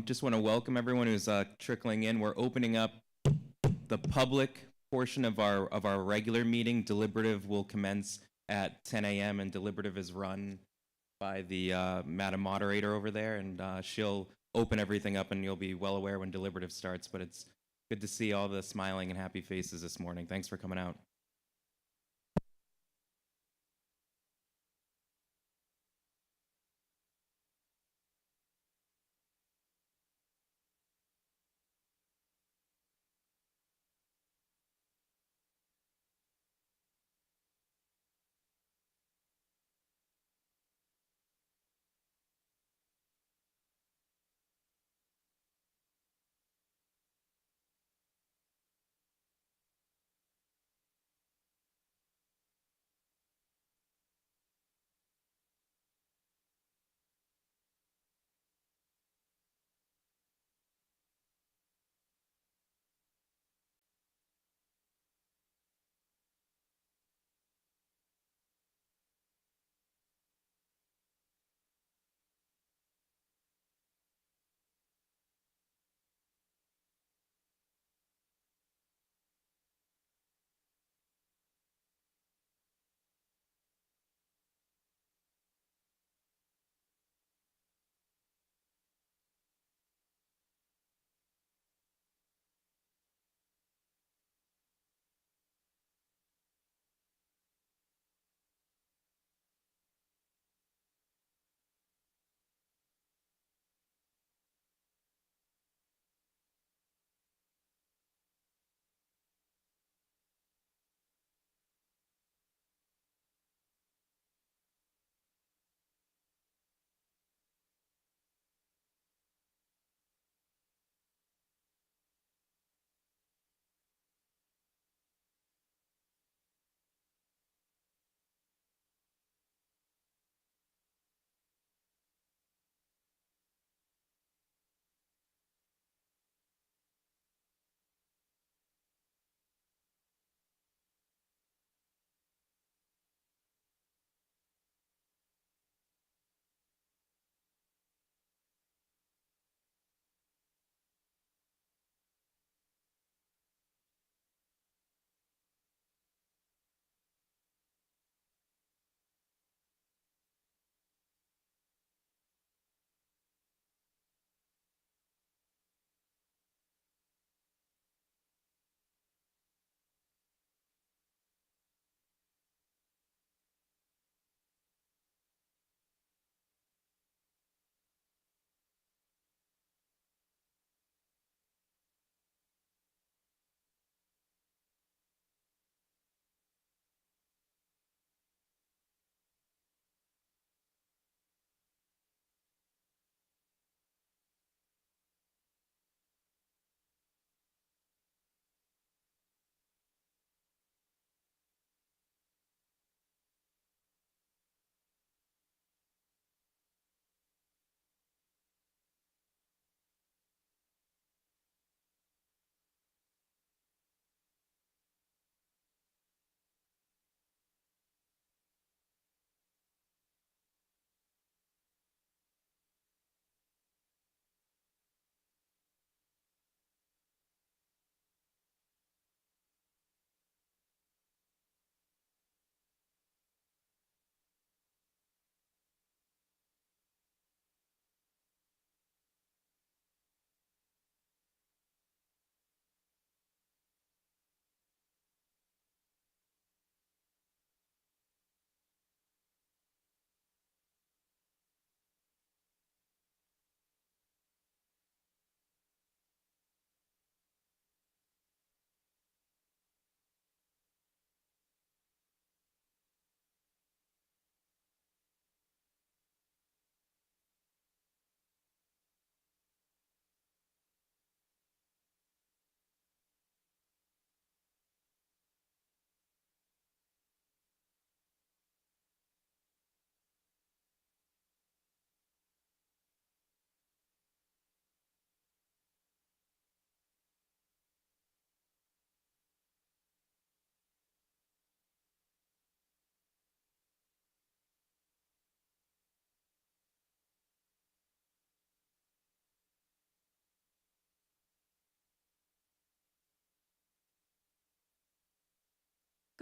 Just want to welcome everyone who's trickling in. We're opening up the public portion of our regular meeting. Deliberative will commence at 10 a.m. and Deliberative is run by the Madam Moderator over there, and she'll open everything up, and you'll be well aware when Deliberative starts. But it's good to see all the smiling and happy faces this morning. Thanks for coming out.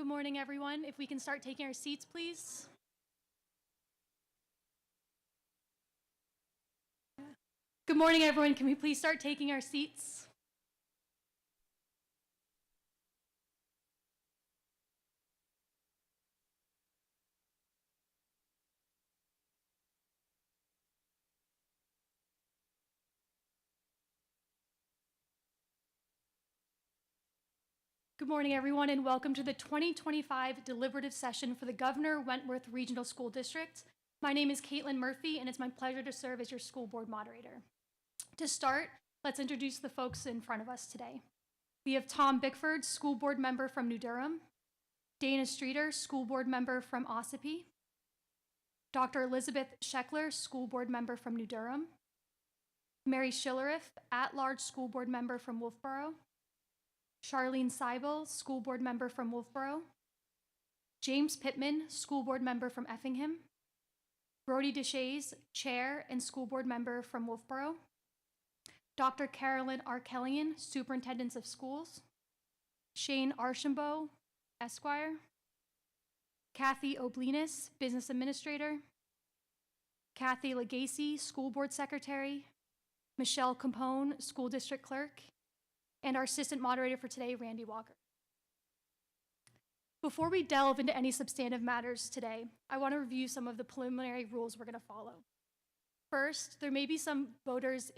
Good morning, everyone. If we can start taking our seats, please. Good morning, everyone. Can we please start taking our seats? Good morning, everyone, and welcome to the 2025 deliberative session for the Governor Wentworth Regional School District. My name is Caitlin Murphy, and it's my pleasure to serve as your school board moderator. To start, let's introduce the folks in front of us today. We have Tom Bickford, school board member from New Durham, Dana Streeter, school board member from Ossipee, Dr. Elizabeth Scheckler, school board member from New Durham, Mary Schillerith, at-large school board member from Wolfboro, Charlene Seibel, school board member from Wolfboro, James Pittman, school board member from Effingham, Brody Deshays, chair and school board member from Wolfboro, Dr. Carolyn Arkelian, superintendent of schools, Shane Archambault, Esquire, Kathy Oblinas, business administrator, Kathy Legacy, school board secretary, Michelle Capone, school district clerk, and our assistant moderator for today, Randy Walker. Before we delve into any substantive matters today, I want to review some of the preliminary rules we're going to follow. First, there may be some audience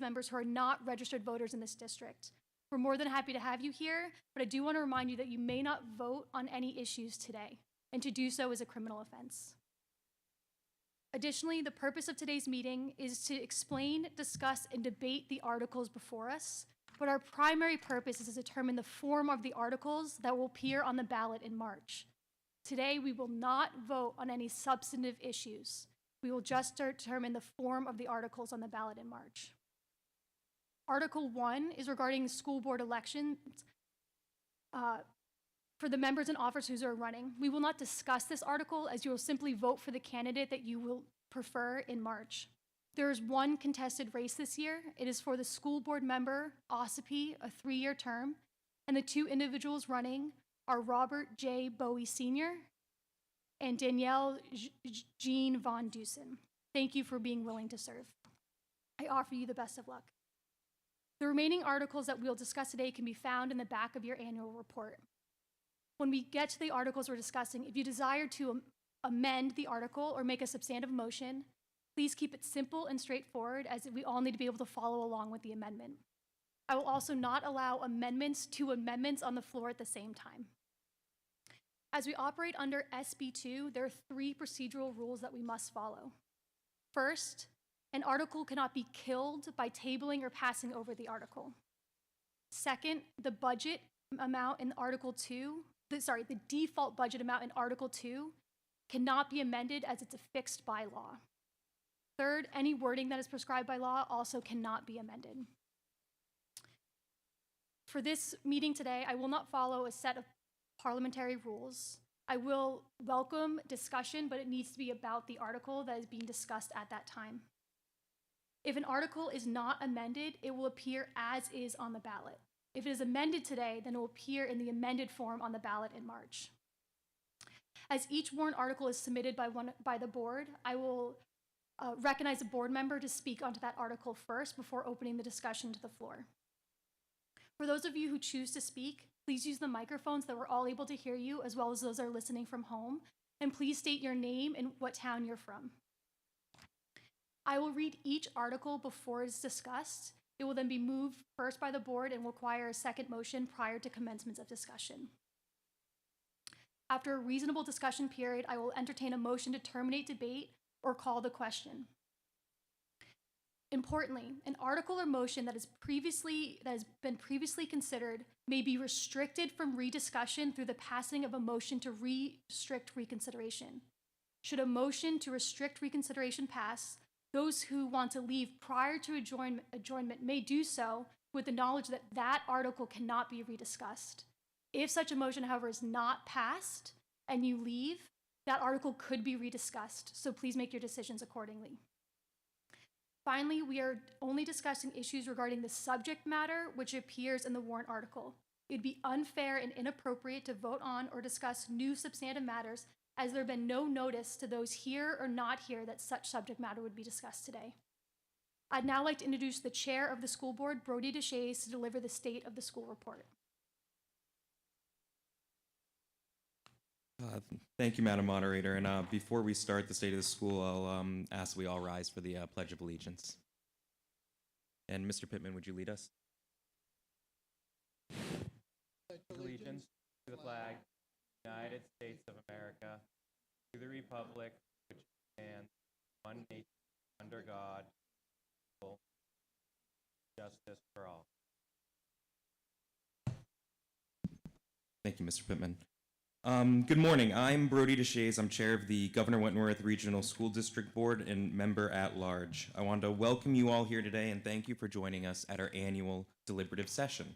members who are not registered voters in this district. We're more than happy to have you here, but I do want to remind you that you may not vote on any issues today, and to do so is a criminal offense. Additionally, the purpose of today's meeting is to explain, discuss, and debate the articles before us, but our primary purpose is to determine the form of the articles that will appear on the ballot in March. Today, we will not vote on any substantive issues. We will just determine the form of the articles on the ballot in March. Article 1 is regarding school board elections for the members and officers who are running. We will not discuss this article, as you will simply vote for the candidate that you will prefer in March. There is one contested race this year. It is for the school board member, Ossipee, a 3-year term, and the two individuals running are Robert J. Bowie Sr. and Danielle Jean Von Dusen. Thank you for being willing to serve. I offer you the best of luck. The remaining articles that we'll discuss today can be found in the back of your annual report. When we get to the articles we're discussing, if you desire to amend the article or make a substantive motion, please keep it simple and straightforward, as we all need to be able to follow along with the amendment. I will also not allow amendments to amendments on the floor at the same time. As we operate under SB2, there are 3 procedural rules that we must follow. First, an article cannot be killed by tabling or passing over the article. Second, the budget amount in Article 2, the default budget amount in Article 2 cannot be amended, as it's a fixed by law. Third, any wording that is prescribed by law also cannot be amended. For this meeting today, I will not follow a set of parliamentary rules. I will welcome discussion, but it needs to be about the article that is being discussed at that time. If an article is not amended, it will appear as is on the ballot. If it is amended today, then it will appear in the amended form on the ballot in March. As each warrant article is submitted by the board, I will recognize a board member to speak onto that article first before opening the discussion to the floor. For those of you who choose to speak, please use the microphones that we're all able to hear you, as well as those that are listening from home, and please state your name and what town you're from. I will read each article before it's discussed. It will then be moved first by the board and will require a second motion prior to commencement of discussion. After a reasonable discussion period, I will entertain a motion to terminate debate or call the question. Importantly, an article or motion that has been previously considered may be restricted from rediscussion through the passing of a motion to restrict reconsideration. Should a motion to restrict reconsideration pass, those who want to leave prior to adjournment may do so with the knowledge that that article cannot be rediscussed. If such a motion, however, is not passed and you leave, that article could be rediscussed, so please make your decisions accordingly. Finally, we are only discussing issues regarding the subject matter which appears in the warrant article. It would be unfair and inappropriate to vote on or discuss new substantive matters as there have been no notice to those here or not here that such subject matter would be discussed today. I'd now like to introduce the chair of the school board, Brody DeShays, to deliver the state of the school report. Thank you, Madam Moderator. And before we start the state of the school, I'll ask we all rise for the Pledge of Allegiance. And Mr. Pittman, would you lead us? Allegiance to the flag, United States of America, to the republic which stands one nation under God, justice for all. Thank you, Mr. Pittman. Good morning. I'm Brody DeShays. I'm chair of the Governor Wentworth Regional School District Board and member at large. I want to welcome you all here today and thank you for joining us at our annual deliberative session.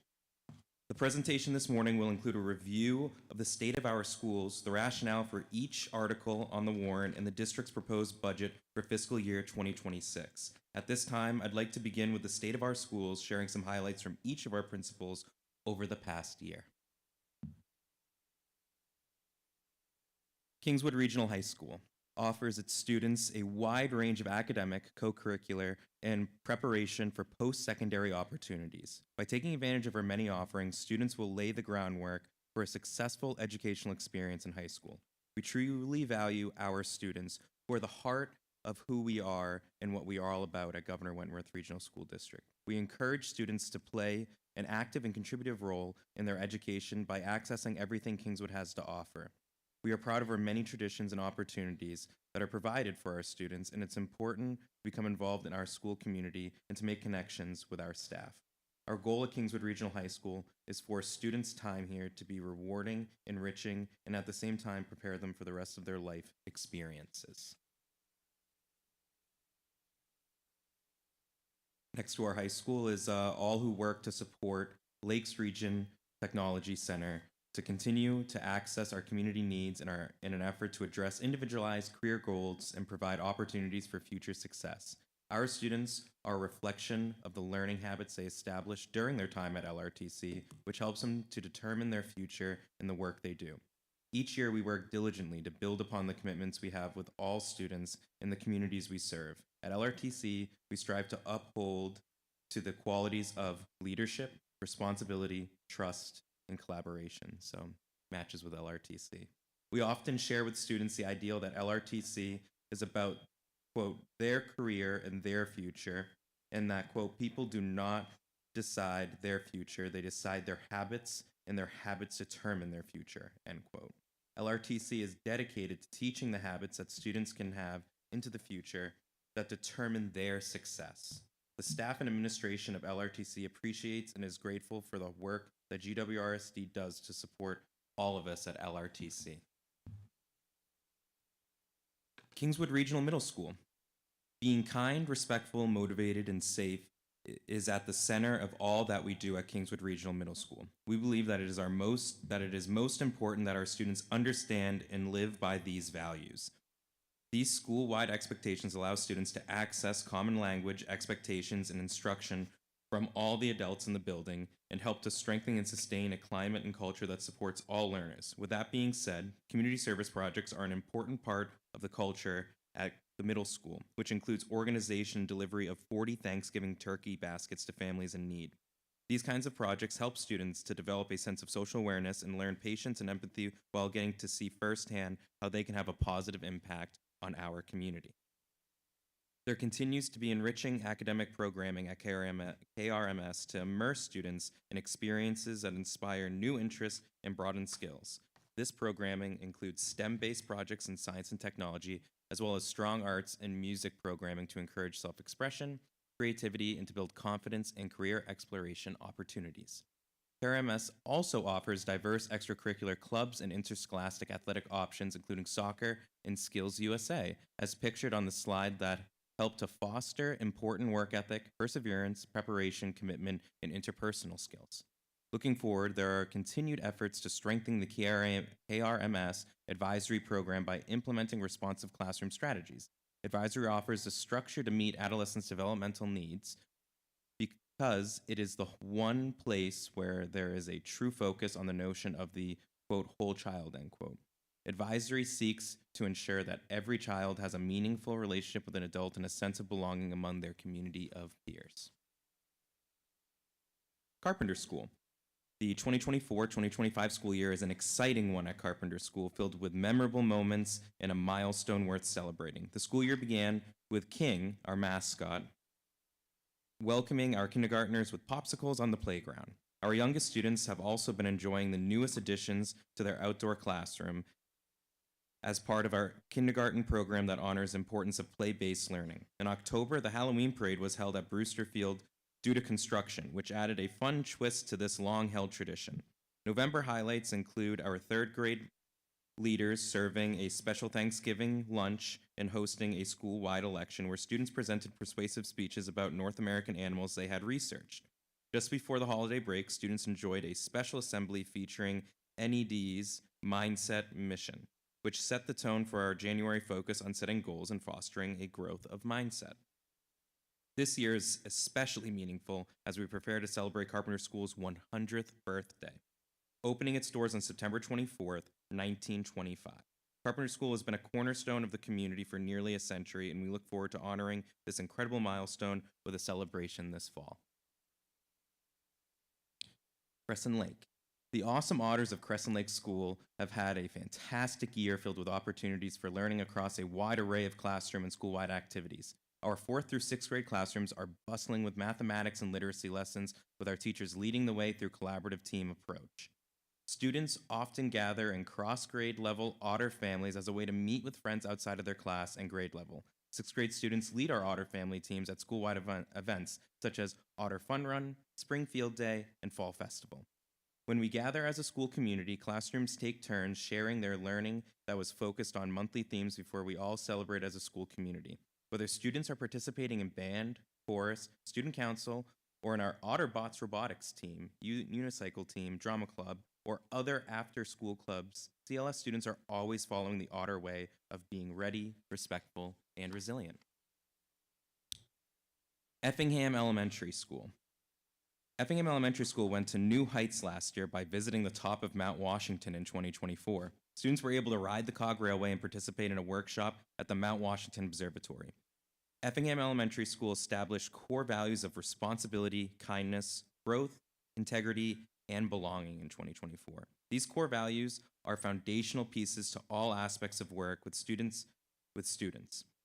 The presentation this morning will include a review of the state of our schools, the rationale for each article on the warrant, and the district's proposed budget for fiscal year 2026. At this time, I'd like to begin with the state of our schools, sharing some highlights from each of our principals over the past year. Kingswood Regional High School offers its students a wide range of academic, co-curricular, and preparation for post-secondary opportunities. By taking advantage of our many offerings, students will lay the groundwork for a successful educational experience in high school. We truly value our students, who are the heart of who we are and what we are all about at Governor Wentworth Regional School District. We encourage students to play an active and contributive role in their education by accessing everything Kingswood has to offer. We are proud of our many traditions and opportunities that are provided for our students, and it's important to become involved in our school community and to make connections with our staff. Our goal at Kingswood Regional High School is for students' time here to be rewarding, enriching, and at the same time prepare them for the rest of their life experiences. Next to our high school is all who work to support Lakes Region Technology Center to continue to access our community needs in an effort to address individualized career goals and provide opportunities for future success. Our students are a reflection of the learning habits they established during their time at LRTC, which helps them to determine their future in the work they do. Each year, we work diligently to build upon the commitments we have with all students in the communities we serve. At LRTC, we strive to uphold to the qualities of leadership, responsibility, trust, and collaboration, so matches with LRTC. We often share with students the ideal that LRTC is about, quote, their career and their future, and that, quote, people do not decide their future, they decide their habits, and their habits determine their future, end quote. LRTC is dedicated to teaching the habits that students can have into the future that determine their success. The staff and administration of LRTC appreciates and is grateful for the work that GWRSD does to support all of us at LRTC. Kingswood Regional Middle School. Being kind, respectful, motivated, and safe is at the center of all that we do at Kingswood Regional Middle School. We believe that it is most important that our students understand and live by these values. These school-wide expectations allow students to access common language, expectations, and instruction from all the adults in the building and help to strengthen and sustain a climate and culture that supports all learners. With that being said, community service projects are an important part of the culture at the middle school, which includes organization and delivery of 40 Thanksgiving turkey baskets to families in need. These kinds of projects help students to develop a sense of social awareness and learn patience and empathy while getting to see firsthand how they can have a positive impact on our community. There continues to be enriching academic programming at KRMS to immerse students in experiences that inspire new interests and broaden skills. This programming includes STEM-based projects in science and technology, as well as strong arts and music programming to encourage self-expression, creativity, and to build confidence and career exploration opportunities. KRMS also offers diverse extracurricular clubs and interscholastic athletic options, including soccer and Skills USA, as pictured on the slide that help to foster important work ethic, perseverance, preparation, commitment, and interpersonal skills. Looking forward, there are continued efforts to strengthen the KRMS advisory program by implementing responsive classroom strategies. Advisory offers a structure to meet adolescents' developmental needs because it is the one place where there is a true focus on the notion of the, quote, whole child, end quote. Advisory seeks to ensure that every child has a meaningful relationship with an adult and a sense of belonging among their community of peers. Carpenter School. The 2024-2025 school year is an exciting one at Carpenter School, filled with memorable moments and a milestone worth celebrating. The school year began with King, our mascot, welcoming our kindergartners with popsicles on the playground. Our youngest students have also been enjoying the newest additions to their outdoor classroom as part of our kindergarten program that honors the importance of play-based learning. In October, the Halloween parade was held at Brewster Field due to construction, which added a fun twist to this long-held tradition. November highlights include our third grade leaders serving a special Thanksgiving lunch and hosting a school-wide election where students presented persuasive speeches about North American animals they had researched. Just before the holiday break, students enjoyed a special assembly featuring NED's Mindset Mission, which set the tone for our January focus on setting goals and fostering a growth of mindset. This year is especially meaningful as we prepare to celebrate Carpenter School's 100th birthday, opening its doors on September 24th, 1925. Carpenter School has been a cornerstone of the community for nearly a century, and we look forward to honoring this incredible milestone with a celebration this fall. Crescent Lake. The awesome Otters of Crescent Lake School have had a fantastic year filled with opportunities for learning across a wide array of classroom and school-wide activities. Our 4th through 6th grade classrooms are bustling with mathematics and literacy lessons, with our teachers leading the way through collaborative team approach. Students often gather in cross-grade level Otter families as a way to meet with friends outside of their class and grade level. 6th grade students lead our Otter family teams at school-wide events such as Otter Fun Run, Spring Field Day, and Fall Festival. When we gather as a school community, classrooms take turns sharing their learning that was focused on monthly themes before we all celebrate as a school community. Whether students are participating in band, chorus, student council, or in our OtterBots robotics team, unicycle team, drama club, or other after-school clubs, CLS students are always following the Otter way of being ready, respectful, and resilient. Effingham Elementary School. Effingham Elementary School went to new heights last year by visiting the top of Mount Washington in 2024. Students were able to ride the cog railway and participate in a workshop at the Mount Washington Observatory. Effingham Elementary School established core values of responsibility, kindness, growth, integrity, and belonging in 2024. These core values are foundational pieces to all aspects of work with students.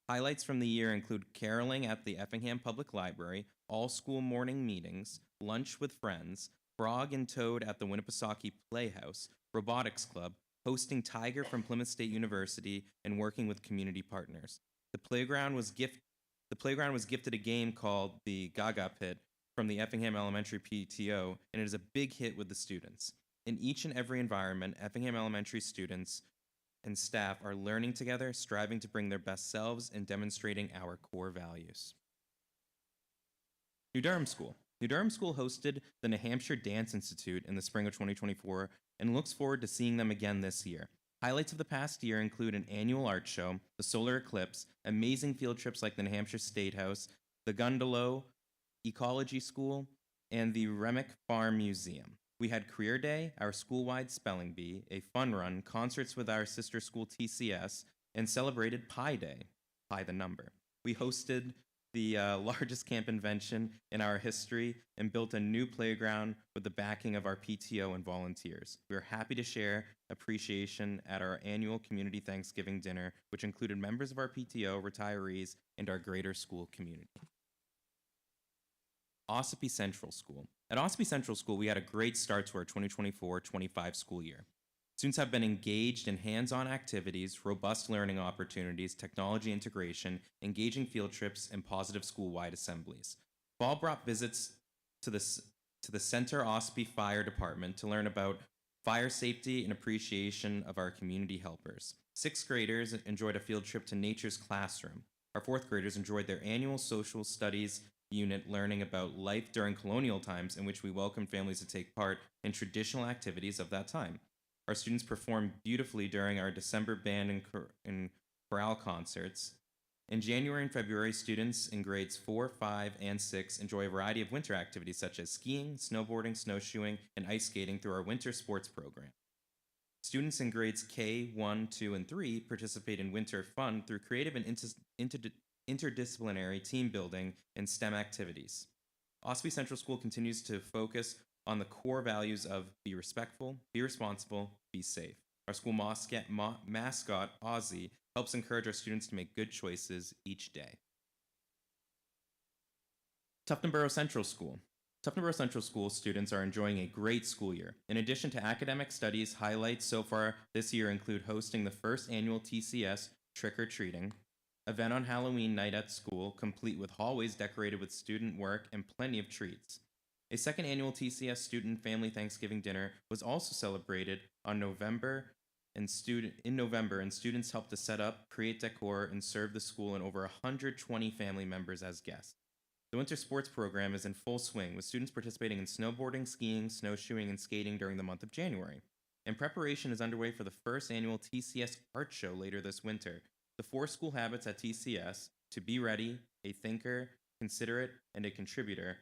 Highlights from the year include caroling at the Effingham Public Library, all school morning meetings, lunch with friends, Frog and Toad at the Winnipesaukee Playhouse, robotics club, hosting Tiger from Plymouth State University, and working with community partners. The playground was gifted a game called the Gaga Pit from the Effingham Elementary PTO, and it is a big hit with the students. In each and every environment, Effingham Elementary students and staff are learning together, striving to bring their best selves, and demonstrating our core values. New Durham School. New Durham School hosted the New Hampshire Dance Institute in the spring of 2024 and looks forward to seeing them again this year. Highlights of the past year include an annual art show, the solar eclipse, amazing field trips like the New Hampshire State House, the Gundalow Ecology School, and the Remick Farm Museum. We had Career Day, our school-wide spelling bee, a fun run, concerts with our sister school TCS, and celebrated Pi Day, Pi the number. We hosted the largest camp invention in our history and built a new playground with the backing of our PTO and volunteers. We are happy to share appreciation at our annual community Thanksgiving dinner, which included members of our PTO, retirees, and our greater school community. Ossipee Central School. At Ossipee Central School, we had a great start to our 2024-25 school year. Students have been engaged in hands-on activities, robust learning opportunities, technology integration, engaging field trips, and positive school-wide assemblies. Fall brought visits to the Center Ossipee Fire Department to learn about fire safety and appreciation of our community helpers. 6th graders enjoyed a field trip to Nature's Classroom. Our 4th graders enjoyed their annual social studies unit learning about life during colonial times, in which we welcomed families to take part in traditional activities of that time. Our students performed beautifully during our December band and chorale concerts. In January and February, students in grades 4, 5, and 6 enjoy a variety of winter activities such as skiing, snowboarding, snowshoeing, and ice skating through our winter sports program. Students in grades K, 1, 2, and 3 participate in winter fun through creative and interdisciplinary team building and STEM activities. Ospey Central School continues to focus on the core values of be respectful, be responsible, be safe. Our school mascot, Ozzy, helps encourage our students to make good choices each day. Tuftonboro Central School. Tuftonboro Central School students are enjoying a great school year. In addition to academic studies, highlights so far this year include hosting the first annual TCS trick-or-treating, event on Halloween night at school, complete with hallways decorated with student work and plenty of treats. A second annual TCS Student Family Thanksgiving Dinner was also celebrated in November, and students helped to set up, create decor, and serve the school and over 120 family members as guests. The winter sports program is in full swing, with students participating in snowboarding, skiing, snowshoeing, and skating during the month of January. And preparation is underway for the first annual TCS Art Show later this winter. The 4 school habits at TCS, to be ready, a thinker, considerate, and a contributor,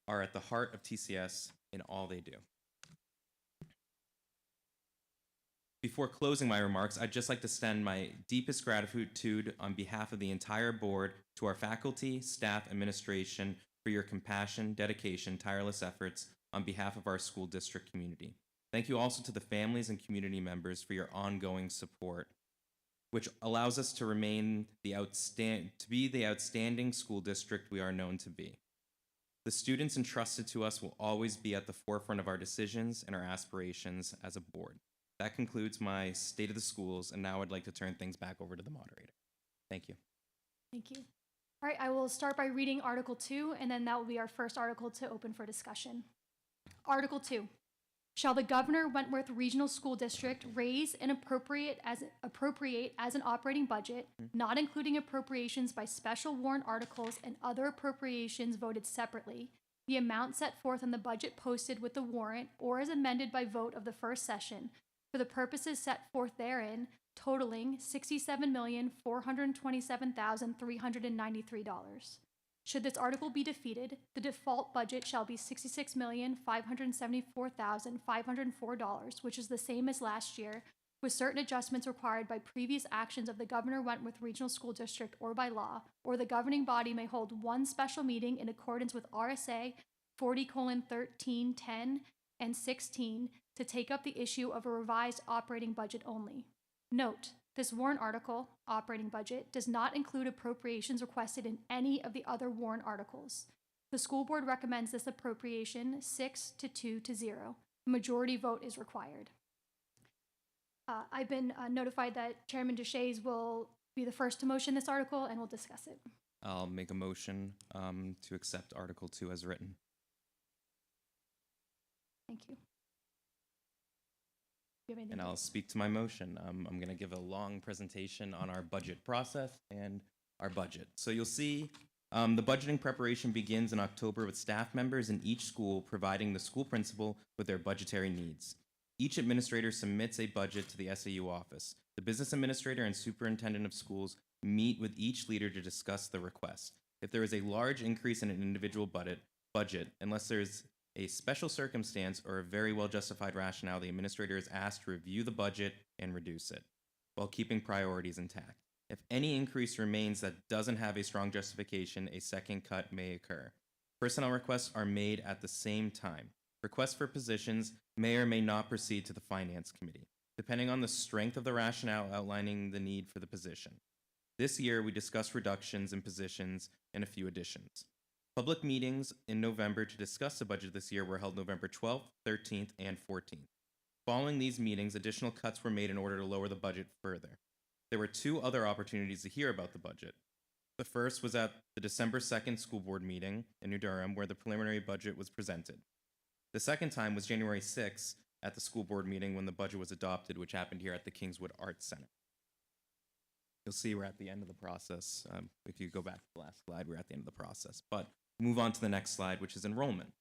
are at the heart of TCS in all they do. Before closing my remarks, I'd just like to extend my deepest gratitude on behalf of the entire board to our faculty, staff, administration for your compassion, dedication, tireless efforts on behalf of our school district community. Thank you also to the families and community members for your ongoing support, which allows us to remain the outstanding school district we are known to be. The students entrusted to us will always be at the forefront of our decisions and our aspirations as a board. That concludes my State of the Schools, and now I'd like to turn things back over to the moderator. Thank you. Thank you. All right, I will start by reading Article 2, and then that will be our first article to open for discussion. Article 2. Shall the Governor Wentworth Regional School District raise and appropriate as an operating budget, not including appropriations by special warrant articles and other appropriations voted separately, the amount set forth in the budget posted with the warrant or as amended by vote of the first session, for the purposes set forth therein, totaling $67,427,393. Should this article be defeated, the default budget shall be $66,574,504, which is the same as last year, with certain adjustments required by previous actions of the Governor Wentworth Regional School District or by law, or the governing body may hold one special meeting in accordance with RSA 40:1310 and 16 to take up the issue of a revised operating budget only. Note, this warrant article, operating budget, does not include appropriations requested in any of the other warrant articles. The school board recommends this appropriation 6-2-0. A majority vote is required. I've been notified that Chairman Deshays will be the first to motion this article and will discuss it. I'll make a motion to accept Article 2 as written. Thank you. Do you have anything And to- I'll speak to my motion. I'm going to give a long presentation on our budget process and our budget. So you'll see the budgeting preparation begins in October with staff members in each school providing the school principal with their budgetary needs. Each administrator submits a budget to the SAU office. The business administrator and superintendent of schools meet with each leader to discuss the request. If there is a large increase in an individual budget, unless there's a special circumstance or a very well-justified rationale, the administrator is asked to review the budget and reduce it, while keeping priorities intact. If any increase remains that doesn't have a strong justification, a second cut may occur. Personnel requests are made at the same time. Requests for positions may or may not proceed to the Finance Committee, depending on the strength of the rationale outlining the need for the position. This year, we discussed reductions in positions and a few additions. Public meetings in November to discuss the budget this year were held November 12th, 13th, and 14th. Following these meetings, additional cuts were made in order to lower the budget further. There were 2 other opportunities to hear about the budget. The first was at the December 2nd school board meeting in New Durham, where the preliminary budget was presented. The second time was January 6th at the school board meeting when the budget was adopted, which happened here at the Kingswood Arts Center. You'll see we're at the end of the process. If you go back to the last slide, we're at the end of the process. But move on to the next slide, which is enrollment.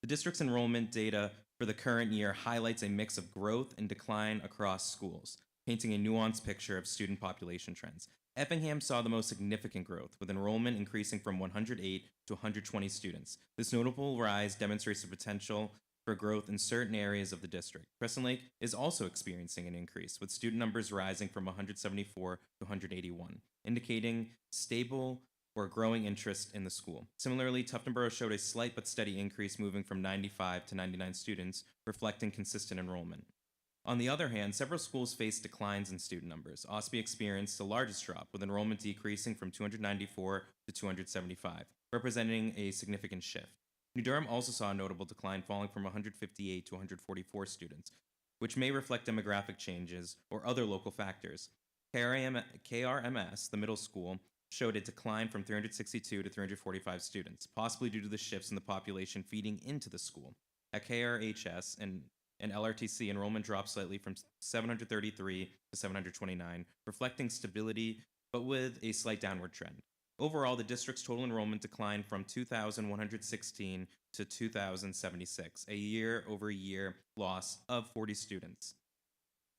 The district's enrollment data for the current year highlights a mix of growth and decline across schools, painting a nuanced picture of student population trends. Effingham saw the most significant growth, with enrollment increasing from 108 to 120 students. This notable rise demonstrates the potential for growth in certain areas of the district. Crescent Lake is also experiencing an increase, with student numbers rising from 174 to 181, indicating stable or growing interest in the school. Similarly, Tuftonboro showed a slight but steady increase, moving from 95 to 99 students, reflecting consistent enrollment. On the other hand, several schools faced declines in student numbers. Ospey experienced the largest drop, with enrollment decreasing from 294 to 275, representing a significant shift. New Durham also saw a notable decline, falling from 158 to 144 students, which may reflect demographic changes or other local factors. KRMS, the middle school, showed a decline from 362 to 345 students, possibly due to the shifts in the population feeding into the school. At KRHS and LRTC, enrollment dropped slightly from 733 to 729, reflecting stability but with a slight downward trend. Overall, the district's total enrollment declined from 2,116 to 2,076, a year-over-year loss of 40 students.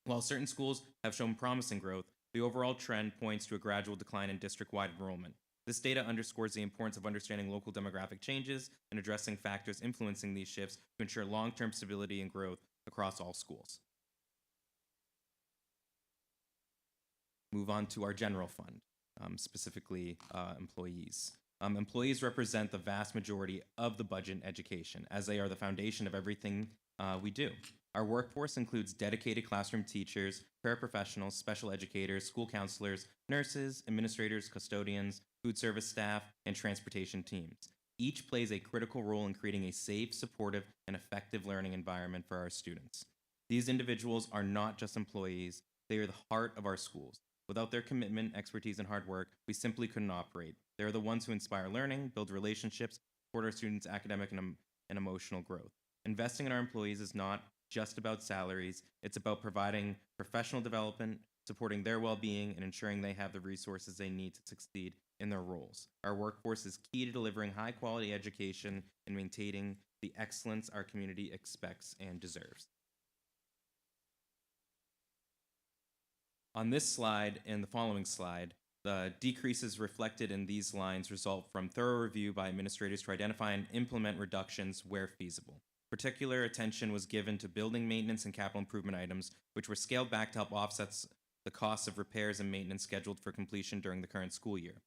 While certain schools have shown promising growth, the overall trend points to a gradual decline in district-wide enrollment. This data underscores the importance of understanding local demographic changes and addressing factors influencing these shifts to ensure long-term stability and growth across all schools. Move on to our general fund, specifically employees. Employees represent the vast majority of the budget in education, as they are the foundation of everything we do. Our workforce includes dedicated classroom teachers, paraprofessionals, special educators, school counselors, nurses, administrators, custodians, food service staff, and transportation teams. Each plays a critical role in creating a safe, supportive, and effective learning environment for our students. These individuals are not just employees, they are the heart of our schools. Without their commitment, expertise, and hard work, we simply couldn't operate. They are the ones who inspire learning, build relationships, support our students' academic and emotional growth. Investing in our employees is not just about salaries, it's about providing professional development, supporting their well-being, and ensuring they have the resources they need to succeed in their roles. Our workforce is key to delivering high-quality education and maintaining the excellence our community expects and deserves. On this slide and the following slide, the decreases reflected in these lines result from thorough review by administrators to identify and implement reductions where feasible. Particular attention was given to building maintenance and capital improvement items, which were scaled back to help offset the costs of repairs and maintenance scheduled for completion during the current school year.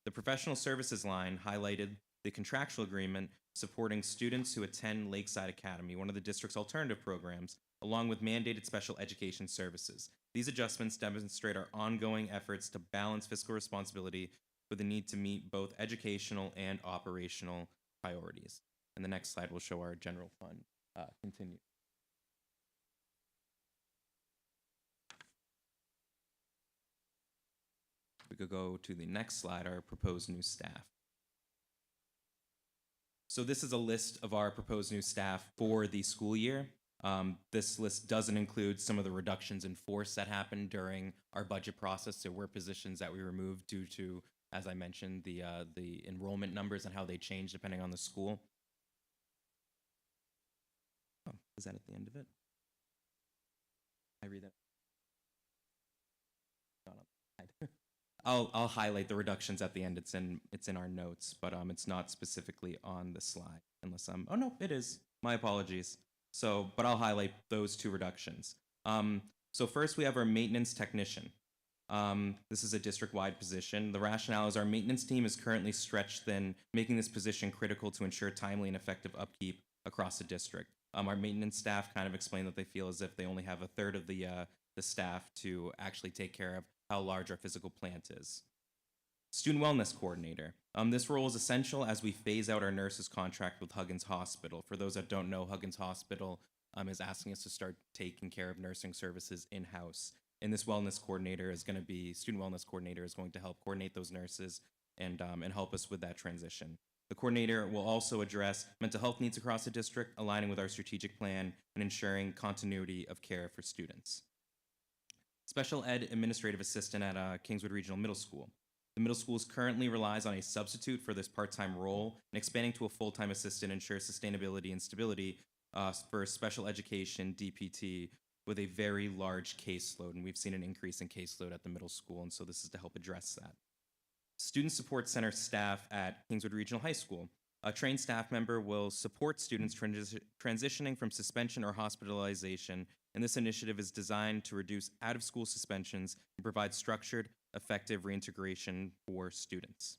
The professional services line highlighted the contractual agreement supporting students who attend Lakeside Academy, one of the district's alternative programs, along with mandated special education services. These adjustments demonstrate our ongoing efforts to balance fiscal responsibility with the need to meet both educational and operational priorities. And the next slide will show our general fund continue. We could go to the next slide, our proposed new staff. So this is a list of our proposed new staff for the school year. This list doesn't include some of the reductions in force that happened during our budget process. There were positions that we removed due to, as I mentioned, the enrollment numbers and how they change depending on the school. Oh, is that at the end of it? I read that. I'll highlight the reductions at the end. It's in our notes, but it's not specifically on the slide unless I'm. Oh no, it is. My apologies. So, but I'll highlight those two reductions. So first we have our maintenance technician. This is a district-wide position. The rationale is our maintenance team is currently stretched thin, making this position critical to ensure timely and effective upkeep across the district. Our maintenance staff kind of explain that they feel as if they only have a third of the staff to actually take care of how large our physical plant is. Student Wellness Coordinator. This role is essential as we phase out our nurses' contract with Huggins Hospital. For those that don't know, Huggins Hospital is asking us to start taking care of nursing services in-house. And this wellness coordinator is going to be, student wellness coordinator is going to help coordinate those nurses and help us with that transition. The coordinator will also address mental health needs across the district, aligning with our strategic plan and ensuring continuity of care for students. Special Ed Administrative Assistant at Kingswood Regional Middle School. The middle school currently relies on a substitute for this part-time role, and expanding to a full-time assistant ensures sustainability and stability for special education DPT with a very large caseload, and we've seen an increase in caseload at the middle school, and so this is to help address that. Student Support Center staff at Kingswood Regional High School. A trained staff member will support students transitioning from suspension or hospitalization, and this initiative is designed to reduce out-of-school suspensions and provide structured, effective reintegration for students.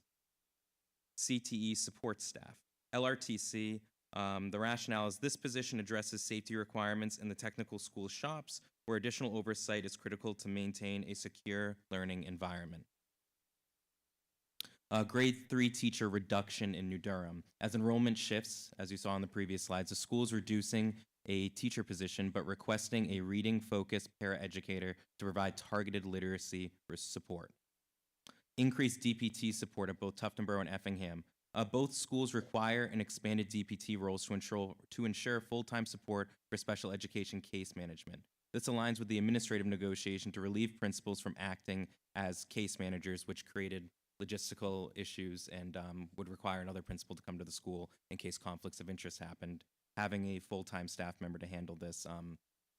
CTE support staff. LRTC, the rationale is this position addresses safety requirements in the technical school shops where additional oversight is critical to maintain a secure learning environment. Grade 3 teacher reduction in New Durham. As enrollment shifts, as you saw on the previous slides, the school is reducing a teacher position but requesting a reading-focused paraeducator to provide targeted literacy support. Increased DPT support at both Tuftonboro and Effingham. Both schools require an expanded DPT roles to ensure full-time support for special education case management. This aligns with the administrative negotiation to relieve principals from acting as case managers, which created logistical issues and would require another principal to come to the school in case conflicts of interest happened. Having a full-time staff member to handle this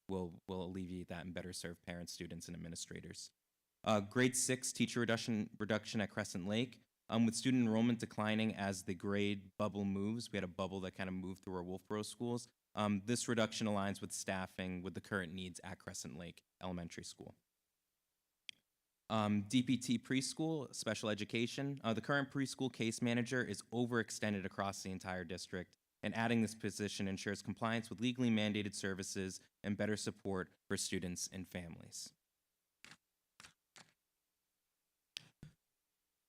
will alleviate that and better serve parents, students, and administrators. Grade 6 teacher reduction at Crescent Lake. With student enrollment declining as the grade bubble moves, we had a bubble that kind of moved through our Wolfboro schools. This reduction aligns with staffing with the current needs at Crescent Lake Elementary School. DPT preschool, special education. The current preschool case manager is overextended across the entire district, and adding this position ensures compliance with legally mandated services and better support for students and families.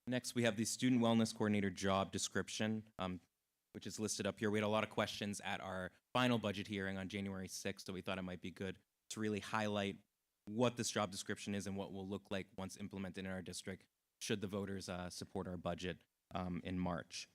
Next, we have the Student Wellness Coordinator job description, which is listed up here. We had a lot of questions at our final budget hearing on January 6th, so we thought it might be good to really highlight what this job description is and what will look like once implemented in our district should the voters support our budget in March.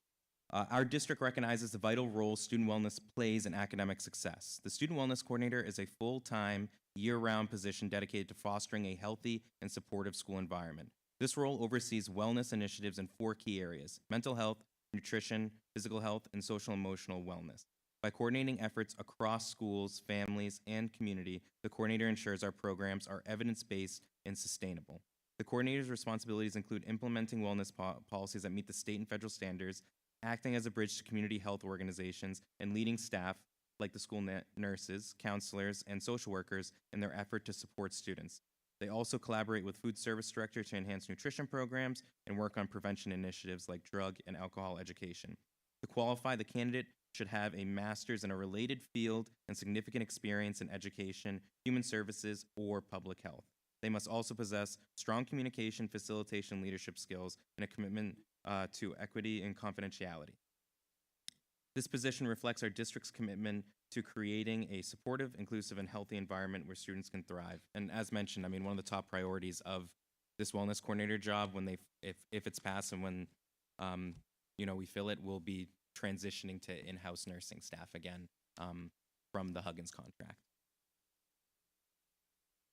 Our district recognizes the vital role student wellness plays in academic success. The Student Wellness Coordinator is a full-time, year-round position dedicated to fostering a healthy and supportive school environment. This role oversees wellness initiatives in 4 key areas: mental health, nutrition, physical health, and social-emotional wellness. By coordinating efforts across schools, families, and community, the coordinator ensures our programs are evidence-based and sustainable. The coordinator's responsibilities include implementing wellness policies that meet the state and federal standards, acting as a bridge to community health organizations, and leading staff, like the school nurses, counselors, and social workers, in their effort to support students. They also collaborate with food service director to enhance nutrition programs and work on prevention initiatives like drug and alcohol education. To qualify, the candidate should have a master's in a related field and significant experience in education, human services, or public health. They must also possess strong communication, facilitation, leadership skills, and a commitment to equity and confidentiality. This position reflects our district's commitment to creating a supportive, inclusive, and healthy environment where students can thrive. And as mentioned, I mean, one of the top priorities of this wellness coordinator job, when if it's passed and when we fill it, will be transitioning to in-house nursing staff again from the Huggins contract.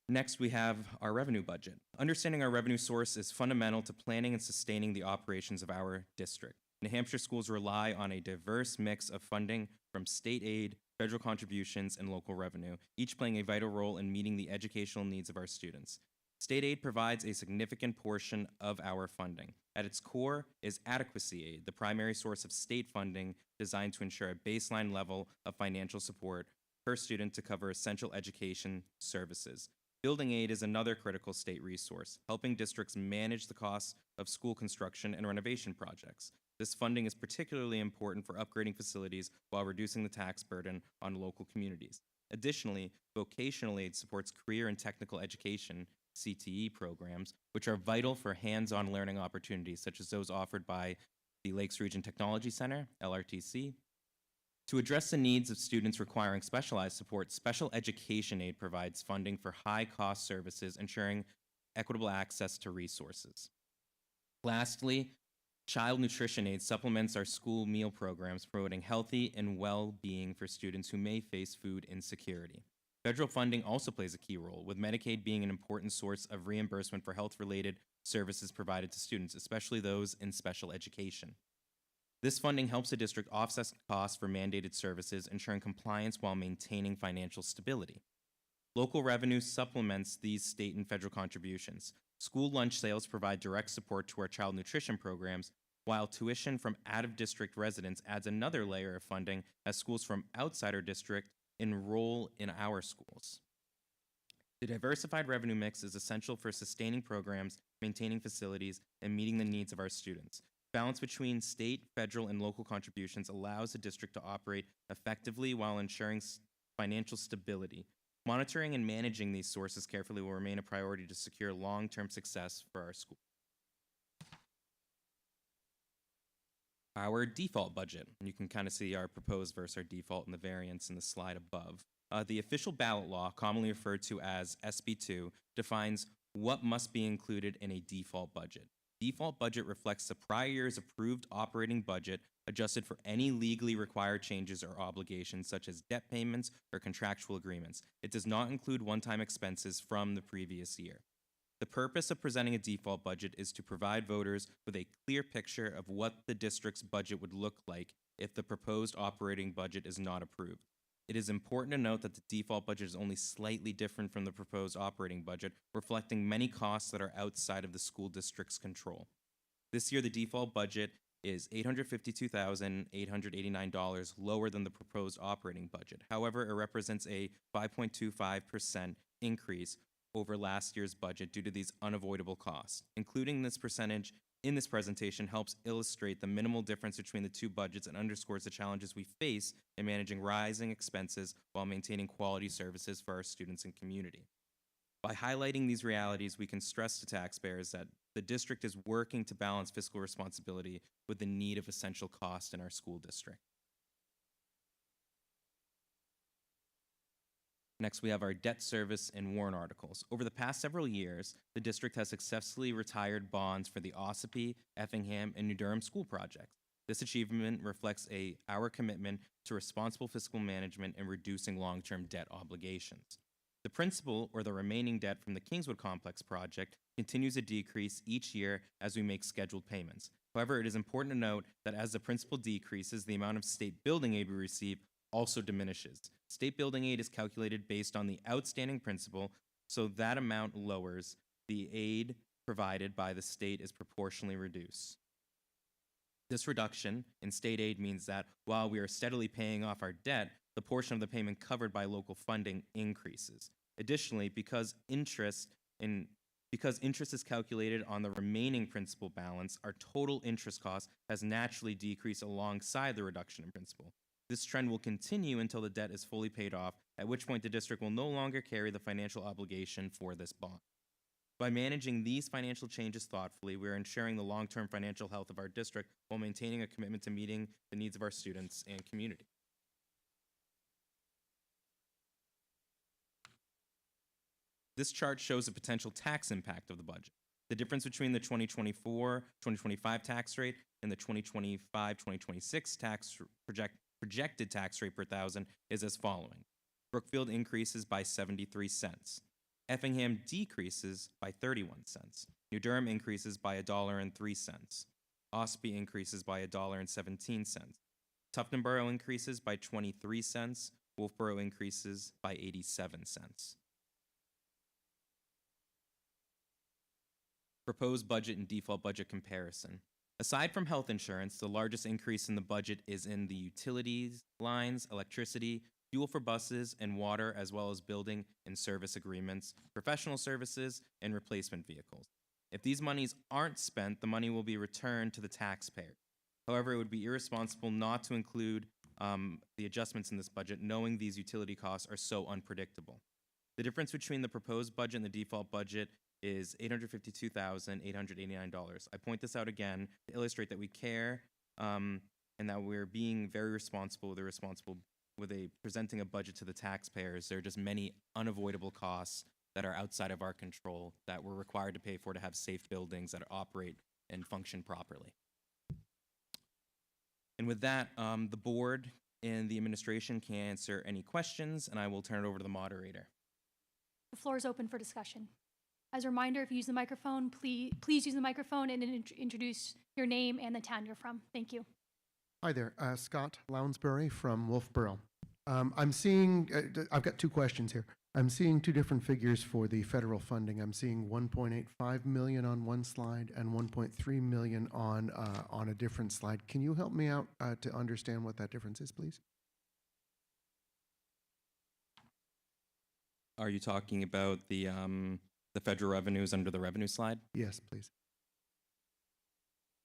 Next, we have our revenue budget. Understanding our revenue source is fundamental to planning and sustaining the operations of our district. New Hampshire schools rely on a diverse mix of funding from state aid, federal contributions, and local revenue, each playing a vital role in meeting the educational needs of our students. State aid provides a significant portion of our funding. At its core is adequacy aid, the primary source of state funding designed to ensure a baseline level of financial support per student to cover essential education services. Building aid is another critical state resource, helping districts manage the costs of school construction and renovation projects. This funding is particularly important for upgrading facilities while reducing the tax burden on local communities. Additionally, vocational aid supports career and technical education CTE programs, which are vital for hands-on learning opportunities, such as those offered by the Lakes Region Technology Center, LRTC. To address the needs of students requiring specialized support, special education aid provides funding for high-cost services, ensuring equitable access to resources. Lastly, child nutrition aid supplements our school meal programs, promoting healthy and well-being for students who may face food insecurity. Federal funding also plays a key role, with Medicaid being an important source of reimbursement for health-related services provided to students, especially those in special education. This funding helps the district offset costs for mandated services, ensuring compliance while maintaining financial stability. Local revenue supplements these state and federal contributions. School lunch sales provide direct support to our child nutrition programs, while tuition from out-of-district residents adds another layer of funding as schools from outside our district enroll in our schools. The diversified revenue mix is essential for sustaining programs, maintaining facilities, and meeting the needs of our students. Balance between state, federal, and local contributions allows the district to operate effectively while ensuring financial stability. Monitoring and managing these sources carefully will remain a priority to secure long-term success for our school. Our default budget. You can kind of see our proposed versus our default and the variance in the slide above. The official ballot law, commonly referred to as SB2, defines what must be included in a default budget. Default budget reflects the prior year's approved operating budget, adjusted for any legally required changes or obligations such as debt payments or contractual agreements. It does not include one-time expenses from the previous year. The purpose of presenting a default budget is to provide voters with a clear picture of what the district's budget would look like if the proposed operating budget is not approved. It is important to note that the default budget is only slightly different from the proposed operating budget, reflecting many costs that are outside of the school district's control. This year, the default budget is $852,889 lower than the proposed operating budget. However, it represents a 5.25% increase over last year's budget due to these unavoidable costs. Including this percentage in this presentation helps illustrate the minimal difference between the two budgets and underscores the challenges we face in managing rising expenses while maintaining quality services for our students and community. By highlighting these realities, we can stress to taxpayers that the district is working to balance fiscal responsibility with the need of essential costs in our school district. Next, we have our debt service and warrant articles. Over the past several years, the district has successfully retired bonds for the Ossipee, Effingham, and New Durham school projects. This achievement reflects our commitment to responsible fiscal management and reducing long-term debt obligations. The principal, or the remaining debt from the Kingswood complex project, continues to decrease each year as we make scheduled payments. However, it is important to note that as the principal decreases, the amount of state building aid we receive also diminishes. State building aid is calculated based on the outstanding principal, so that amount lowers. The aid provided by the state is proportionally reduced. This reduction in state aid means that while we are steadily paying off our debt, the portion of the payment covered by local funding increases. Additionally, because interest is calculated on the remaining principal balance, our total interest cost has naturally decreased alongside the reduction in principal. This trend will continue until the debt is fully paid off, at which point the district will no longer carry the financial obligation for this bond. By managing these financial changes thoughtfully, we are ensuring the long-term financial health of our district while maintaining a commitment to meeting the needs of our students and community. This chart shows the potential tax impact of the budget. The difference between the 2024-2025 tax rate and the 2025-2026 projected tax rate per thousand is as following. Brookfield increases by 73 cents. Effingham decreases by 31 cents. New Durham increases by $1.03. Ossipee increases by $1.17. Tuftonboro increases by 23 cents. Wolfboro increases by 87 cents. Proposed budget and default budget comparison. Aside from health insurance, the largest increase in the budget is in the utilities lines, electricity, fuel for buses and water, as well as building and service agreements, professional services, and replacement vehicles. If these monies aren't spent, the money will be returned to the taxpayer. However, it would be irresponsible not to include the adjustments in this budget, knowing these utility costs are so unpredictable. The difference between the proposed budget and the default budget is $852,889. I point this out again to illustrate that we care and that we're being very responsible with presenting a budget to the taxpayers. There are just many unavoidable costs that are outside of our control that we're required to pay for to have safe buildings that operate and function properly. And with that, the board and the administration can answer any questions, and I will turn it over to the moderator. The floor is open for discussion. As a reminder, if you use the microphone, please use the microphone and introduce your name and the town you're from. Thank you. Hi there, Scott Lounsbury from Wolfboro. I'm seeing, I've got two questions here. I'm seeing two different figures for the federal funding. I'm seeing 1.85 million on one slide and 1.3 million on a different slide. Can you help me out to understand what that difference is, please? Are you talking about the federal revenues under the revenue slide? Yes, please.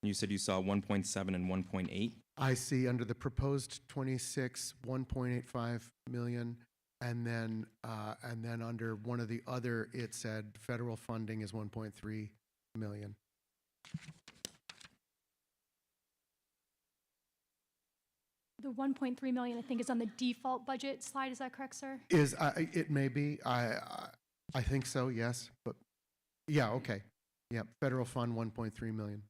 You said you saw 1.7 and 1.8. I see under the proposed 26, 1.85 million, and then under one of the other, it said federal funding is 1.3 million. The 1.3 million, I think, is on the default budget slide. Is that correct, sir? It may be. I think so. Yes, but yeah. Okay. Yeah. Federal fund 1.3 million.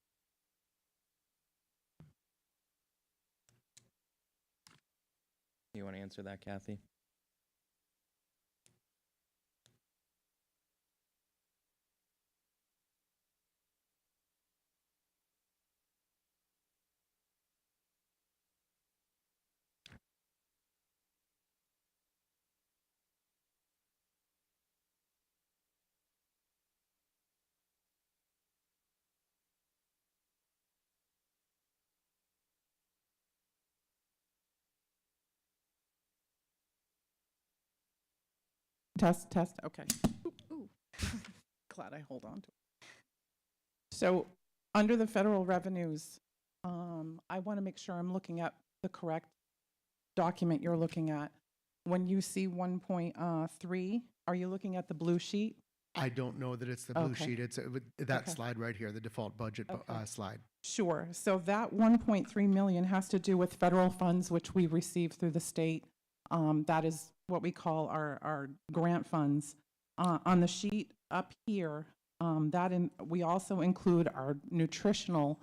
You want to answer that, Kathy? Test, test, okay. Ooh. Glad I hold on to it. So, under the federal revenues, I want to make sure I'm looking at the correct document you're looking at. When you see 1.3, are you looking at the blue sheet? I don't know that it's the blue Okay. sheet. It's that Okay. slide right here, the default budget Okay. slide. Sure. So that 1.3 million has to do with federal funds, which we receive through the state. That is what we call our grant funds. On the sheet up here, we also include our nutritional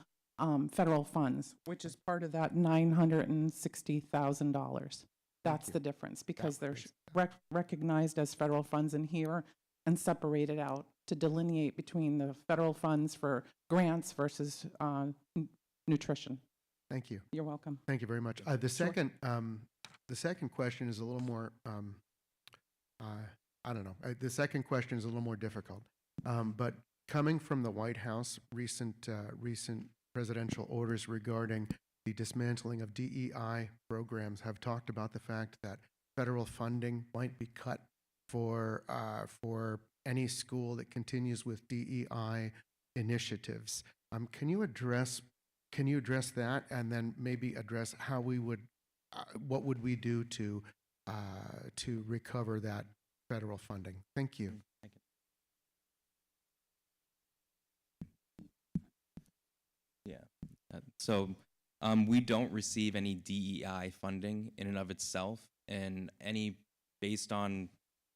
federal funds, which is part of that $960,000. That's you. the difference, because they're makes recognized as federal funds in here and separated out to delineate between the federal funds for grants versus nutrition. Thank you. You're welcome. Thank you very much. The second question is a little more. I don't know. The second question is a little more difficult. But coming from the White House, recent presidential orders regarding the dismantling of DEI programs have talked about the fact that federal funding might be cut for any school that continues with DEI initiatives. Can you address that, and then maybe address how we would what would we do to recover that federal funding? Thank you. Yeah. So we don't receive any DEI funding in and of itself, and based on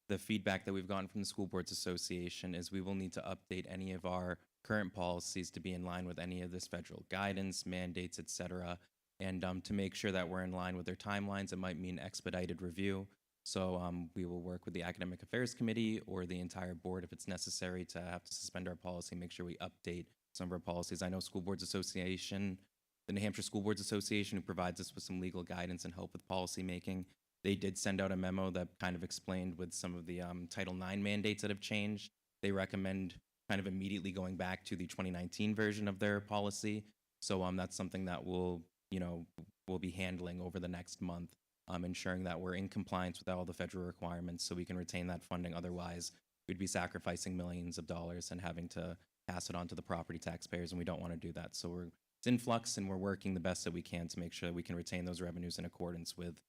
the feedback that we've gotten from the School Boards Association is we will need to update any of our current policies to be in line with any of this federal guidance, mandates, et cetera. And to make sure that we're in line with their timelines, it might mean expedited review. So we will work with the Academic Affairs Committee or the entire board if it's necessary to have to suspend our policy, make sure we update some of our policies. I know School Boards Association, the New Hampshire School Boards Association, who provides us with some legal guidance and help with policy making, they did send out a memo that kind of explained with some of the Title IX mandates that have changed. They recommend kind of immediately going back to the 2019 version of their policy. So that's something that we'll be handling over the next month, ensuring that we're in compliance with all the federal requirements so we can retain that funding. Otherwise, we'd be sacrificing millions of dollars and having to pass it on to the property taxpayers, and we don't want to do that. So it's in flux, and we're working the best that we can to make sure that we can retain those revenues in accordance with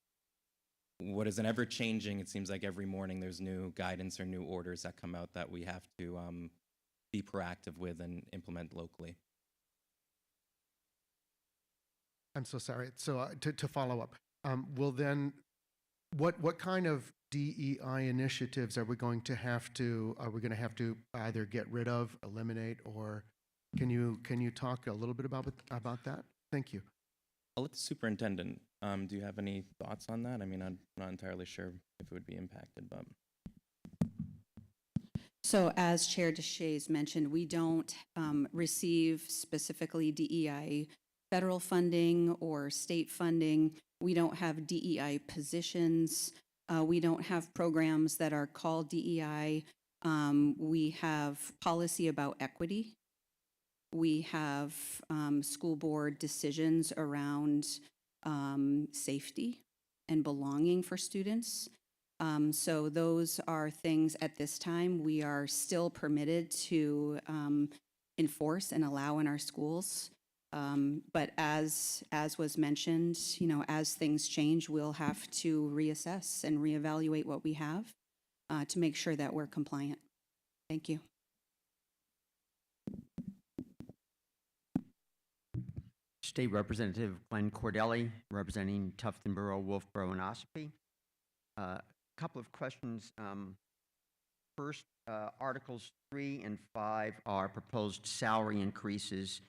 what is an ever-changing. It seems like every morning there's new guidance or new orders that come out that we have to be proactive with and implement locally. I'm so sorry. So to follow up, will then what kind of DEI initiatives are we going to have to either get rid of, eliminate, or can you talk a little bit about that? Thank you. I'll let the superintendent. Do you have any thoughts on that? I mean, I'm not entirely sure if it would be impacted, but. So as Chair DeShays mentioned, we don't receive specifically DEI federal funding or state funding. We don't have DEI positions We don't have programs that are called DEI. We have policy about equity. We have school board decisions around safety and belonging for students. So those are things at this time we are still permitted to enforce and allow in our schools. But as was mentioned, you know, as things change, we'll have to reassess and reevaluate what we have to make sure that we're compliant. Thank you. State Representative Glenn Cordelli, representing Tufton Borough, Wolfboro, and Ossipee. Couple of questions. First, Articles 3 and 5 are proposed salary increases,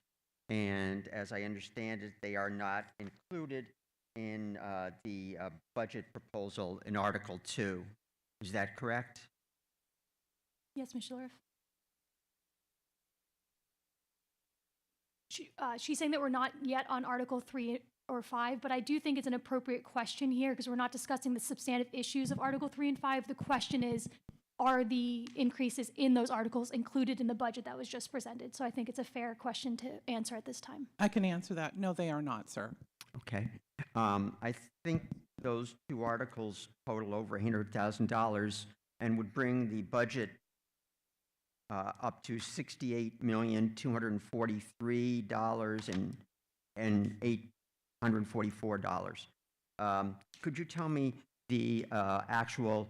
and as I understand it, they are not included in the budget proposal in Article 2. Is that correct? Yes, Ms. Schillerf? She's saying that we're not yet on Article 3 or 5, but I do think it's an appropriate question here because we're not discussing the substantive issues of Article 3 and 5. The question is, are the increases in those articles included in the budget that was just presented? So I think it's a fair question to answer at this time. I can answer that. No, they are not, sir. Okay. I think those two articles total over $100,000 and would bring the budget up to $68,243,844. Could you tell me the actual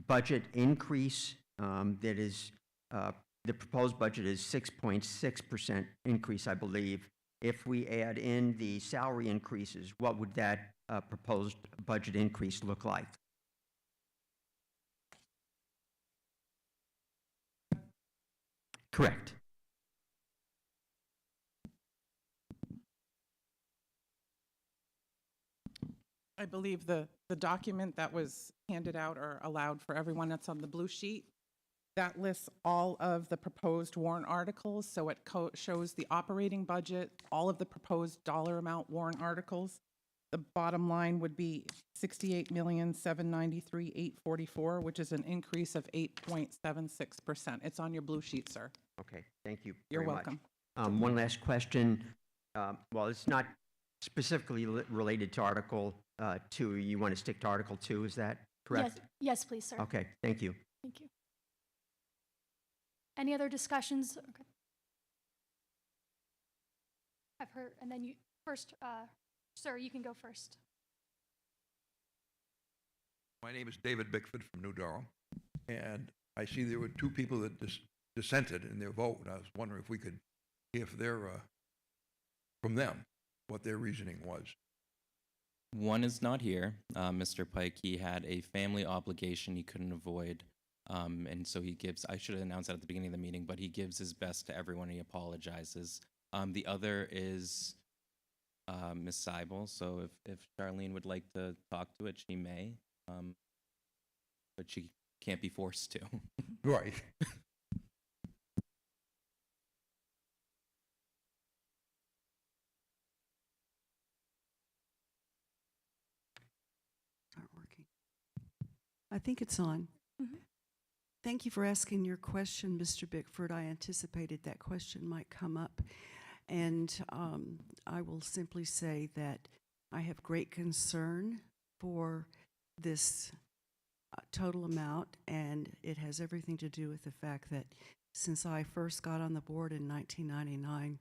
budget increase that is, the proposed budget is 6.6% increase, I believe. If we add in the salary increases, what would that proposed budget increase look like? Correct. I believe the document that was handed out or allowed for everyone that's on the blue sheet, that lists all of the proposed warrant articles. So it shows the operating budget, all of the proposed dollar amount warrant articles. The bottom line would be $68,793,844, which is an increase of 8.76%. It's on your blue sheet, sir. Okay, thank you You're very welcome. much. One last question. Well, it's not specifically related to Article 2. You want to stick to Article 2, is that correct? Yes, please, sir. Okay, thank you. Thank you. Any other discussions? Okay. I've heard, and then you first, sir, you can go first. My name is David Bickford from New Durham, and I see there were two people that dissented in their vote, and I was wondering if we could hear if they're, from them, what their reasoning was. One is not here. Mr. Pike, he had a family obligation he couldn't avoid. And so he gives, I should have announced that at the beginning of the meeting, but he gives his best to everyone. He apologizes. The other is Ms. Seibel. So if Charlene would like to talk to it, she may. But she can't be forced to. Right. Not working. I think it's on. Mhm. Thank you for asking your question, Mr. Bickford. I anticipated that question might come up. And I will simply say that I have great concern for this total amount, and it has everything to do with the fact that since I first got on the board in 1999,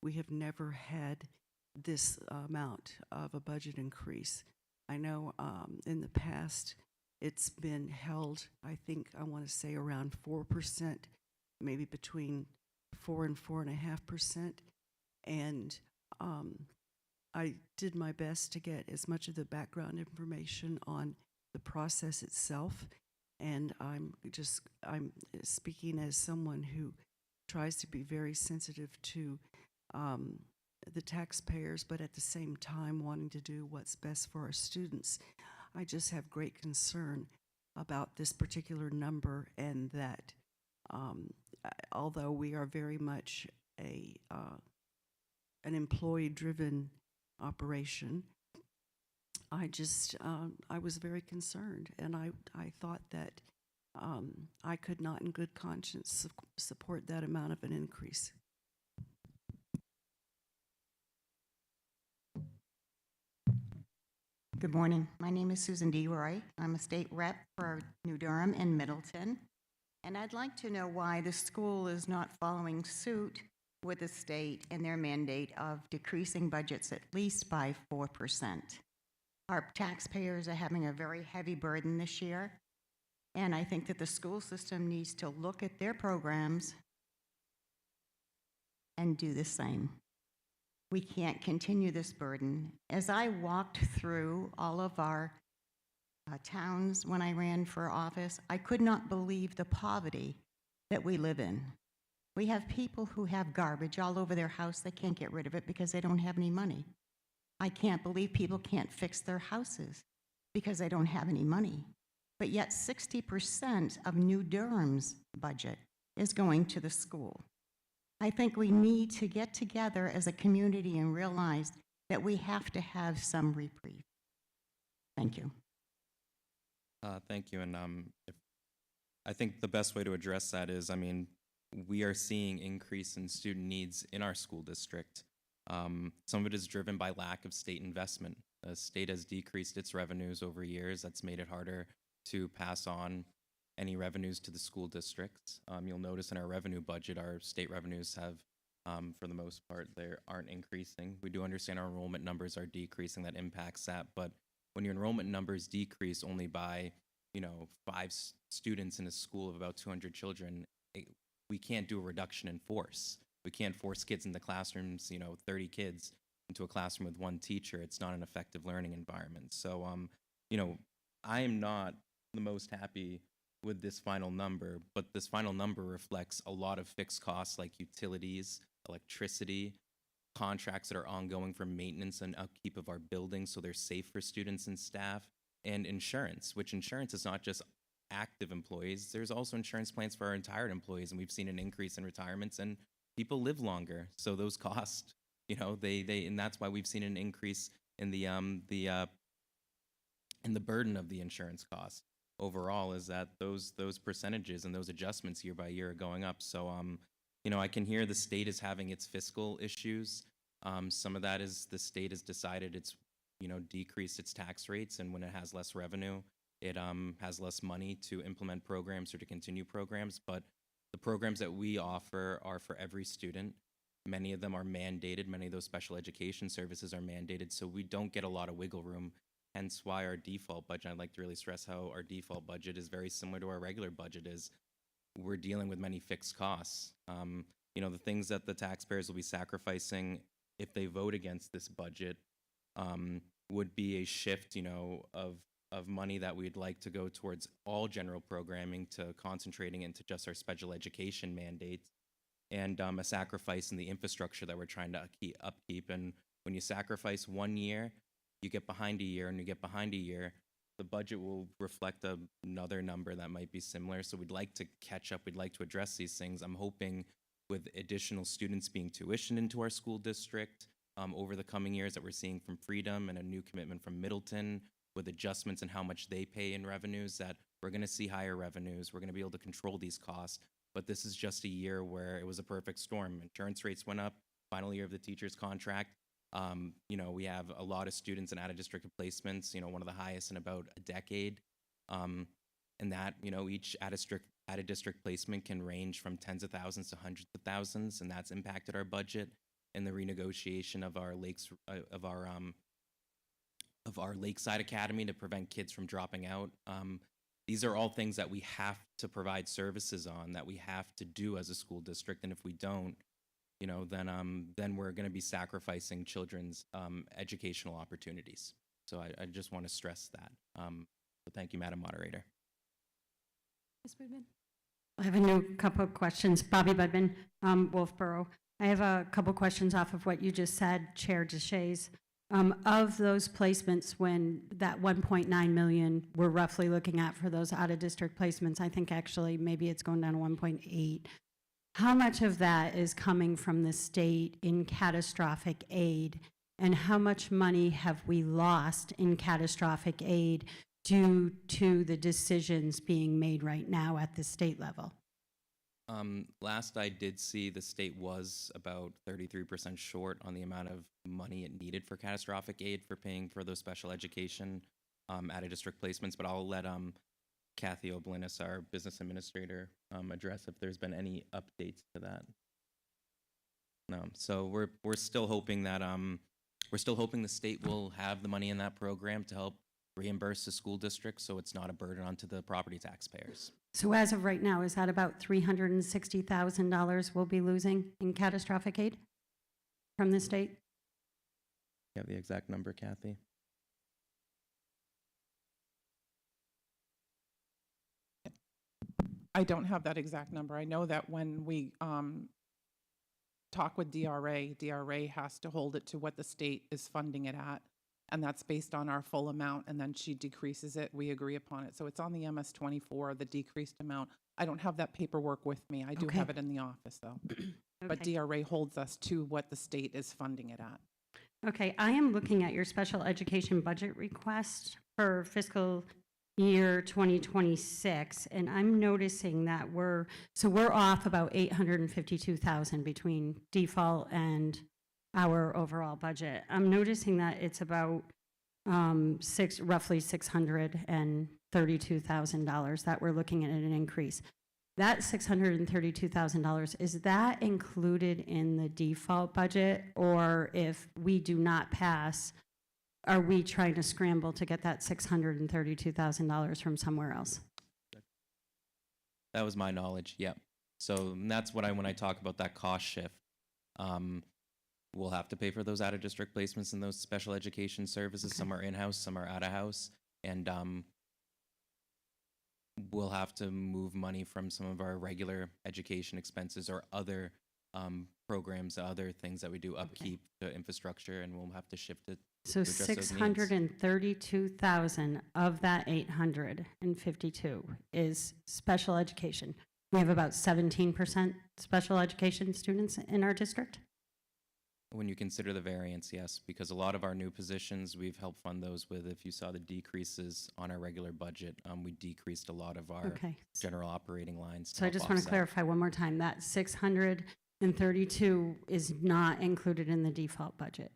we have never had this amount of a budget increase. I know in the past it's been held, I think, I want to say around 4%, maybe between 4 and 4.5%. And I did my best to get as much of the background information on the process itself. And I'm speaking as someone who tries to be very sensitive to the taxpayers, but at the same time wanting to do what's best for our students. I just have great concern about this particular number, and that although we are very much an employee-driven operation, I just, I was very concerned, and I thought that I could not in good conscience support that amount of an increase. Good morning. My name is Susan DeRoy. I'm a state rep for New Durham and Middleton. And I'd like to know why the school is not following suit with the state and their mandate of decreasing budgets at least by 4%. Our taxpayers are having a very heavy burden this year. And I think that the school system needs to look at their programs and do the same. We can't continue this burden. As I walked through all of our towns when I ran for office, I could not believe the poverty that we live in. We have people who have garbage all over their house. They can't get rid of it because they don't have any money. I can't believe people can't fix their houses because they don't have any money. But yet 60% of New Durham's budget is going to the school. I think we need to get together as a community and realize that we have to have some reprieve. Thank you. Thank you. And I think the best way to address that is, I mean, we are seeing increase in student needs in our school district. Some of it is driven by lack of state investment. The state has decreased its revenues over years. That's made it harder to pass on any revenues to the school districts. You'll notice in our revenue budget, our state revenues have, for the most part, they aren't increasing. We do understand our enrollment numbers are decreasing. That impacts that. But when your enrollment numbers decrease only by, 5 students in a school of about 200 children, we can't do a reduction in force. We can't force kids in the classrooms, 30 kids into a classroom with 1 teacher. It's not an effective learning environment. So, I am not the most happy with this final number, but this final number reflects a lot of fixed costs like utilities, electricity, contracts that are ongoing for maintenance and upkeep of our buildings so they're safe for students and staff, and insurance, which insurance is not just active employees. There's also insurance plans for our retired employees, and we've seen an increase in retirements, and people live longer. So those costs, and that's why we've seen an increase in the burden of the insurance costs. Overall, is that those percentages and those adjustments year by year are going up. So, I can hear the state is having its fiscal issues. Some of that is the state has decided it's, decreased its tax rates, and when it has less revenue, it has less money to implement programs or to continue programs. But the programs that we offer are for every student. Many of them are mandated. Many of those special education services are mandated, so we don't get a lot of wiggle room. Hence why our default budget, I'd like to really stress how our default budget is very similar to our regular budget is. We're dealing with many fixed costs. The things that the taxpayers will be sacrificing if they vote against this budget would be a shift, of money that we'd like to go towards all general programming to concentrating into just our special education mandates, and a sacrifice in the infrastructure that we're trying to upkeep. And when you sacrifice 1 year, you get behind a year, and you get behind a year, the budget will reflect another number that might be similar. So we'd like to catch up. We'd like to address these things. I'm hoping with additional students being tuitioned into our school district over the coming years that we're seeing from Freedom and a new commitment from Middleton with adjustments in how much they pay in revenues, that we're going to see higher revenues. We're going to be able to control these costs. But this is just a year where it was a perfect storm. Insurance rates went up, final year of the teacher's contract. We have a lot of students in out-of-district placements, one of the highest in about a decade. And that, each out-of-district placement can range from tens of thousands to hundreds of thousands, and that's impacted our budget. And the renegotiation of our Lakeside Academy to prevent kids from dropping out. These are all things that we have to provide services on, that we have to do as a school district. And if we don't, then we're going to be sacrificing children's educational opportunities. So I just want to stress that. So thank you, Madam Moderator. Ms. Budman? I have a couple of questions. Bobby Budman, Wolfboro. I have a couple questions off of what you just said, Chair DeShays. Of those placements, when that 1.9 million we're roughly looking at for those out-of-district placements, I think actually maybe it's going down to 1.8. How much of that is coming from the state in catastrophic aid And how much money have we lost in catastrophic aid due to the decisions being made right now at the state level? Last I did see, the state was about 33% short on the amount of money it needed for catastrophic aid for paying for those special education out-of-district placements, but I'll let Kathy Oblinis, our business administrator, address if there's been any updates to that. No, so we're still hoping that the state will have the money in that program to help reimburse the school district, so it's not a burden onto the property taxpayers. So as of right now, is that about $360,000 we'll be losing in catastrophic aid from the state? You have the exact number, Kathy? I don't have that exact number. I know that when we talk with DRA has to hold it to what the state is funding it at, and that's based on our full amount, and then she decreases it. We agree upon it. So it's on the MS-24, the decreased amount. I don't have that paperwork with me. I do Okay. have it in the office, though. But Okay. DRA holds us to what the state is funding it at. Okay, I am looking at your special education budget request for fiscal year 2026, and I'm noticing that we're off about 852,000 between default and our overall budget. I'm noticing that it's about roughly $632,000 that we're looking at an increase. That $632,000, is that included in the default budget, or if we do not pass, are we trying to scramble to get that $632,000 from somewhere else? That was my knowledge, yep. So that's what when I talk about that cost shift, we'll have to pay for those out-of-district placements and those special education services. Okay. Some are in-house, some are out-of-house, and we'll have to move money from some of our regular education expenses or other programs, other things that we do, upkeep to infrastructure, and we'll have to shift it. So address those needs. 632,000 of that 852 is special education. We have about 17% special education students in our district. When you consider the variance, yes, because a lot of our new positions, we've helped fund those with, if you saw the decreases on our regular budget, we decreased a lot of our Okay. general operating lines. So I just want to clarify one more time, that 632 is not included in the default budget.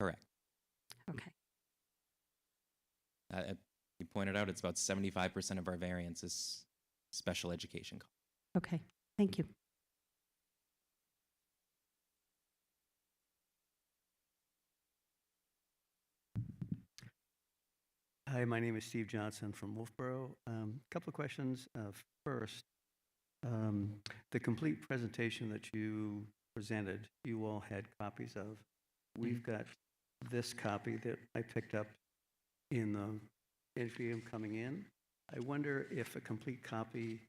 Correct. Okay. You pointed out it's about 75% of our variance is special education costs. Okay. Thank you. Hi, my name is Steve Johnson from Wolfboro. Couple of questions. First, the complete presentation that you presented, you all had copies of. We've got this copy that I picked up in the atrium coming in. I wonder if a complete copy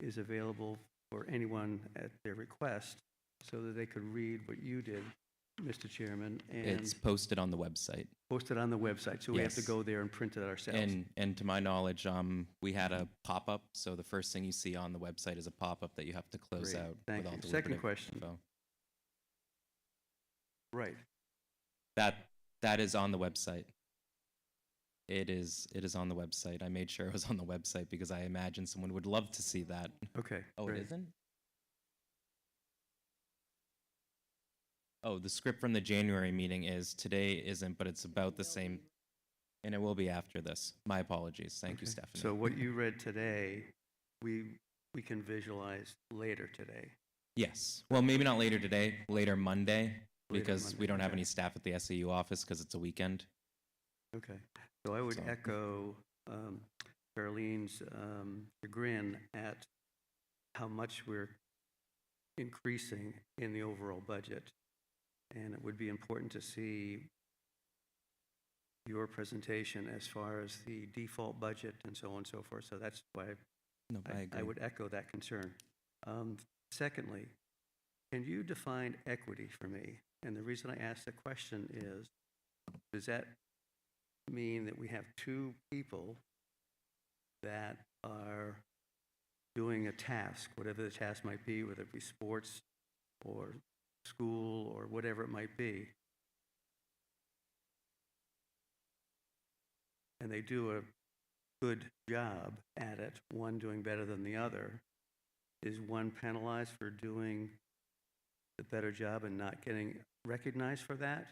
is available for anyone at their request so that they could read what you did, Mr. Chairman, and It's posted on the website. post it on the website. So we have to Yes. go there and print it ourselves. And to my knowledge, we had a pop-up, so the first thing you see on the website is a pop-up that you have to close Great. out. Thank with all you. the Second deliberative question. info. Right. That is on the website. It is on the website. I made sure it was on the website because I imagine someone would love to see that. Okay. Oh, great. it isn't? Oh, the script from the January meeting is, today isn't, but it's about the same, and it will be after this. My apologies. Thank you, Okay. Stephanie. So what you read today, we can visualize later today. Yes. Well, maybe not later today, later Monday, because Monday, we don't have okay. any staff at the SAU office because it's a weekend. Okay. So I would So- echo Darlene's chagrin at how much we're increasing in the overall budget. And it would be important to see your presentation as far as the default budget and so on and so forth. So that's why No, I agree. I would echo that concern. Secondly, can you define equity for me? And the reason I ask the question is, does that mean that we have two people that are doing a task, whatever the task might be, whether it be sports or school or whatever it might be, and they do a good job at it, one doing better than the other, is one penalized for doing a better job and not getting recognized for that?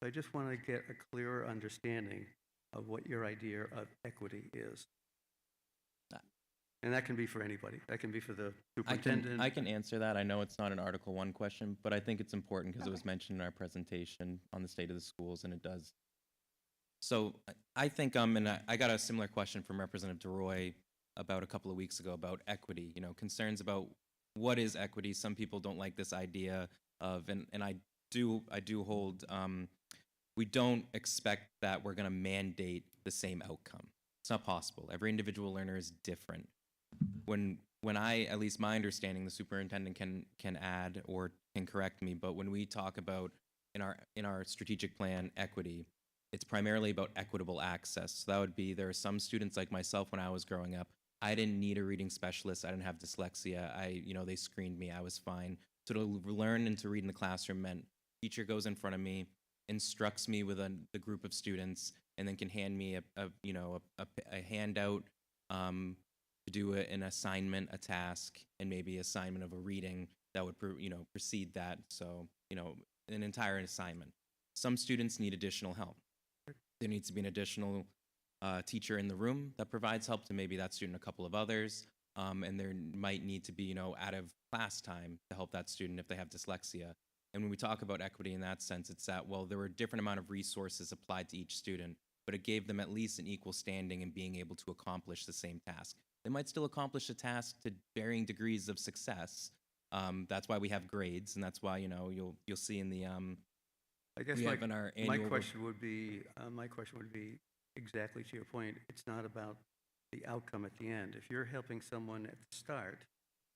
So I just want to get a clearer understanding of what your idea of equity is. And that can be for anybody. That can be for the superintendent. I can answer that. I know it's not an Article 1 question, but I think it's important because it was mentioned in our presentation on the state of the schools, and it does. So I think, and I got a similar question from Representative DeRoy about a couple of weeks ago about equity, concerns about what is equity. Some people don't like this idea of, and I do hold, we don't expect that we're going to mandate the same outcome. It's not possible. Every individual learner is different. When I, at least my understanding, the superintendent can add or can correct me, but when we talk about in our strategic plan equity, it's primarily about equitable access. So that would be, there are some students like myself when I was growing up, I didn't need a reading specialist. I didn't have dyslexia. They screened me. I was fine. So to learn and to read in the classroom meant teacher goes in front of me, instructs me with the group of students, and then can hand me a handout to do an assignment, a task, and maybe assignment of a reading that would precede that. So an entire assignment. Some students need additional help. There needs to be an additional teacher in the room that provides help to maybe that student, a couple of others, and there might need to be out of class time to help that student if they have dyslexia. And when we talk about equity in that sense, it's that, well, there were a different amount of resources applied to each student, but it gave them at least an equal standing in being able to accomplish the same task. They might still accomplish a task to varying degrees of success. That's why we have grades, and that's why you'll see in the I guess we have in our annual my question would be exactly to your point. It's not about the outcome at the end. If you're helping someone at the start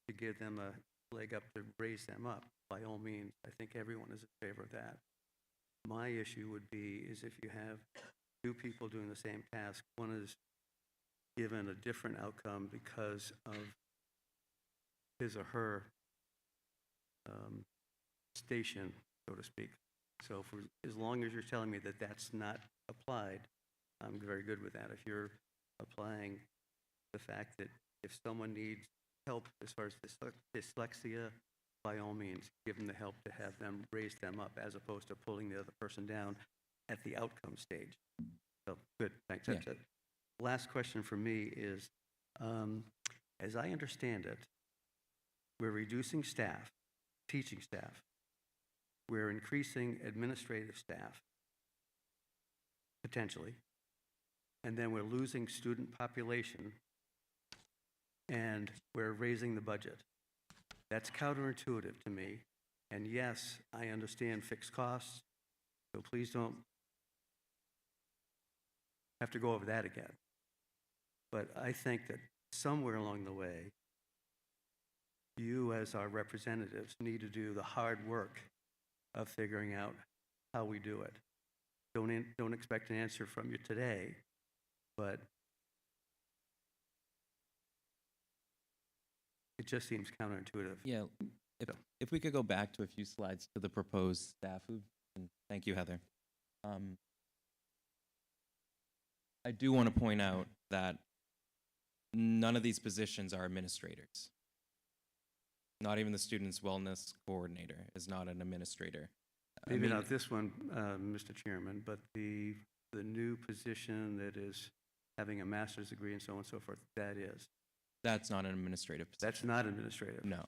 to give them a leg up to raise them up, by all means, I think everyone is in favor of that. My issue would be is if you have two people doing the same task, one is given a different outcome because of his or her station, so to speak. So as long as you're telling me that that's not applied, I'm very good with that. If you're applying the fact that if someone needs help as far as dyslexia, by all means, give them the help to have them raise them up as opposed to pulling the other person down at the outcome stage. So good, thanks. That's it. Last question for me is, as I understand it, we're reducing staff, teaching staff. We're increasing administrative staff, potentially, and then we're losing student population, and we're raising the budget. That's counterintuitive to me. And yes, I understand fixed costs, so please don't have to go over that again. But I think that somewhere along the way, you as our representatives need to do the hard work of figuring out how we do it. Don't expect an answer from you today, but it just seems counterintuitive. Yeah, if we could go back to a few slides to the proposed staff, and thank you, Heather. I do want to point out that none of these positions are administrators. Not even the student's wellness coordinator is not an administrator. Maybe not this one, Mr. Chairman, but the new position that is having a master's degree and so on and so forth, that is. That's not an administrative position. That's not administrative. No,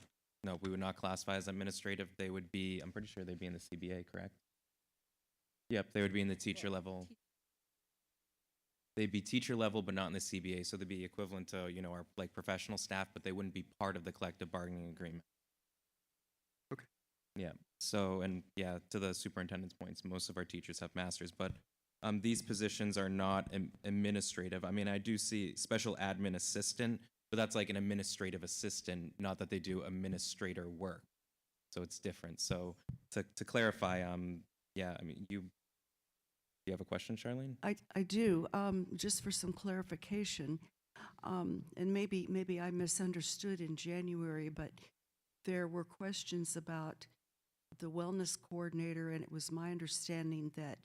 we would not classify as administrative. They would be, I'm pretty sure they'd be in the CBA, correct? Yep, they would be in the teacher level. They'd be teacher level, but not in the CBA, so they'd be equivalent to, our professional staff, but they wouldn't be part of the collective bargaining agreement. Okay. Yeah, so, and yeah, to the superintendent's points, most of our teachers have masters, but these positions are not administrative. I mean, I do see special admin assistant, but that's like an administrative assistant, not that they do administrator work. So it's different. So to clarify, yeah, I mean, you have a question, Charlene? I do, just for some clarification, and maybe I misunderstood in January, but there were questions about the wellness coordinator, and it was my understanding that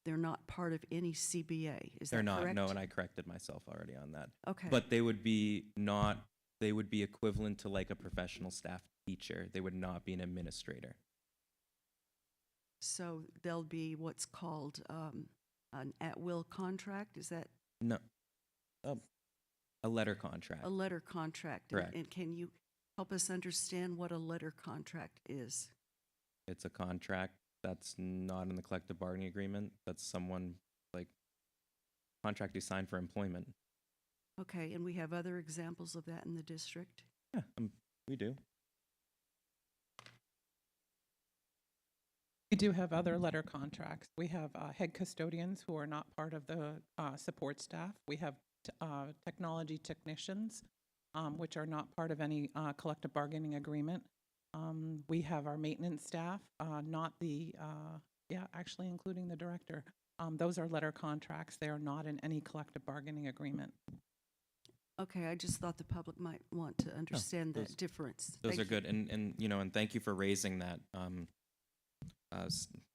they're not part of any CBA. Is They're that not, correct? no, and I corrected myself already on that. Okay. But they would be not, they would be equivalent to like a professional staff teacher. They would not be an administrator. So they'll be what's called an at-will contract? Is that No, a letter contract. a letter contract? Correct. And can you help us understand what a letter contract is? It's a contract that's not in the collective bargaining agreement. That's someone, like, contract you sign for employment. Okay, and we have other examples of that in the district? Yeah, we do. We do have other letter contracts. We have head custodians who are not part of the support staff. We have technology technicians, which are not part of any collective bargaining agreement. We have our maintenance staff, not the, actually including the director. Those are letter contracts. They are not in any collective bargaining agreement. Okay, I just thought the public might want to understand that difference. Those Thank are you. good, and you know, and thank you for raising that,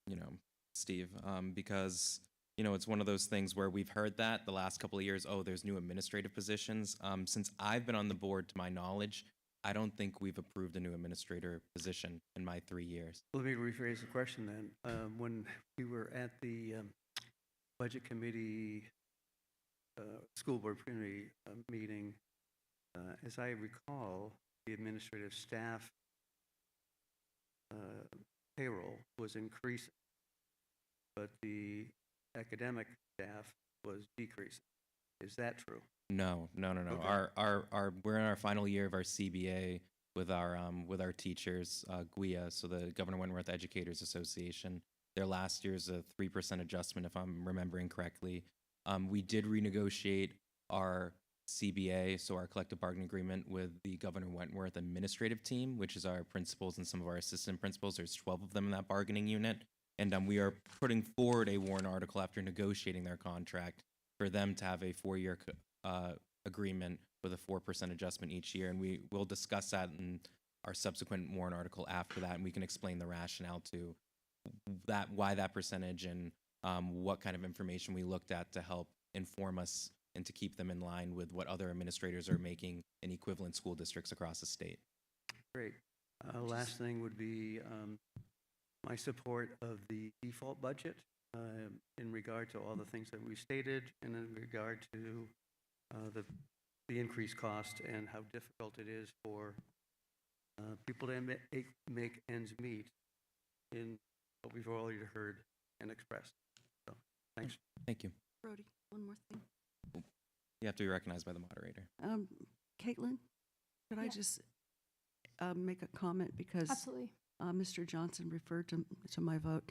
you know, Steve, because you know, it's one of those things where we've heard that the last couple of years. Oh, there's new administrative positions. Since I've been on the board, to my knowledge, I don't think we've approved a new administrator position in my 3 years. Let me rephrase the question then. When we were at the budget committee, school board committee meeting, as I recall, the administrative staff payroll was increasing, but the academic staff was decreasing. Is that true? No. Okay. We're in our final year of our CBA with our teachers, GWIA, so the Governor Wentworth Educators Association. Their last year's a 3% adjustment, if I'm remembering correctly. We did renegotiate our CBA, so our collective bargaining agreement, with the Governor Wentworth administrative team, which is our principals and some of our assistant principals. There's 12 of them in that bargaining unit. And we are putting forward a warrant article after negotiating their contract for them to have a 4-year agreement with a 4% adjustment each year. And we will discuss that in our subsequent warrant article after that, and we can explain the rationale to that, why that percentage, and what kind of information we looked at to help inform us and to keep them in line with what other administrators are making in equivalent school districts across the state. Great. Last thing would be my support of the default budget in regard to all the things that we stated, and in regard to the increased cost and how difficult it is for people to make ends meet in what we've already heard and expressed. So, thanks. Thank you. Brody, one more thing. You have to be recognized by the moderator. Caitlin, could I Yeah. just make a comment because Absolutely. Mr. Johnson referred to my vote.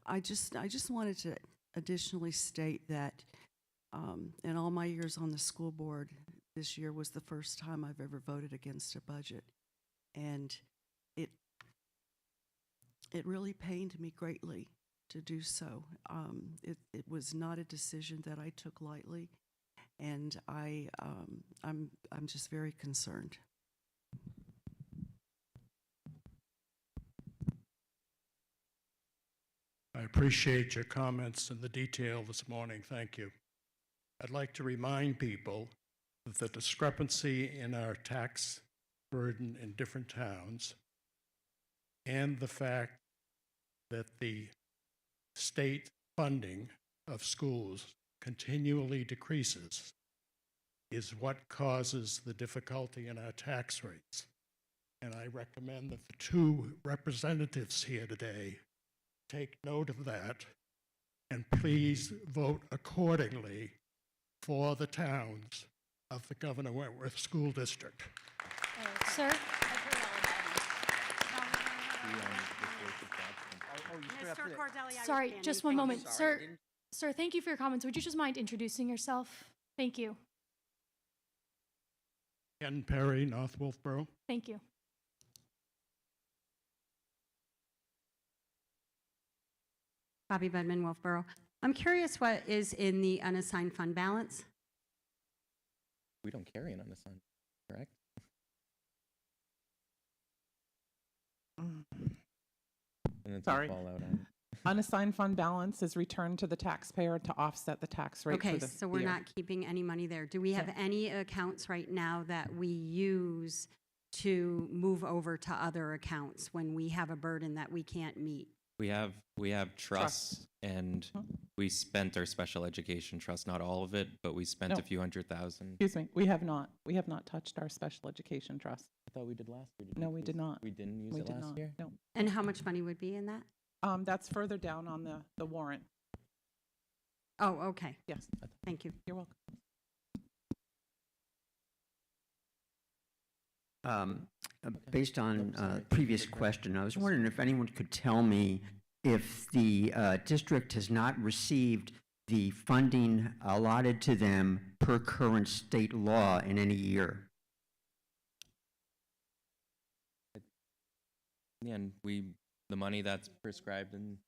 I just wanted to additionally state that in all my years on the school board, this year was the first time I've ever voted against a budget, and it really pained me greatly to do so. It was not a decision that I took lightly, and I'm just very concerned. I appreciate your comments and the detail this morning. Thank you. I'd like to remind people that the discrepancy in our tax burden in different towns and the fact that the state funding of schools continually decreases is what causes the difficulty in our tax rates. And I recommend that the two representatives here today take note of that and please vote accordingly for the towns of the Governor Wentworth School District. Sir? Mr. Cordelli, I Sorry, withstand just anything. one moment. Sorry, I Sir, didn't- sir, thank you for your comments. Would you just mind introducing yourself? Thank you. Ken Perry, North Wolfboro. Thank you. Bobby Budman, Wolfboro. I'm curious what is in the unassigned fund balance? We don't carry an unassigned, correct? And it's a Sorry. fallout on. Unassigned fund balance is returned to the taxpayer to offset the tax rate for Okay, the so we're year. not keeping any money there. Do we have any accounts right now that we use to move over to other accounts when we have a burden that we can't meet? We have trusts, and we spent our special education trust, not all of it, but we spent No. a few $100,000. Excuse me, we have not touched our special education trust. I thought we did last year. No, we did not. We didn't use We it did last not. year? No. And how much money would be in that? That's further down on the warrant. Oh, okay, Yes, thank you. you're welcome. Based on sorry. previous question, I was wondering if anyone could tell me if the district has not received the funding allotted to them per current state law in any year. Yeah, and the money that's prescribed and,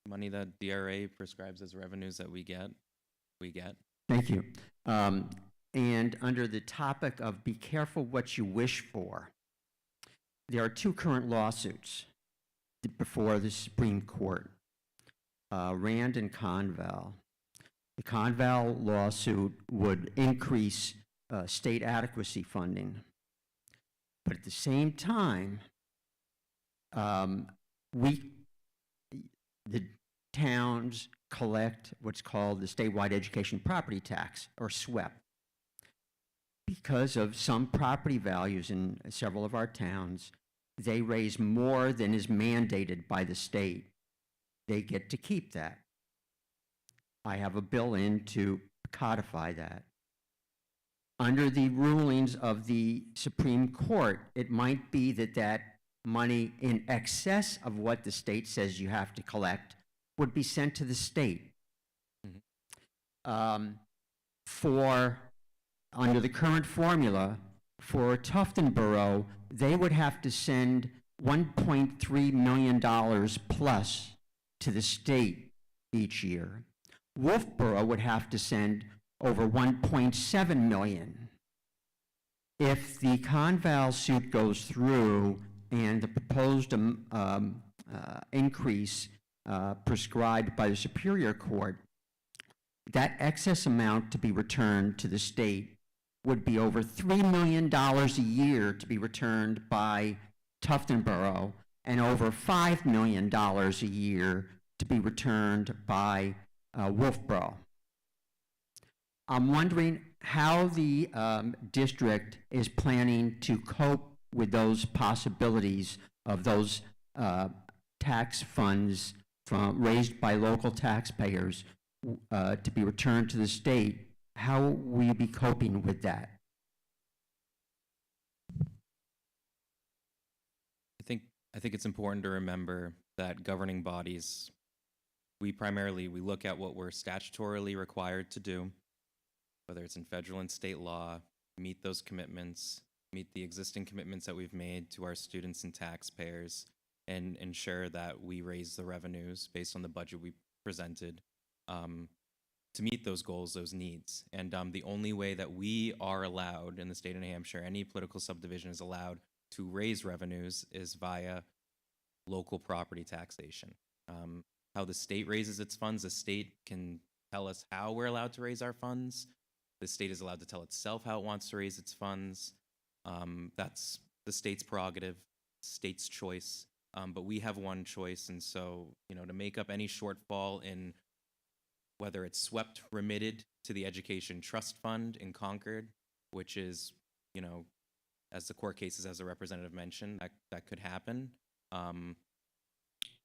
money that DRA prescribes as revenues that we get. Thank you. And under the topic of be careful what you wish for, there are two current lawsuits before the Supreme Court, Rand and Conval. The Conval lawsuit would increase state adequacy funding. But at the same time, the towns collect what's called the statewide education property tax, or SWEP. Because of some property values in several of our towns, they raise more than is mandated by the state. They get to keep that. I have a bill in to codify that. Under the rulings of the Supreme Court, it might be that that money in excess of what the state says you have to collect would be sent to the state. Under the current formula, for Tufton Borough, they would have to send $1.3 million plus to the state each year. Wolfboro would have to send over $1.7 million. If the Conval suit goes through and the proposed increase prescribed by the Superior Court, that excess amount to be returned to the state would be over $3 million a year to be returned by Tufton Borough, and over $5 million a year to be returned by Wolfboro. I'm wondering how the district is planning to cope with those possibilities of those tax funds raised by local taxpayers to be returned to the state. How will you be coping with that? I think it's important to remember that governing bodies, we look at what we're statutorily required to do, whether it's in federal and state law, meet those commitments, meet the existing commitments that we've made to our students and taxpayers, and ensure that we raise the revenues based on the budget we presented to meet those goals, those needs. And the only way that we are allowed in the state of New Hampshire, any political subdivision is allowed to raise revenues, is via local property taxation. How the state raises its funds, the state can tell us how we're allowed to raise our funds. The state is allowed to tell itself how it wants to raise its funds. That's the state's prerogative, state's choice. But we have one choice, and so, to make up any shortfall in whether it's swept, remitted to the Education Trust Fund in Concord, which is, as the court cases, as the representative mentioned, that could happen.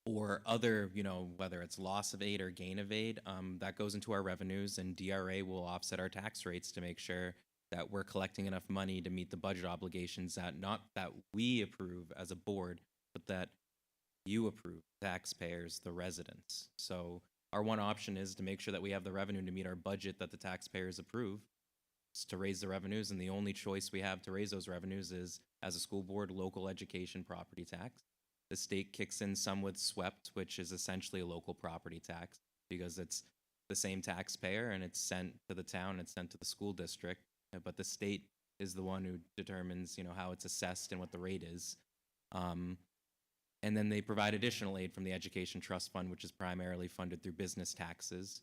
Or other, whether it's loss of aid or gain of aid, that goes into our revenues, and DRA will offset our tax rates to make sure that we're collecting enough money to meet the budget obligations that not that we approve as a board, but that you approve, taxpayers, the residents. So our one option is to make sure that we have the revenue to meet our budget that the taxpayers approve, is to raise the revenues, and the only choice we have to raise those revenues is, as a school board, local education property tax. The state kicks in some with SWEPT, which is essentially a local property tax, because it's the same taxpayer and it's sent to the town, it's sent to the school district, but the state is the one who determines, how it's assessed and what the rate is. And then they provide additional aid from the Education Trust Fund, which is primarily funded through business taxes.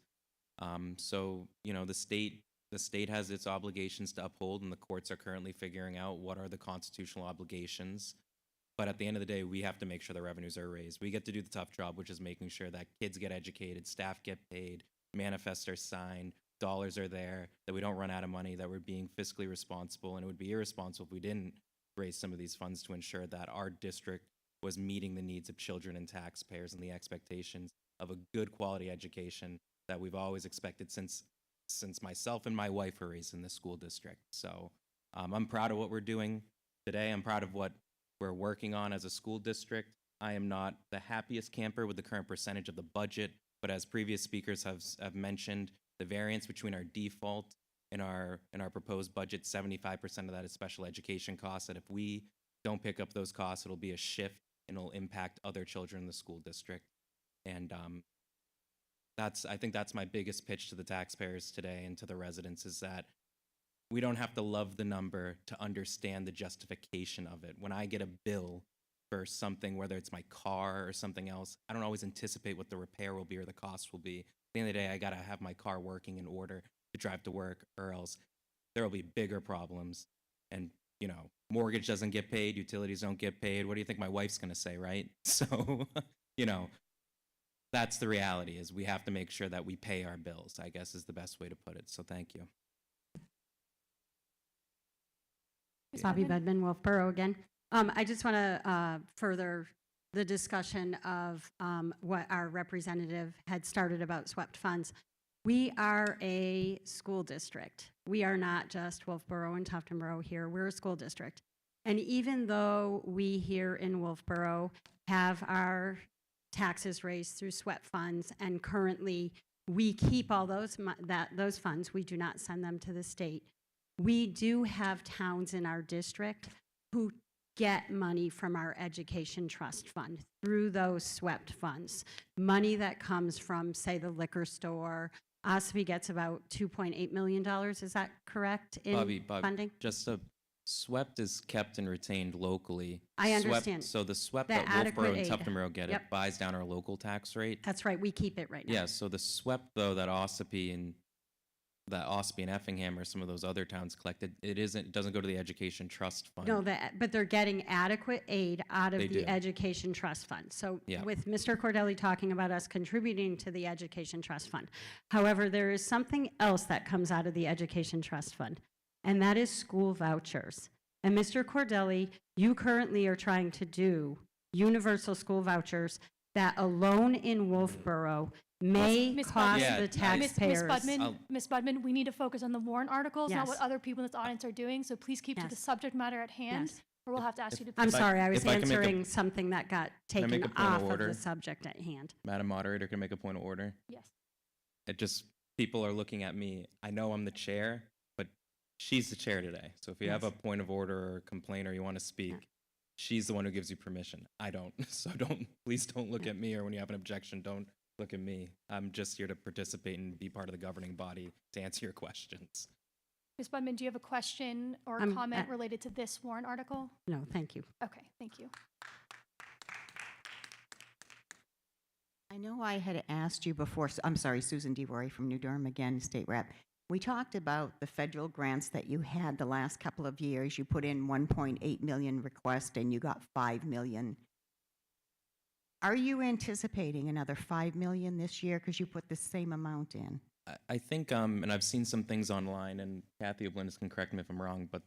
So, you know, the state has its obligations to uphold, and the courts are currently figuring out what are the constitutional obligations. But at the end of the day, we have to make sure the revenues are raised. We get to do the tough job, which is making sure that kids get educated, staff get paid, manifests are signed, dollars are there, that we don't run out of money, that we're being fiscally responsible. And it would be irresponsible if we didn't raise some of these funds to ensure that our district was meeting the needs of children and taxpayers and the expectations of a good quality education that we've always expected since myself and my wife were raised in the school district. So I'm proud of what we're doing today. I'm proud of what we're working on as a school district. I am not the happiest camper with the current percentage of the budget, but as previous speakers have mentioned, the variance between our default and our proposed budget, 75% of that is special education costs, that if we don't pick up those costs, it'll be a shift and it'll impact other children in the school district. And I think that's my biggest pitch to the taxpayers today and to the residents, is that we don't have to love the number to understand the justification of it. When I get a bill for something, whether it's my car or something else, I don't always anticipate what the repair will be or the cost will be. At the end of the day, I gotta have my car working in order to drive to work, or else there will be bigger problems. And, you know, mortgage doesn't get paid, utilities don't get paid. What do you think my wife's gonna say, right? So, you know, that's the reality, is we have to make sure that we pay our bills, I guess is the best way to put it. So thank you. Ms. Bobby Budman? Budman, Wolfboro again. I just want to further the discussion of what our representative had started about swept funds. We are a school district. We are not just Wolfboro and Tuftonboro here. We're a school district. And even though we here in Wolfboro have our taxes raised through swept funds, and currently we keep all those funds, we do not send them to the state. We do have towns in our district who get money from our education trust fund through those swept funds. Money that comes from, say, the liquor store. Ospey gets about $2.8 million, is that correct, in Bobby, funding? just a swept is kept and retained locally. I Swept- understand. So the swept The that adequate Wolfboro and aid. Tuftonboro get, it Yep. buys down our local tax rate. That's right, we keep it right now. Yeah, so the swept, though, that Ospey and Effingham or some of those other towns collected, it doesn't go to the education trust fund. No, but they're getting adequate aid out of They the do. education trust fund. So Yeah. with Mr. Cordelli talking about us contributing to the education trust fund. However, there is something else that comes out of the education trust fund, and that is school vouchers. And Mr. Cordelli, you currently are trying to do universal school vouchers that alone in Wolfboro may Ms. cost Budman. the Yeah, Ms. taxpayers. Ms. Budman, we need to focus on the warrant articles, not what Yes. other people in this audience are doing. So please keep to the Yes. subject matter at hand, Yes. or we'll have to ask you to. I'm If I- sorry, I was if I can make a- answering something that got I taken make a point of off of order? the subject at hand. Madam Moderator, can I make a point of order? Yes. It just, people are looking at me. I know I'm the chair, but she's the chair today. So if you have a Yes. point of order or complaint or you want to speak, Yeah. she's the one who gives you permission. I don't. So please don't look at me, or when you have an objection, don't look at me. I'm just here to participate and be part of the governing body to answer your questions. Ms. Budman, do you have a question or I'm comment at- related to this warrant article? No, thank you. Okay, thank you. I know I had asked you before, I'm sorry, Susan DeVory from New Durham again, State Rep. We talked about the federal grants that you had the last couple of years. You put in 1.8 million request and you got 5 million. Are you anticipating another 5 million this year because you put the same amount in? I think, and I've seen some things online, and Kathy Oblinus can correct me if I'm wrong, but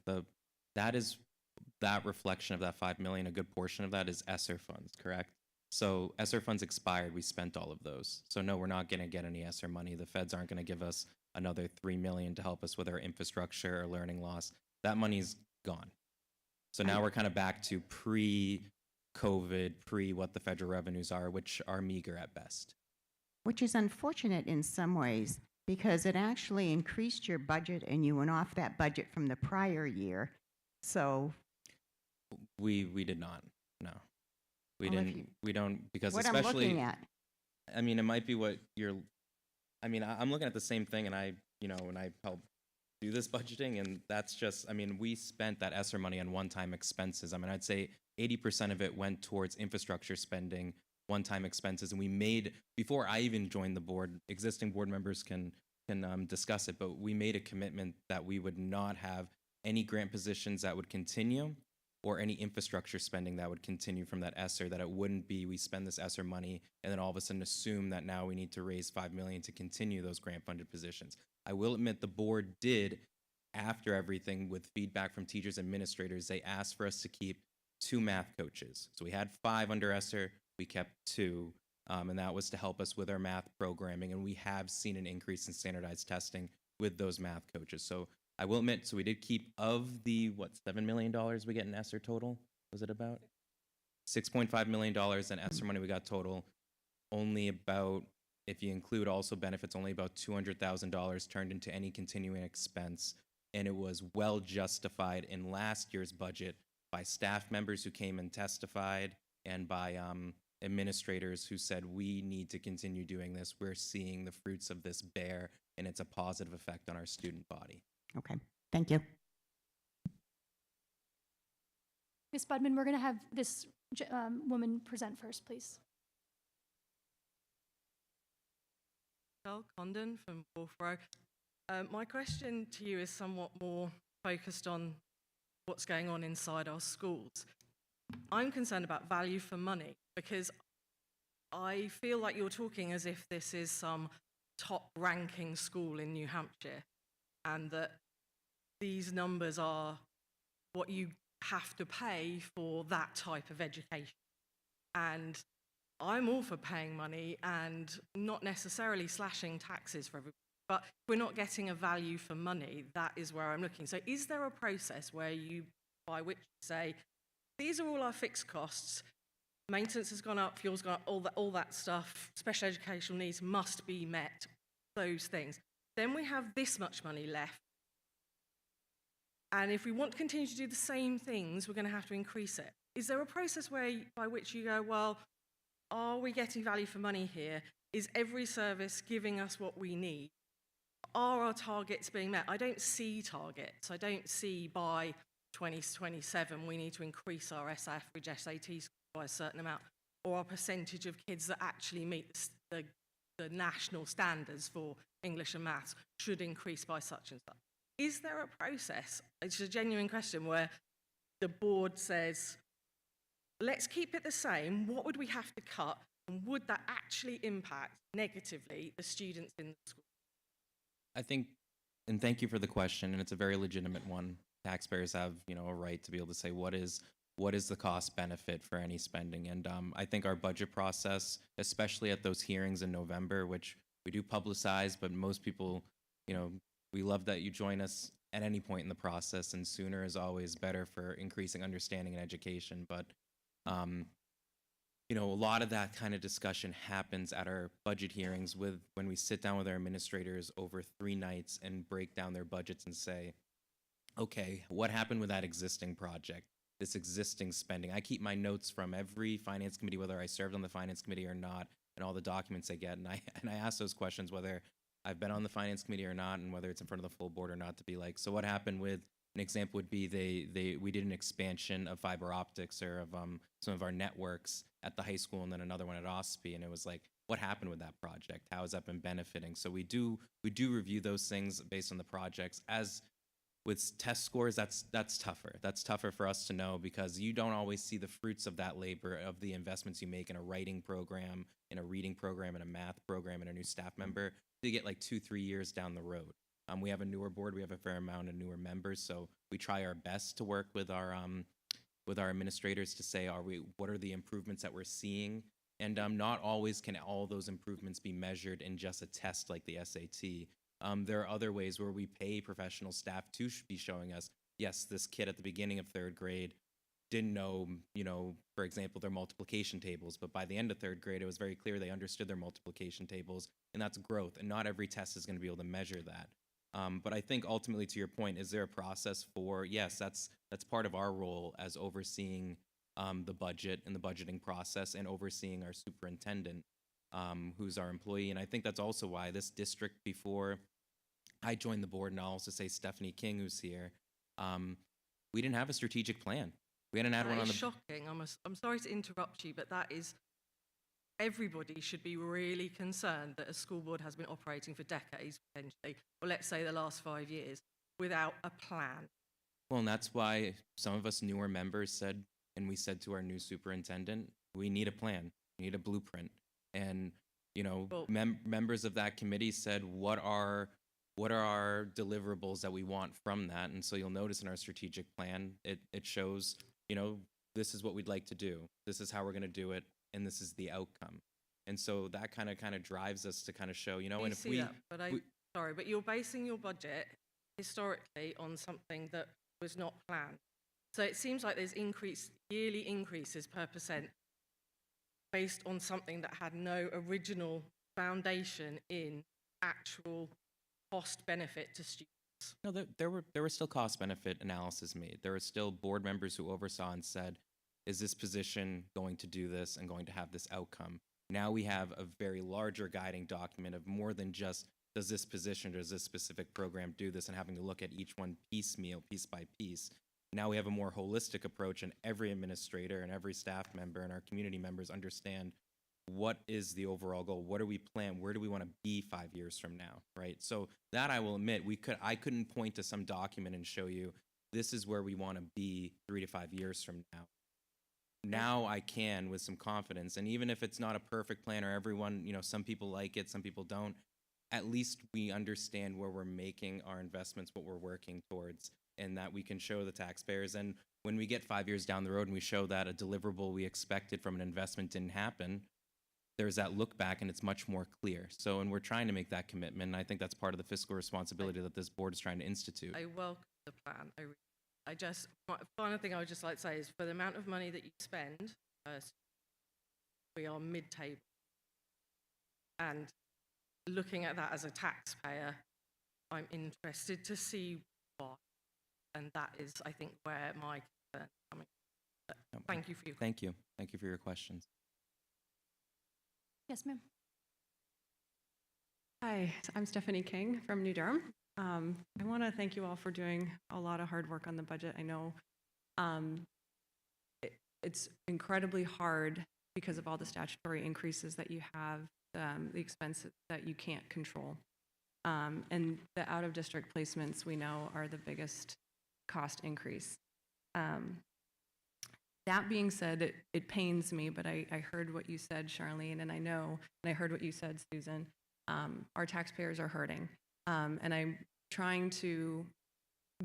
that reflection of that 5 million, a good portion of that is ESSER funds, correct? So ESSER funds expired, we spent all of those. So no, we're not gonna get any ESSER money. The feds aren't gonna give us another 3 million to help us with our infrastructure or learning loss. That money's gone. So now we're kind of back to pre-COVID, what the federal revenues are, which are meager at best. Which is unfortunate in some ways because it actually increased your budget and you went off that budget from the prior year. So We did not, no. We Well, if didn't, you- we don't, because what I'm especially, looking at, I mean, it might be what you're, I mean, I'm looking at the same thing, and I help do this budgeting, and that's just, I mean, we spent that ESSER money on one-time expenses. I mean, I'd say 80% of it went towards infrastructure spending, one-time expenses, and we made, before I even joined the board, existing board members can discuss it, but we made a commitment that we would not have any grant positions that would continue or any infrastructure spending that would continue from that ESSER, that it wouldn't be we spend this ESSER money and then all of a sudden assume that now we need to raise $5 million to continue those grant-funded positions. I will admit the board did, after everything, with feedback from teachers and administrators, they asked for us to keep 2 math coaches. So we had 5 under ESSER, we kept 2, and that was to help us with our math programming, and we have seen an increase in standardized testing with those math coaches. So I will admit, so we did keep, of the, what, $7 million we get in ESSER total? Was it about? $6.5 million in ESSER money we got total. Only about, if you include also benefits, only about $200,000 turned into any continuing expense. And it was well justified in last year's budget by staff members who came and testified and by administrators who said, we need to continue doing this. We're seeing the fruits of this bear, and it's a positive effect on our student body. Okay, thank you. Ms. Budman, we're going to have this woman present first, please. Michelle Condon from Wolfboro. My question to you is somewhat more focused on what's going on inside our schools. I'm concerned about value for money because I feel like you're talking as if this is some top-ranking school in New Hampshire and that these numbers are what you have to pay for that type of education. And I'm all for paying money and not necessarily slashing taxes for everybody, but if we're not getting a value for money, that is where I'm looking. So is there a process where you, by which you say, these are all our fixed costs, maintenance has gone up, fuel's gone up, all that stuff, special educational needs must be met, those things. Then we have this much money left. And if we want to continue to do the same things, we're going to have to increase it. Is there a process by which you go, well, are we getting value for money here? Is every service giving us what we need? Are our targets being met? I don't see targets. I don't see by 2027 we need to increase our average SAT score by a certain amount, or our percentage of kids that actually meet the national standards for English and maths should increase by such and such. Is there a process, it's a genuine question, where the board says, let's keep it the same, what would we have to cut, and would that actually impact negatively the students in the school? I think, and thank you for the question, and it's a very legitimate one. Taxpayers have, a right to be able to say what is the cost benefit for any spending, and I think our budget process, especially at those hearings in November, which we do publicize, but most people, we love that you join us at any point in the process, and sooner is always better for increasing understanding and education. But a lot of that kind of discussion happens at our budget hearings when we sit down with our administrators over 3 nights and break down their budgets and say, okay, what happened with that existing project, this existing spending? I keep my notes from every finance committee, whether I served on the finance committee or not, and all the documents I get, and I ask those questions whether I've been on the finance committee or not, and whether it's in front of the full board or not, to be like, so what happened with, an example would be we did an expansion of fiber optics or of some of our networks at the high school, and then another one at OSPI, and it was like, what happened with that project? How has that been benefiting? So we do review those things based on the projects. As with test scores, that's tougher. That's tougher for us to know because you don't always see the fruits of that labor, of the investments you make in a writing program, in a reading program, in a math program, and a new staff member. You get like 2-3 years down the road. We have a newer board. We have a fair amount of newer members, so we try our best to work with our administrators to say, what are the improvements that we're seeing? And not always can all those improvements be measured in just a test like the SAT. There are other ways where we pay professional staff to be showing us, yes, this kid at the beginning of 3rd grade didn't know, for example, their multiplication tables, but by the end of 3rd grade, it was very clear they understood their multiplication tables, and that's growth, and not every test is going to be able to measure that. But I think ultimately, to your point, is there a process for, yes, that's part of our role as overseeing the budget and the budgeting process and overseeing our superintendent, who's our employee. And I think that's also why this district, before I joined the board, and I'll also say Stephanie King, who's here. We didn't have a strategic plan. We hadn't had one on That the. is shocking. I'm sorry to interrupt you, but that is, everybody should be really concerned that a school board has been operating for decades, potentially, or let's say the last 5 years, without a plan. Well, and that's why some of us newer members said, and we said to our new superintendent, we need a plan, we need a blueprint. And, you know, Well- members of that committee said, what are our deliverables that we want from that? And so you'll notice in our strategic plan, it shows, you know, this is what we'd like to do. This is how we're going to do it. And this is the outcome. And so that kind of drives us to kind of show, you know, You and if see we, that, but sorry, but you're basing your budget historically on something that was not planned. So it seems like there's yearly increases per percent based on something that had no original foundation in actual cost benefit to students. no, there were still cost benefit analysis made. There were still board members who oversaw and said, is this position going to do this and going to have this outcome? Now we have a very larger guiding document of more than just, does this position, does this specific program do this, and having to look at each one piecemeal, piece by piece. Now we have a more holistic approach, and every administrator and every staff member and our community members understand what is the overall goal? What do we plan? Where do we want to be 5 years from now, right? So that I will admit, I couldn't point to some document and show you, this is where we want to be 3 to 5 years from now. Now I can with some confidence, and even if it's not a perfect plan or everyone, you know, some people like it, some people don't, at least we understand where we're making our investments, what we're working towards, and that we can show the taxpayers. And when we get 5 years down the road and we show that a deliverable we expected from an investment didn't happen, there's that look back and it's much more clear. So, and we're trying to make that commitment, and I think that's part of the fiscal responsibility that this board is trying to institute. I welcome the plan. Final thing I would just like to say is, for the amount of money that you spend, we are mid-table. And looking at that as a taxpayer, I'm interested to see why. And that is, I think, where my concern is coming from. Thank you for your Thank you. Thank you for your questions. Yes, ma'am. Hi, I'm Stephanie King from New Durham. I want to thank you all for doing a lot of hard work on the budget. I know it's incredibly hard because of all the statutory increases that you have, the expenses that you can't control. And the out-of-district placements, we know, are the biggest cost increase. That being said, it pains me, but I heard what you said, Charlene, and I heard what you said, Susan. Our taxpayers are hurting. And I'm trying to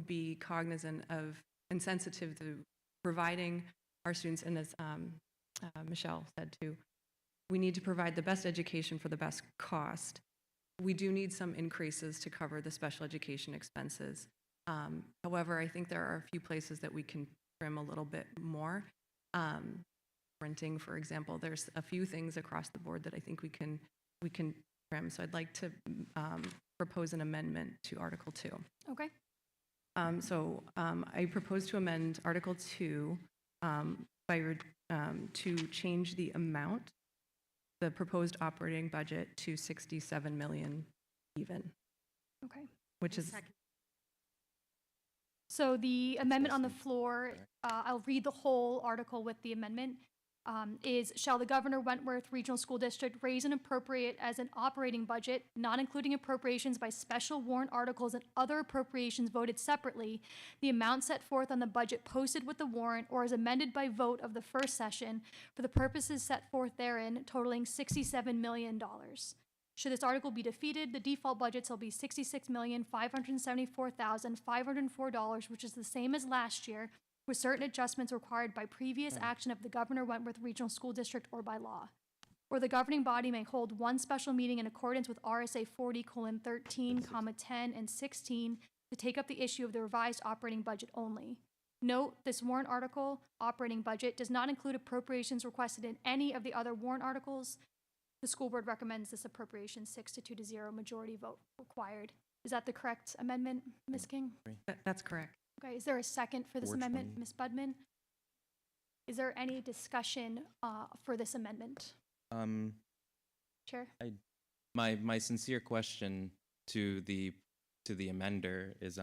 be cognizant of and sensitive to providing our students, and as Michelle said too, we need to provide the best education for the best cost. We do need some increases to cover the special education expenses. However, I think there are a few places that we can trim a little bit more. Printing, for example, there's a few things across the board that I think we can trim. So I'd like to propose an amendment to Article 2. Okay. I propose to amend Article 2 to change the amount, the proposed operating budget, to 67 million even. Okay. Which is So the amendment on the floor, I'll read the whole article with the amendment, is shall the Governor Wentworth Regional School District raise and appropriate as an operating budget, not including appropriations by special warrant articles and other appropriations voted separately, the amount set forth on the budget posted with the warrant or as amended by vote of the first session for the purposes set forth therein, totaling $67 million. Should this article be defeated, the default budget shall be $66,574,504, which is the same as last year, with certain adjustments required by previous action of the Governor Wentworth Regional School District or by law. Or the governing body may hold one special meeting in accordance with RSA 40:13, 10, and 16 to take up the issue of the revised operating budget only. Note, this warrant article, operating budget, does not include appropriations requested in any of the other warrant articles. The school board recommends this appropriation 6-2-0 majority vote required. Is that the correct amendment, Ms. King? That's correct. Okay, is there a second for this amendment, Ms. Budman? Is there any discussion for this amendment? Um, Chair? my sincere question to the to the amender is,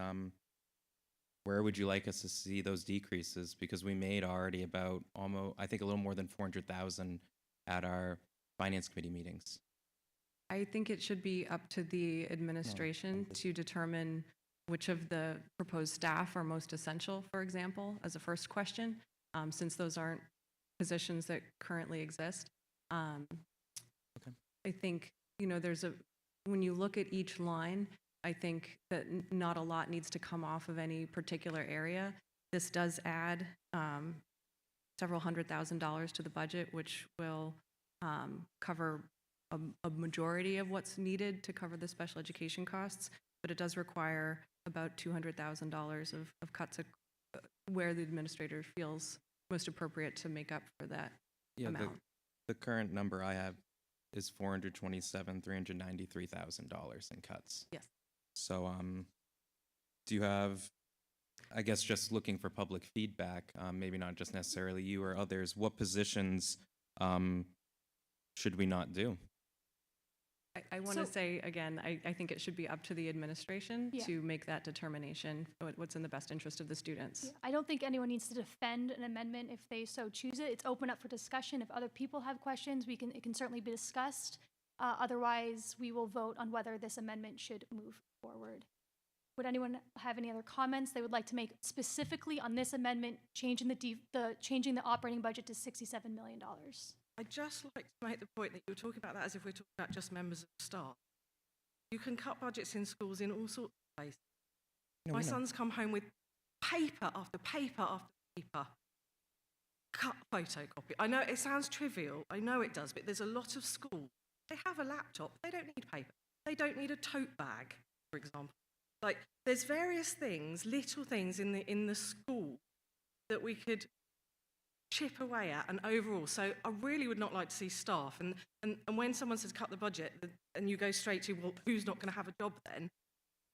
where would you like us to see those decreases? Because we made already about almost, I think a little more than 400,000 at our finance committee meetings. I think it should be up to the administration to determine which of the proposed staff are most essential, for example, as a first question, since those aren't positions that currently exist. Okay. I think, you know, when you look at each line, I think that not a lot needs to come off of any particular area. This does add several $100,000 to the budget, which will cover a majority of what's needed to cover the special education costs, but it does require about $200,000 of cuts where the administrator feels most appropriate to make up for that amount. The current number I have is $393,000 in cuts. Yes. So, do you have, I guess, just looking for public feedback, maybe not just necessarily you or others, what positions should we not do? I want to So- say, again, I think it should be up to the administration Yeah. to make that determination, what's in the best interest of the students. Yeah, I don't think anyone needs to defend an amendment if they so choose it. It's open up for discussion. If other people have questions, it can certainly be discussed. Otherwise, we will vote on whether this amendment should move forward. Would anyone have any other comments they would like to make specifically on this amendment, changing the operating budget to $67 million? I'd just like to make the point that you were talking about that as if we're talking about just members of staff. You can cut budgets in schools in all sorts of places. My son's come home with paper after paper after paper. Cut photocopy. I know it sounds trivial, I know it does, but there's a lot of schools. They have a laptop, they don't need paper. They don't need a tote bag, for example. Like, there's various things, little things in the school that we could chip away at, and overall, so I really would not like to see staff, and when someone says cut the budget, and you go straight to, well, who's not going to have a job then,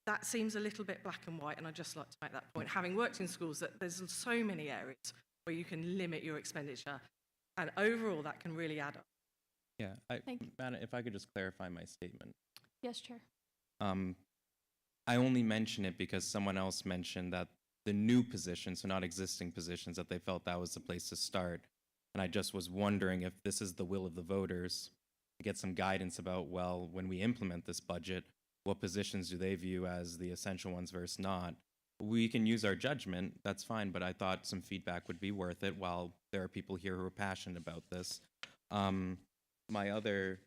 that seems a little bit black and white, and I'd just like to make that point. Having worked in schools, that there's so many areas where you can limit your expenditure, and overall, that can really add up. Yeah, Thank you. Madam, if I could just clarify my statement. Yes, Chair. I only mention it because someone else mentioned that the new positions, so not existing positions, that they felt that was the place to start. And I just was wondering if this is the will of the voters, to get some guidance about, well, when we implement this budget, what positions do they view as the essential ones versus not? We can use our judgment, that's fine, but I thought some feedback would be worth it while there are people here who are passionate about this. My other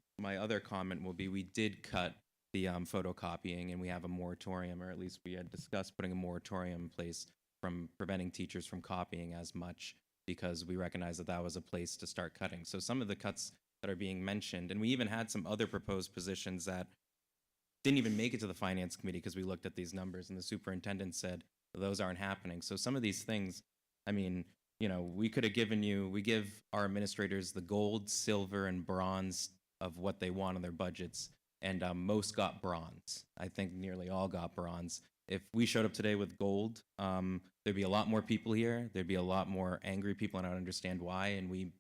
comment will be, we did cut the photocopying, and we have a moratorium, or at least we had discussed putting a moratorium in place from preventing teachers from copying as much, because we recognize that that was a place to start cutting. So some of the cuts that are being mentioned, and we even had some other proposed positions that didn't even make it to the finance committee because we looked at these numbers and the superintendent said those aren't happening. So some of these things, I mean, you know, we could have we give our administrators the gold, silver, and bronze of what they want on their budgets. And most got bronze. I think nearly all got bronze. If we showed up today with gold, there'd be a lot more people here. There'd be a lot more angry people, and I don't understand why. And we're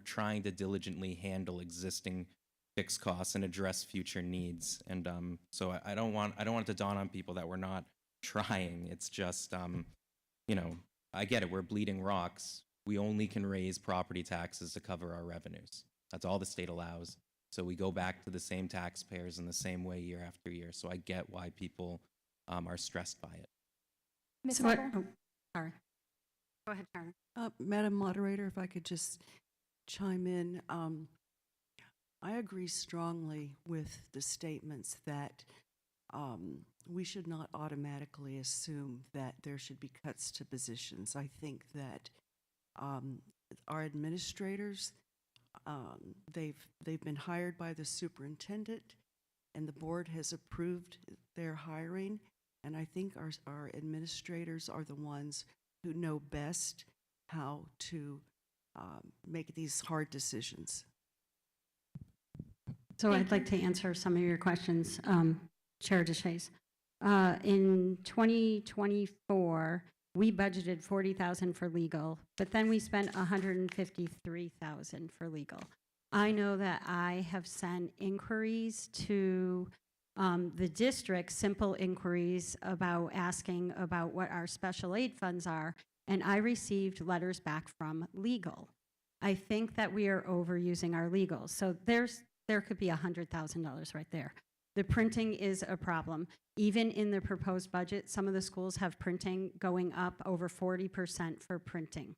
trying to diligently handle existing fixed costs and address future needs. And so I don't want it to dawn on people that we're not trying. It's just, you know, I get it. We're bleeding rocks. We only can raise property taxes to cover our revenues. That's all the state allows. So we go back to the same taxpayers in the same way year after year. So I get why people are stressed by it. Ms. So Hubble? Sorry. Go ahead, Charlie. Madam Moderator, if I could just chime in. I agree strongly with the statements that we should not automatically assume that there should be cuts to positions. I think that our administrators, they've been hired by the superintendent, and the board has approved their hiring. And I think our administrators are the ones who know best how to make these hard decisions. So I'd like to answer some of your questions, Chair DeShays. In 2024, we budgeted $40,000 for legal, but then we spent $153,000 for legal. I know that I have sent inquiries to the district simple inquiries about asking about what our special aid funds are, and I received letters back from legal. I think that we are overusing our legals. So there could be $100,000 right there. The printing is a problem. Even in the proposed budget, some of the schools have printing going up over 40% for printing.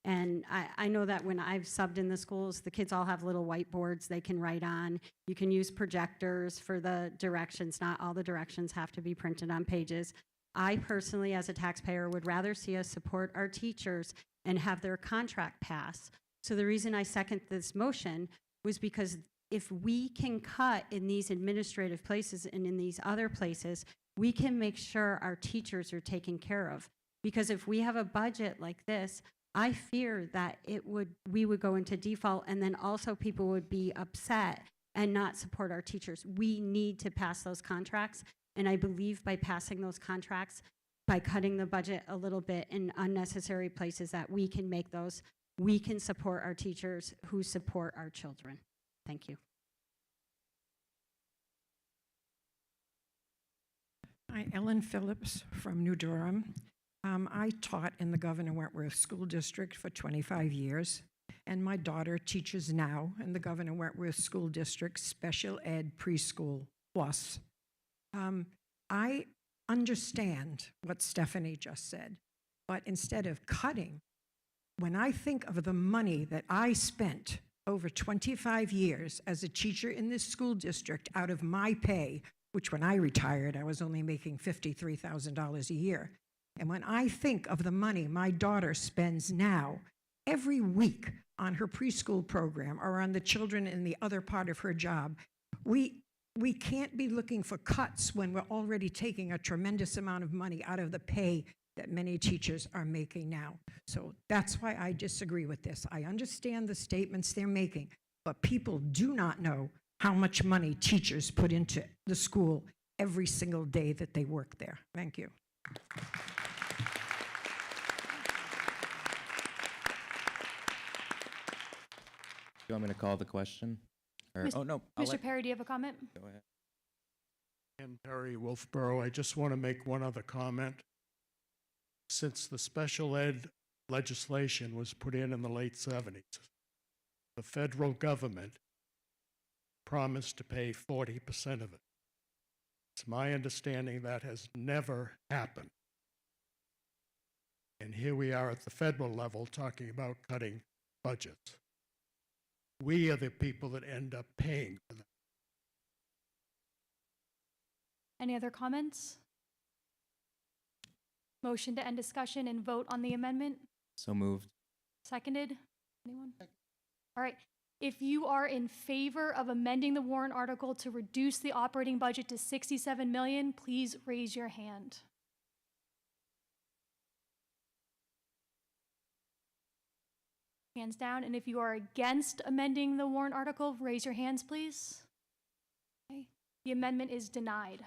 And I know that when I've subbed in the schools, the kids all have little whiteboards they can write on. You can use projectors for the directions. Not all the directions have to be printed on pages. I personally, as a taxpayer, would rather see us support our teachers and have their contract pass. So the reason I second this motion was because if we can cut in these administrative places and in these other places, we can make sure our teachers are taken care of. Because if we have a budget like this, I fear that we would go into default, and then also people would be upset and not support our teachers. We need to pass those contracts, and I believe by passing those contracts, by cutting the budget a little bit in unnecessary places that we can make those, we can support our teachers who support our children. Thank you. Hi, Ellen Phillips from New Durham. I taught in the Governor Wentworth School District for 25 years, and my daughter teaches now in the Governor Wentworth School District Special Ed Preschool Plus. I understand what Stephanie just said, but instead of cutting, when I think of the money that I spent over 25 years as a teacher in this school district out of my pay, which when I retired, I was only making $53,000 a year. And when I think of the money my daughter spends now, every week on her preschool program or on the children in the other part of her job, we can't be looking for cuts when we're already taking a tremendous amount of money out of the pay that many teachers are making now. So that's why I disagree with this. I understand the statements they're making, but people do not know how much money teachers put into the school every single day that they work there. Thank you. Do you want me to call the question? Or, Mis- oh, no. Mr. Perry, do you have a comment? Go ahead. And Perry, Wolfboro, I just want to make one other comment. Since the special ed legislation was put in the late 70s, the federal government promised to pay 40% of it. It's my understanding that has never happened. And here we are at the federal level talking about cutting budgets. We are the people that end up paying for that. Any other comments? Motion to end discussion and vote on the amendment? So moved. Seconded? Anyone? All right. If you are in favor of amending the warrant article to reduce the operating budget to $67 million, please raise your hand. Hands down. And if you are against amending the warrant article, raise your hands, please. Okay. The amendment is denied.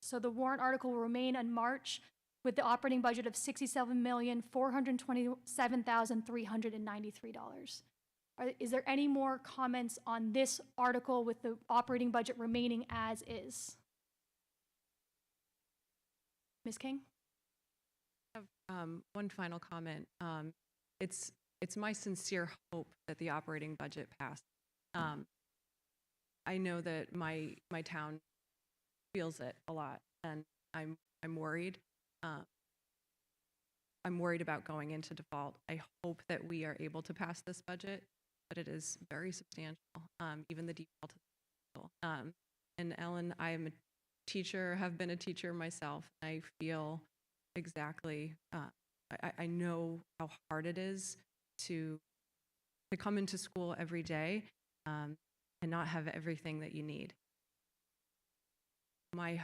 So the warrant article will remain in March with the operating budget of $67,427,393. Is there any more comments on this article with the operating budget remaining as is? Ms. King? I have one final comment. It's my sincere hope that the operating budget passed. I know that my town feels it a lot, and I'm worried. I'm worried about going into default. I hope that we are able to pass this budget, but it is very substantial, even the default. And Ellen, I am a teacher, have been a teacher myself. I feel exactly, I know how hard it is to come into school every day and not have everything that you need. My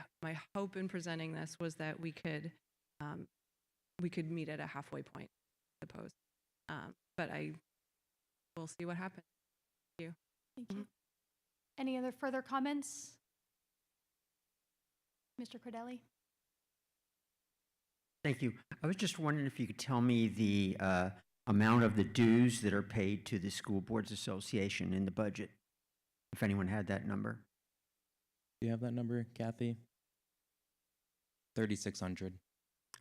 hope in presenting this was that we could meet at a halfway point, I suppose. But we'll see what happens. Thank you. Thank you. Any other further comments? Mr. Cordelli? Thank you. I was just wondering if you could tell me the amount of the dues that are paid to the School Boards Association in the budget, if anyone had that number. Do you have that number, Kathy? 3,600.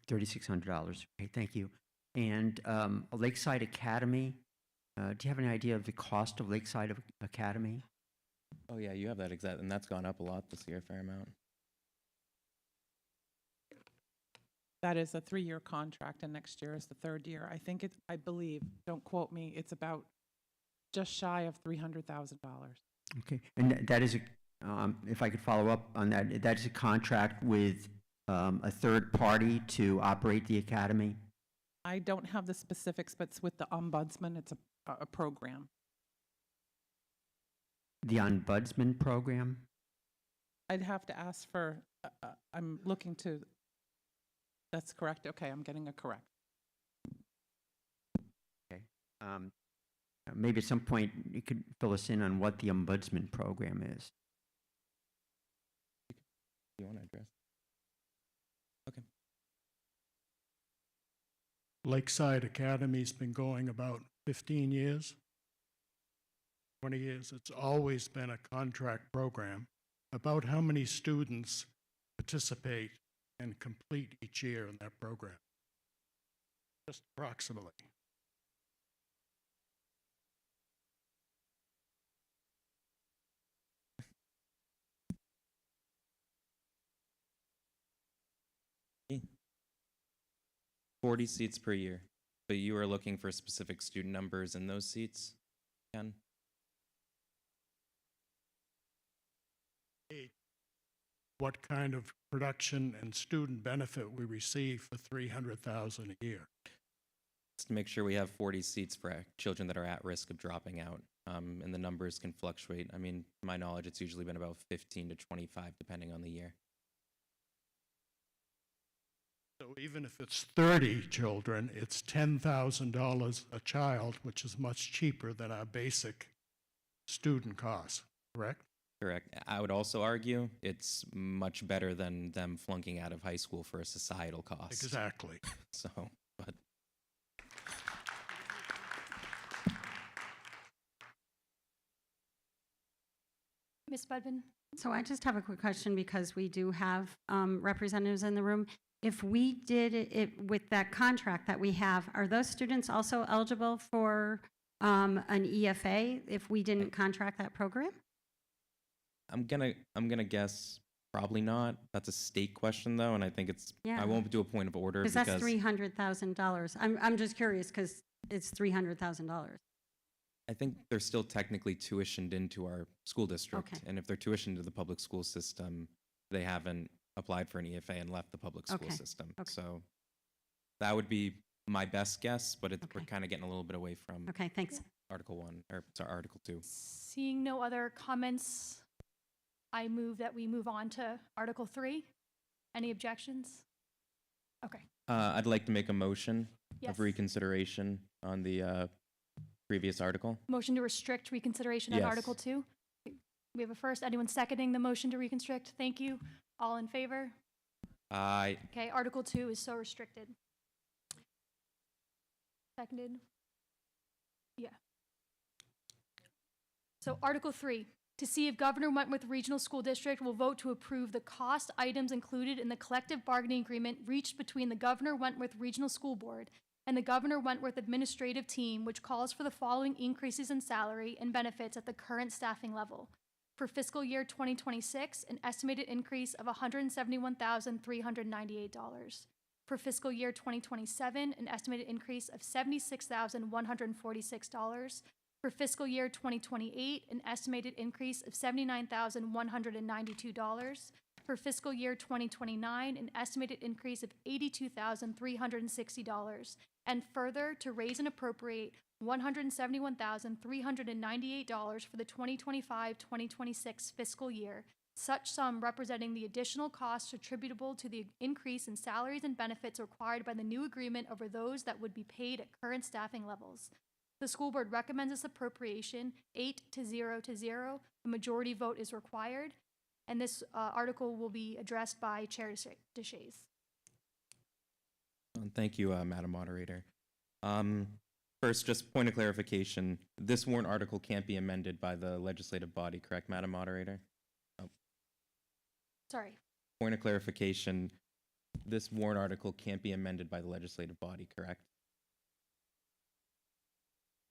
$3,600. Okay, thank you. And Lakeside Academy, do you have any idea of the cost of Lakeside Academy? Oh yeah, you have that exact, and that's gone up a lot this year, a fair amount. That is a 3-year contract, and next year is the 3rd year. I think it's, I believe, don't quote me, it's about just shy of $300,000. Okay, and that is, if I could follow up on that, that is a contract with a third party to operate the academy? I don't have the specifics, but it's with the ombudsman. It's a program. The Ombudsman program? I'd have to ask for, I'm looking to, that's correct? Okay, I'm getting it correct. Okay. Maybe at some point you could fill us in on what the Ombudsman program is. Do you want to address? Okay. Lakeside Academy's been going about 15 years, 20 years. It's always been a contract program. About how many students participate and complete each year in that program? Just approximately. Okay. 40 seats per year, but you are looking for specific student numbers in those seats, Ken? What kind of production and student benefit we receive for $300,000 a year? Just to make sure we have 40 seats for children that are at risk of dropping out, and the numbers can fluctuate. I mean, to my knowledge, it's usually been about 15 to 25, depending on the year. So even if it's 30 children, it's $10,000 a child, which is much cheaper than our basic student costs, correct? Correct. I would also argue it's much better than them flunking out of high school for a societal cost. Exactly. So, but Ms. Budman? So I just have a quick question because we do have representatives in the room. If we did it with that contract that we have, are those students also eligible for an EFA if we didn't contract that program? I'm gonna guess probably not. That's a state question though, and I think it's. Yeah. I won't do a point of order Because that's $300,000. I'm just curious because it's $300,000. I think they're still technically tuitioned into our school district, Okay. and if they're tuitioned to the public school system, they haven't applied for an EFA and left the public school Okay. system. Okay. So that would be my best guess, but we're Okay. kind of getting a little bit away from Okay, thanks. Article 1, or sorry, Article 2. Seeing no other comments, I move that we move on to Article 3. Any objections? Okay. I'd like to make a motion Yes. of reconsideration on the previous article. Motion to restrict reconsideration on Yes. Article 2. We have a first. Anyone seconding the motion to reconstrict? Thank you. All in favor? Aye. Okay, Article 2 is so restricted. Seconded? Yeah. So Article 3, to see if Governor Wentworth Regional School District will vote to approve the cost items included in the collective bargaining agreement reached between the Governor Wentworth Regional School Board and the Governor Wentworth Administrative Team, which calls for the following increases in salary and benefits at the current staffing level. For fiscal year 2026, an estimated increase of $171,398. For fiscal year 2027, an estimated increase of $76,146. For fiscal year 2028, an estimated increase of $79,192. For fiscal year 2029, an estimated increase of $82,360. And further, to raise and appropriate $171,398 for the 2025-2026 fiscal year, such sum representing the additional costs attributable to the increase in salaries and benefits required by the new agreement over those that would be paid at current staffing levels. The school board recommends this appropriation 8-0. A majority vote is required, and this article will be addressed by Chair DeShays. Thank you, Madam Moderator. First, just point of clarification, this warrant article can't be amended by the legislative body, correct, Madam Moderator? Oh. Sorry. Point of clarification, this warrant article can't be amended by the legislative body, correct?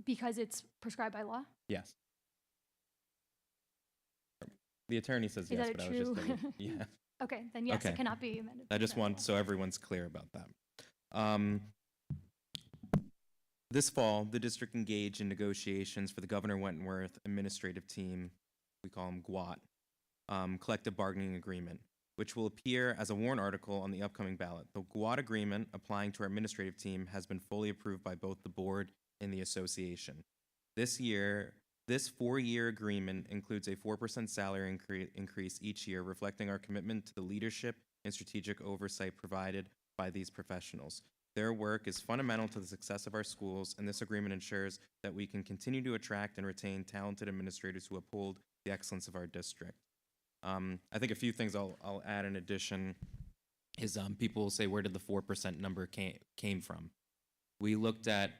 Because it's prescribed by law? Yes. The attorney says Is yes, that but a I was just, true? yeah. Okay, then yes, Okay. it cannot be amended. I just by want law. so everyone's clear about that. This fall, the district engaged in negotiations for the Governor Wentworth administrative team, we call them GWAT, collective bargaining agreement, which will appear as a warrant article on the upcoming ballot. The GWAT agreement applying to our administrative team has been fully approved by both the board and the association. This 4-year agreement includes a 4% salary increase each year, reflecting our commitment to the leadership and strategic oversight provided by these professionals. Their work is fundamental to the success of our schools, and this agreement ensures that we can continue to attract and retain talented administrators who uphold the excellence of our district. I think a few things I'll add in addition is people will say, where did the 4% number came from? We looked at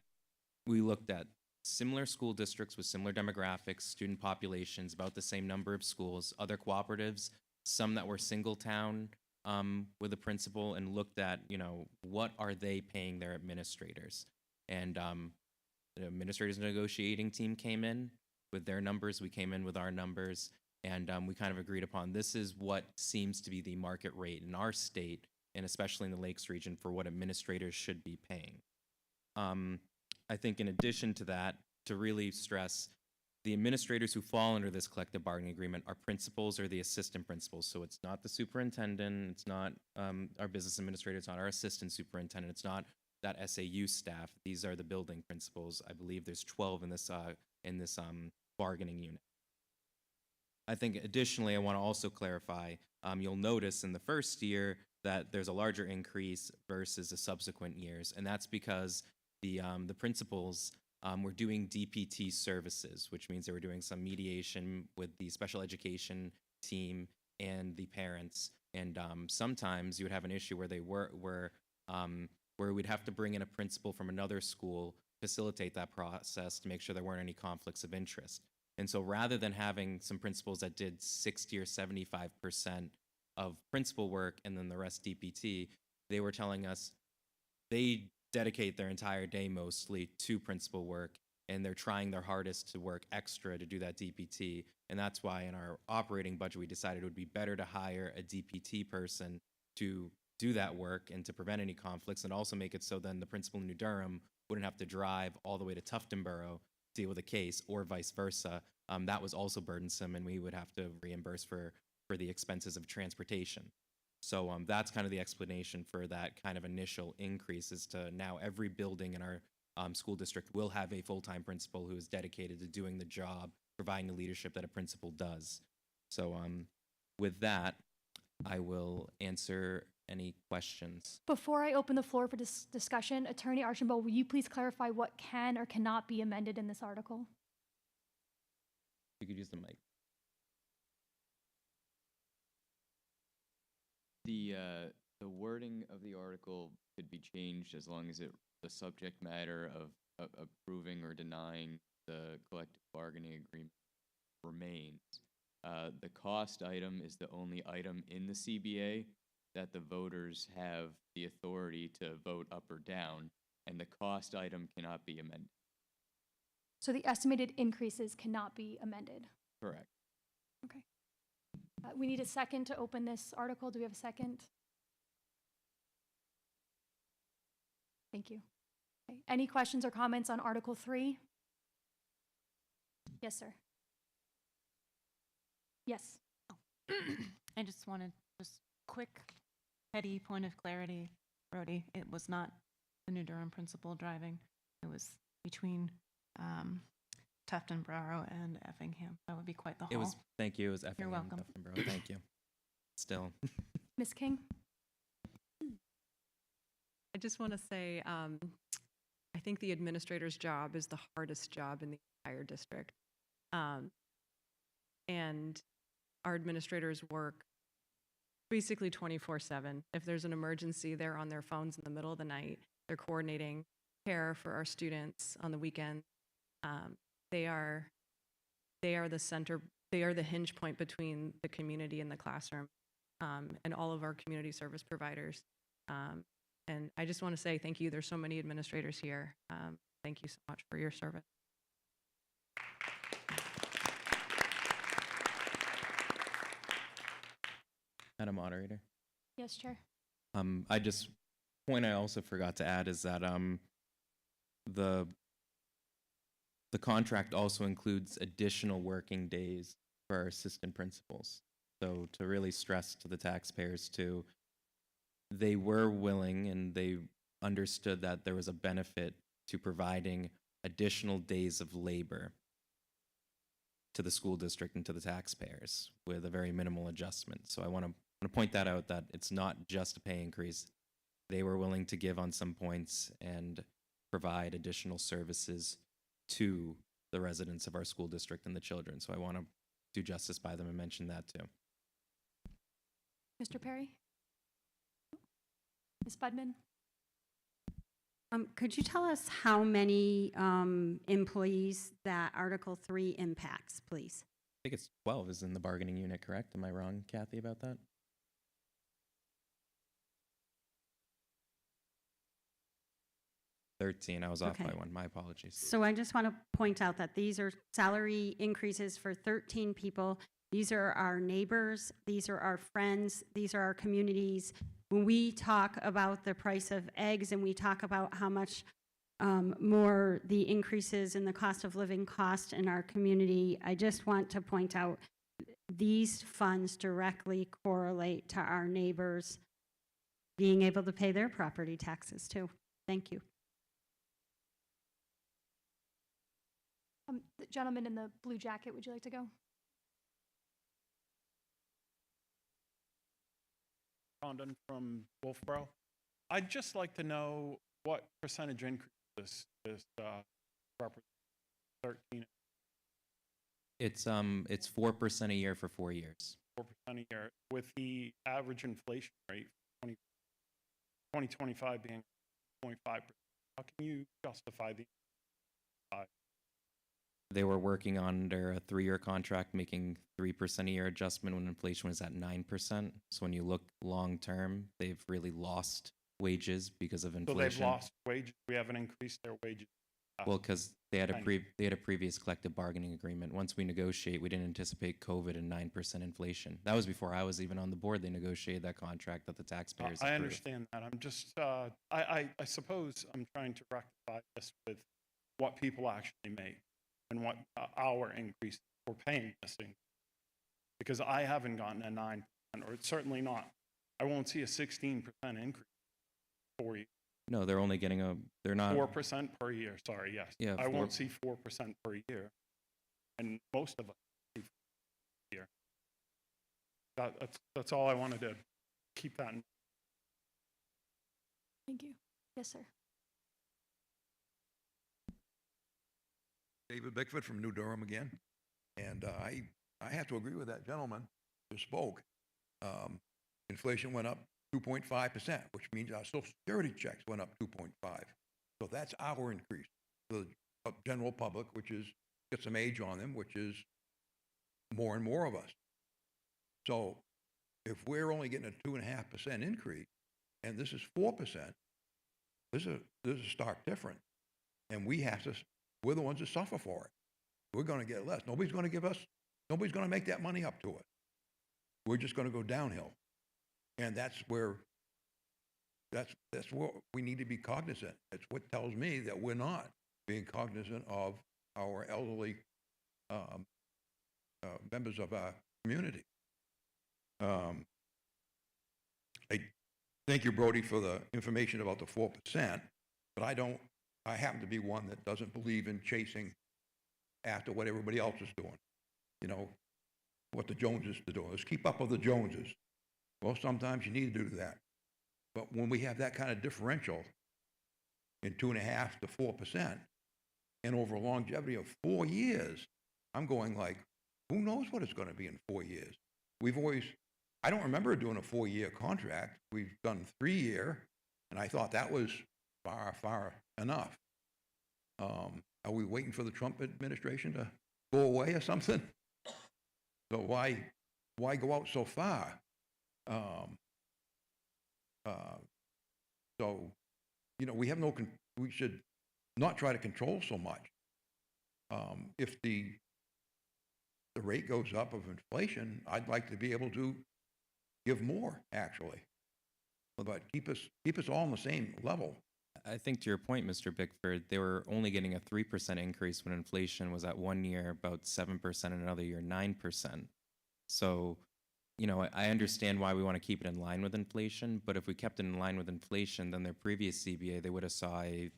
similar school districts with similar demographics, student populations, about the same number of schools, other cooperatives, some that were single town with a principal, and looked at, what are they paying their administrators? And the administrators negotiating team came in with their numbers, we came in with our numbers, and we kind of agreed upon this is what seems to be the market rate in our state, and especially in the Lakes region, for what administrators should be paying. I think in addition to that, to really stress, the administrators who fall under this collective bargaining agreement are principals or the assistant principals. So it's not the superintendent, it's not our business administrator, it's not our assistant superintendent, it's not that SAU staff. These are the building principals. I believe there's 12 in this bargaining unit. I think additionally, I want to also clarify, you'll notice in the first year that there's a larger increase versus the subsequent years, and that's because the principals were doing DPT services, which means they were doing some mediation with the special education team and the parents. And sometimes you would have an issue where where we'd have to bring in a principal from another school, facilitate that process to make sure there weren't any conflicts of interest. And so rather than having some principals that did 60 or 75% of principal work and then the rest DPT, they were telling us they dedicate their entire day mostly to principal work, and they're trying their hardest to work extra to do that DPT. And that's why in our operating budget, we decided it would be better to hire a DPT person to do that work and to prevent any conflicts, and also make it so then the principal in New Durham wouldn't have to drive all the way to Tuftonboro to deal with a case, or vice versa. That was also burdensome, and we would have to reimburse for the expenses of transportation. So that's kind of the explanation for that kind of initial increase, is to now every building in our school district will have a full-time principal who is dedicated to doing the job, providing the leadership that a principal does. So with that, I will answer any questions. Before I open the floor for discussion, Attorney Archambault, will you please clarify what can or cannot be amended in this article? You could use the mic. The wording of the article could be changed as long as the subject matter of approving or denying the collective bargaining agreement remains. The cost item is the only item in the CBA that the voters have the authority to vote up or down, and the cost item cannot be amended. So the estimated increases cannot be amended. Correct. Okay. We need a second to open this article. Do we have a second? Thank you. Okay. Any questions or comments on Article 3? Yes, sir. Yes. I just wanted quick, petty point of clarity, Brody. It was not the New Durham principal driving. It was between Tuftonboro and Effingham. That would be quite the haul. Thank you. It was Effingham. You're welcome. Tuftonboro. Thank you. Still. Ms. King? I just want to say, I think the administrator's job is the hardest job in the entire district. And our administrators work basically 24/7. If there's an emergency, they're on their phones in the middle of the night. They're coordinating care for our students on the weekend. They are the center, they are the hinge point between the community and the classroom. and all of our community service providers. And I just want to say thank you. There's so many administrators here. Thank you so much for your service. Madam Moderator. Yes, Chair. Point I also forgot to add is that the contract also includes additional working days for our assistant principals. So to really stress to the taxpayers too, they were willing and they understood that there was a benefit to providing additional days of labor to the school district and to the taxpayers with a very minimal adjustment. So I want to point that out, that it's not just a pay increase. They were willing to give on some points and provide additional services to the residents of our school district and the children. So I want to do justice by them and mention that too. Mr. Perry? Ms. Budman? Could you tell us how many employees that Article 3 impacts, please? I think it's 12 is in the bargaining unit, correct? Am I wrong, Kathy, about that? I was off by one. My apologies. So I just want to point out that these are salary increases for 13 people. These are our neighbors. These are our friends. These are our communities. When we talk about the price of eggs and we talk about how much more the increases in the cost of living cost in our community, I just want to point out these funds directly correlate to our neighbors being able to pay their property taxes too. Thank you. The gentleman in the blue jacket, would you like to go? Condon from Wolfboro. I'd just like to know what percentage increase this represents. 13. It's 4% a year for 4 years. 4% a year, with the average inflation rate for 2025 being 0.5%. How can you justify the? They were working under a 3-year contract, making 3% a year adjustment when inflation was at 9%. So when you look long term, they've really lost wages because of inflation. So they've lost wages. We haven't increased their wages. Well, because they had a previous collective bargaining agreement. Once we negotiate, we didn't anticipate COVID and 9% inflation. That was before I was even on the board. They negotiated that contract that the taxpayers I approved. understand that. I'm just, I suppose I'm trying to rectify this with what people actually make and what our increase we're paying this thing. Because I haven't gotten a 9%, or it's certainly not. I won't see a 16% increase for you. No, they're only getting they're not. 4% per year, sorry, yes. Yeah, I won't see 4% per year. And most of us see 4% per year. That's all I wanted to keep that in. Thank you. Yes, sir. David Bickford from New Durham again. And I have to agree with that gentleman who spoke. Inflation went up 2.5%, which means our Social Security checks went up 2.5. So that's our increase. The general public, which is got some age on them, which is more and more of us. So if we're only getting a 2.5% increase, and this is 4%, this is a stark difference. And we're the ones that suffer for it. We're going to get less. Nobody's going to make that money up to us. We're just going to go downhill. And that's what we need to be cognizant. It's what tells me that we're not being cognizant of our elderly members of our community. I thank you, Brody, for the information about the 4%, but I happen to be one that doesn't believe in chasing after what everybody else is doing. You know, what the Joneses are doing. Let's keep up with the Joneses. Well, sometimes you need to do that. But when we have that kind of differential in 2.5% to 4%, and over a longevity of 4 years, I'm going like, who knows what it's going to be in 4 years? I don't remember doing a 4-year contract. We've done 3-year, and I thought that was far enough. Are we waiting for the Trump administration to go away or something? So why go out so far? So, you know, we have we should not try to control so much. If the rate goes up of inflation, I'd like to be able to give more, actually. But keep us all on the same level. I think to your point, Mr. Bickford, they were only getting a 3% increase when inflation was at 1 year about 7% and another year 9%. So, you know, I understand why we want to keep it in line with inflation, but if we kept it in line with inflation, then their previous CBA, they would have saw a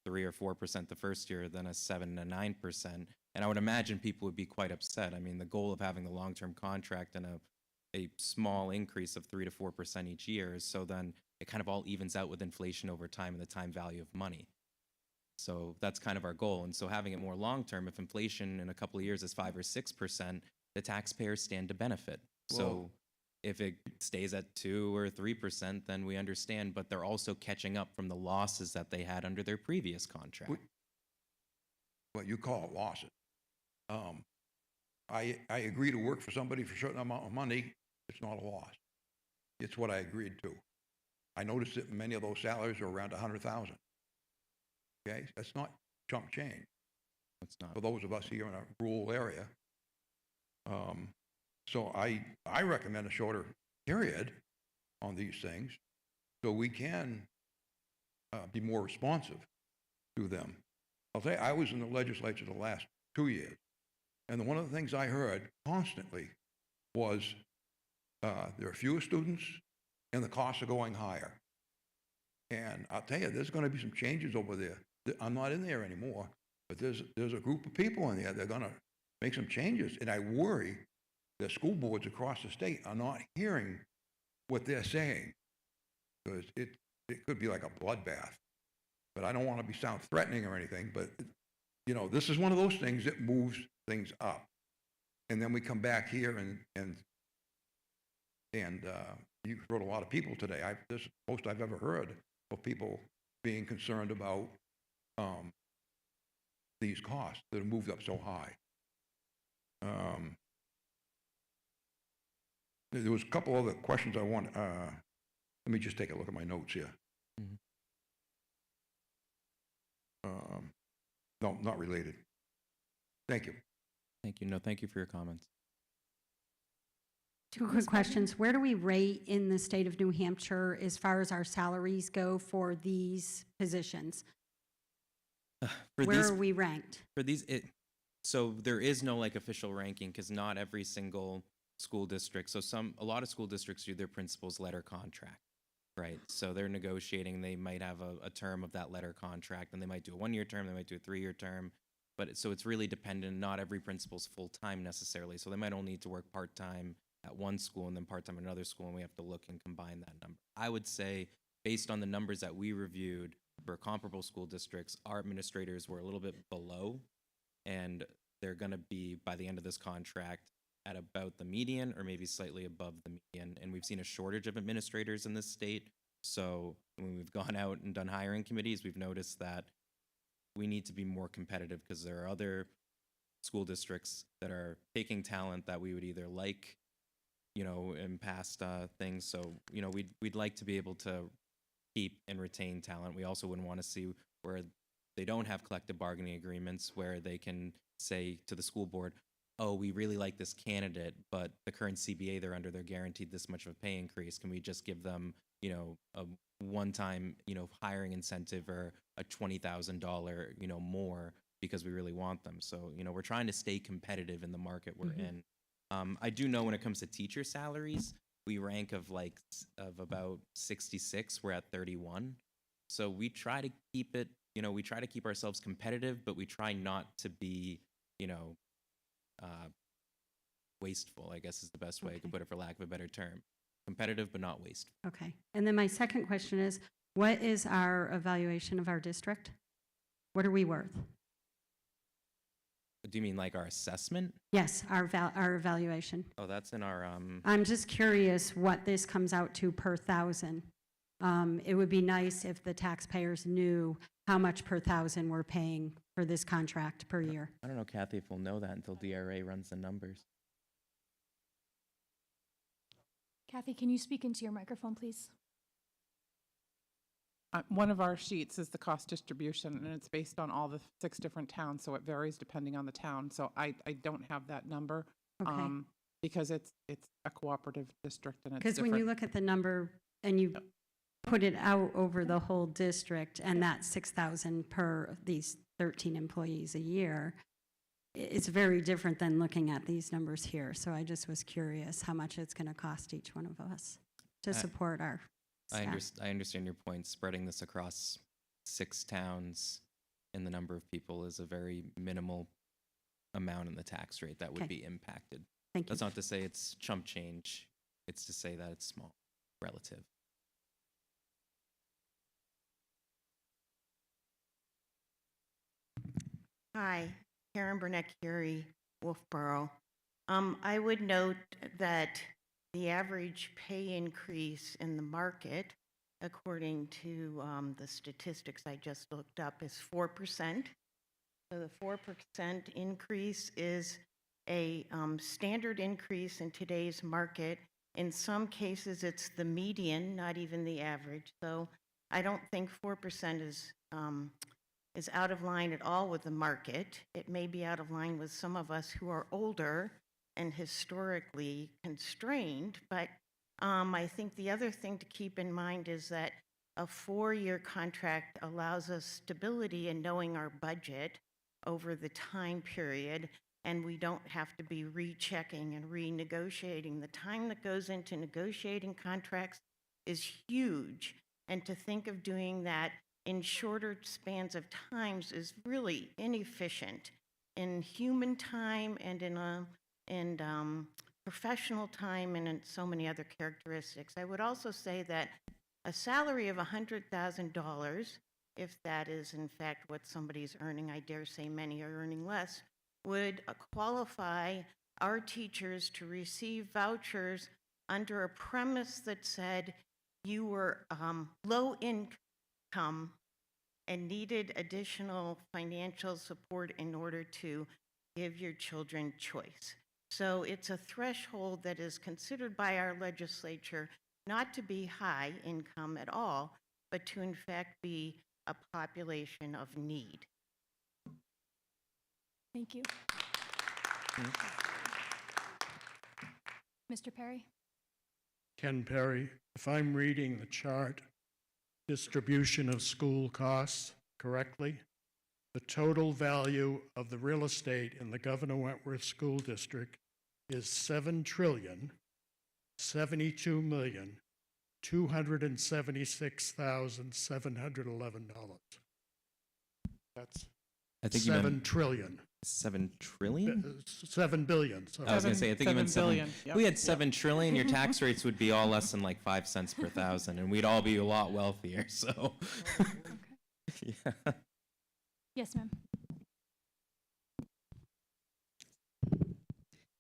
3 or 4% the first year, then a 7 and 9%. And I would imagine people would be quite upset. I mean, the goal of having the long-term contract and a small increase of 3 to 4% each year is so then it kind of all evens out with inflation over time and the time value of money. So that's kind of our goal. And so having it more long-term, if inflation in a couple of years is 5 or 6%, the taxpayers stand to benefit. So if it stays at 2 or 3%, then we understand, but they're also catching up from the losses that they had under their previous contract. What you call it losses. I agree to work for somebody for a certain amount of money. It's not a loss. It's what I agreed to. I noticed that many of those salaries are around 100,000. Okay, that's not chump change. It's not. For those of us here in a rural area. So I recommend a shorter period on these things so we can be more responsive to them. I'll tell you, I was in the legislature the last 2 years, and one of the things I heard constantly was there are fewer students and the costs are going higher. And I'll tell you, there's going to be some changes over there. I'm not in there anymore, but there's a group of people in there that are going to make some changes, and I worry that school boards across the state are not hearing what they're saying, because it could be like a bloodbath. But I don't want to sound threatening or anything, but you know, this is one of those things that moves things up, and then we come back here and you've heard a lot of people today. This is the most I've ever heard of people being concerned about these costs that have moved up so high. There was a couple other questions I want. Let me just take a look at my notes here. Mm-hmm. No, not related. Thank you. Thank you. No, thank you for your comments. Two quick questions. Where do we rate in the state of New Hampshire as far as our salaries go for these positions? Where are we ranked? For these, so there is no like official ranking because not every single school district. So a lot of school districts do their principal's letter contract, right? So they're negotiating. They might have a term of that letter contract, and they might do a 1-year term. They might do a 3-year term. But so it's really dependent. Not every principal's full time necessarily. So they might only need to work part time at one school and then part time at another school, and we have to look and combine that number. I would say, based on the numbers that we reviewed for comparable school districts, our administrators were a little bit below, and they're going to be, by the end of this contract, at about the median or maybe slightly above the median. And we've seen a shortage of administrators in this state. So when we've gone out and done hiring committees, we've noticed that we need to be more competitive because there are other school districts that are taking talent that we would either like, you know, in past things. So, you know, we'd like to be able to keep and retain talent. We also wouldn't want to see where they don't have collective bargaining agreements where they can say to the school board, oh, we really like this candidate, but the current CBA they're under, they're guaranteed this much of a pay increase. Can we just give them, you know, a one-time, you know, hiring incentive or a $20,000, you know, more because we really want them? So, you know, we're trying to stay competitive in the market we're in. I do know when it comes to teacher salaries, we rank of about 66. We're at 31. So we try to keep it, you know, we try to keep ourselves competitive, but we try not to be, you know, wasteful, I guess is the best way I could put it, for lack of a better term. Competitive, but not wasteful. Okay. And then my second question is, what is our evaluation of our district? What are we worth? Do you mean like our assessment? Yes, our evaluation. Oh, that's in our I'm just curious what this comes out to per thousand. It would be nice if the taxpayers knew how much per thousand we're paying for this contract per year. I don't know, Kathy, if we'll know that until DRA runs the numbers. Kathy, can you speak into your microphone, please? One of our sheets is the cost distribution, and it's based on all the 6 different towns, so it varies depending on the town. So I don't have that number. Okay. Because it's a cooperative district and it's Because different. when you look at the number and you put it out over the whole district, and that's 6,000 per these 13 employees a year, it's very different than looking at these numbers here. So I just was curious how much it's going to cost each one of us to support our staff. I understand your point. Spreading this across 6 towns and the number of people is a very minimal amount in the tax rate that would Okay. be impacted. Thank you. That's not to say it's chump change. It's to say that it's small, relative. Hi, Karen Burnett-Curie, Wolfboro. I would note that the average pay increase in the market, according to the statistics I just looked up, is 4%. So the 4% increase is a standard increase in today's market. In some cases, it's the median, not even the average. So I don't think 4% is out of line at all with the market. It may be out of line with some of us who are older and historically constrained, but I think the other thing to keep in mind is that a 4-year contract allows us stability in knowing our budget over the time period, and we don't have to be rechecking and renegotiating. The time that goes into negotiating contracts is huge, and to think of doing that in shorter spans of times is really inefficient in human time and in professional time and in so many other characteristics. I would also say that a salary of $100,000, if that is in fact what somebody's earning, I dare say many are earning less, would qualify our teachers to receive vouchers under a premise that said you were low income and needed additional financial support in order to give your children choice. So it's a threshold that is considered by our legislature not to be high income at all, but to in fact be a population of need. Thank you. Mr. Perry? Ken Perry, if I'm reading the chart, distribution of school costs correctly, the total value of the real estate in the Governor Wentworth School District is $7,072,276,711. That's I think you $7 meant trillion. 7 trillion? $7 billion. Sorry. I was going to say, I think you meant 7 billion, If yep. we had 7 trillion, your tax rates would be all less than like 5 cents per thousand, and we'd all be a lot wealthier. So, yeah. Yes, ma'am.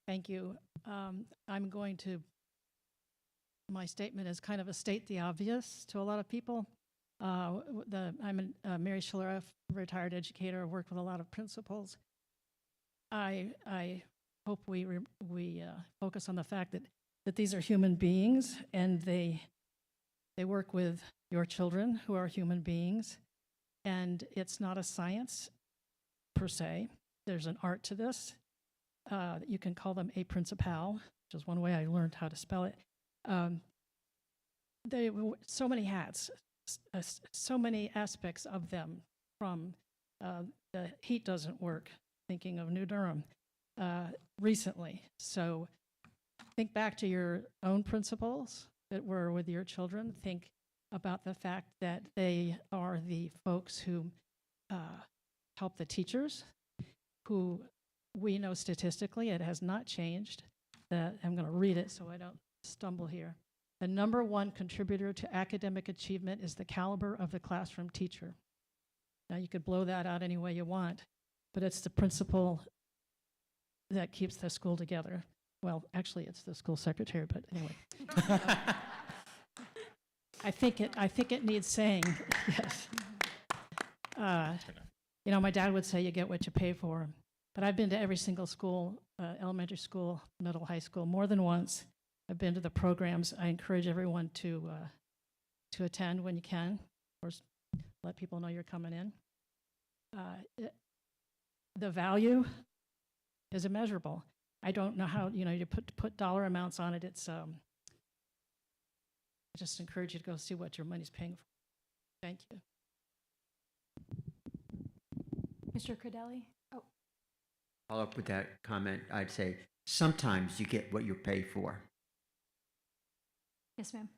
Thank you. I'm going to, my statement is kind of a state the obvious to a lot of people. I'm a Mary Schiller, retired educator, worked with a lot of principals. I hope we focus on the fact that these are human beings, and they work with your children who are human beings, and it's not a science per se. There's an art to this. You can call them a principal, which is one way I learned how to spell it. So many hats, so many aspects of them, from the heat doesn't work, thinking of New Durham recently. So think back to your own principals that were with your children. Think about the fact that they are the folks who help the teachers, who we know statistically it has not changed. I'm going to read it so I don't stumble here. The number one contributor to academic achievement is the caliber of the classroom teacher. Now, you could blow that out any way you want, but it's the principal that keeps the school together. Well, actually, it's the school secretary, but anyway. I think it needs saying, yes. You know, my dad would say you get what you pay for, but I've been to every single school, elementary school, middle, high school, more than once, I've been to the programs. I encourage everyone to attend when you can. Of course, let people know you're coming in. The value is immeasurable. I don't know how, you put dollar amounts on it. It's, I just encourage you to go see what your money's paying for. Thank you. Mr. Cordelli? Oh, Follow up with that comment, I'd say sometimes you get what you pay for. yes, ma'am.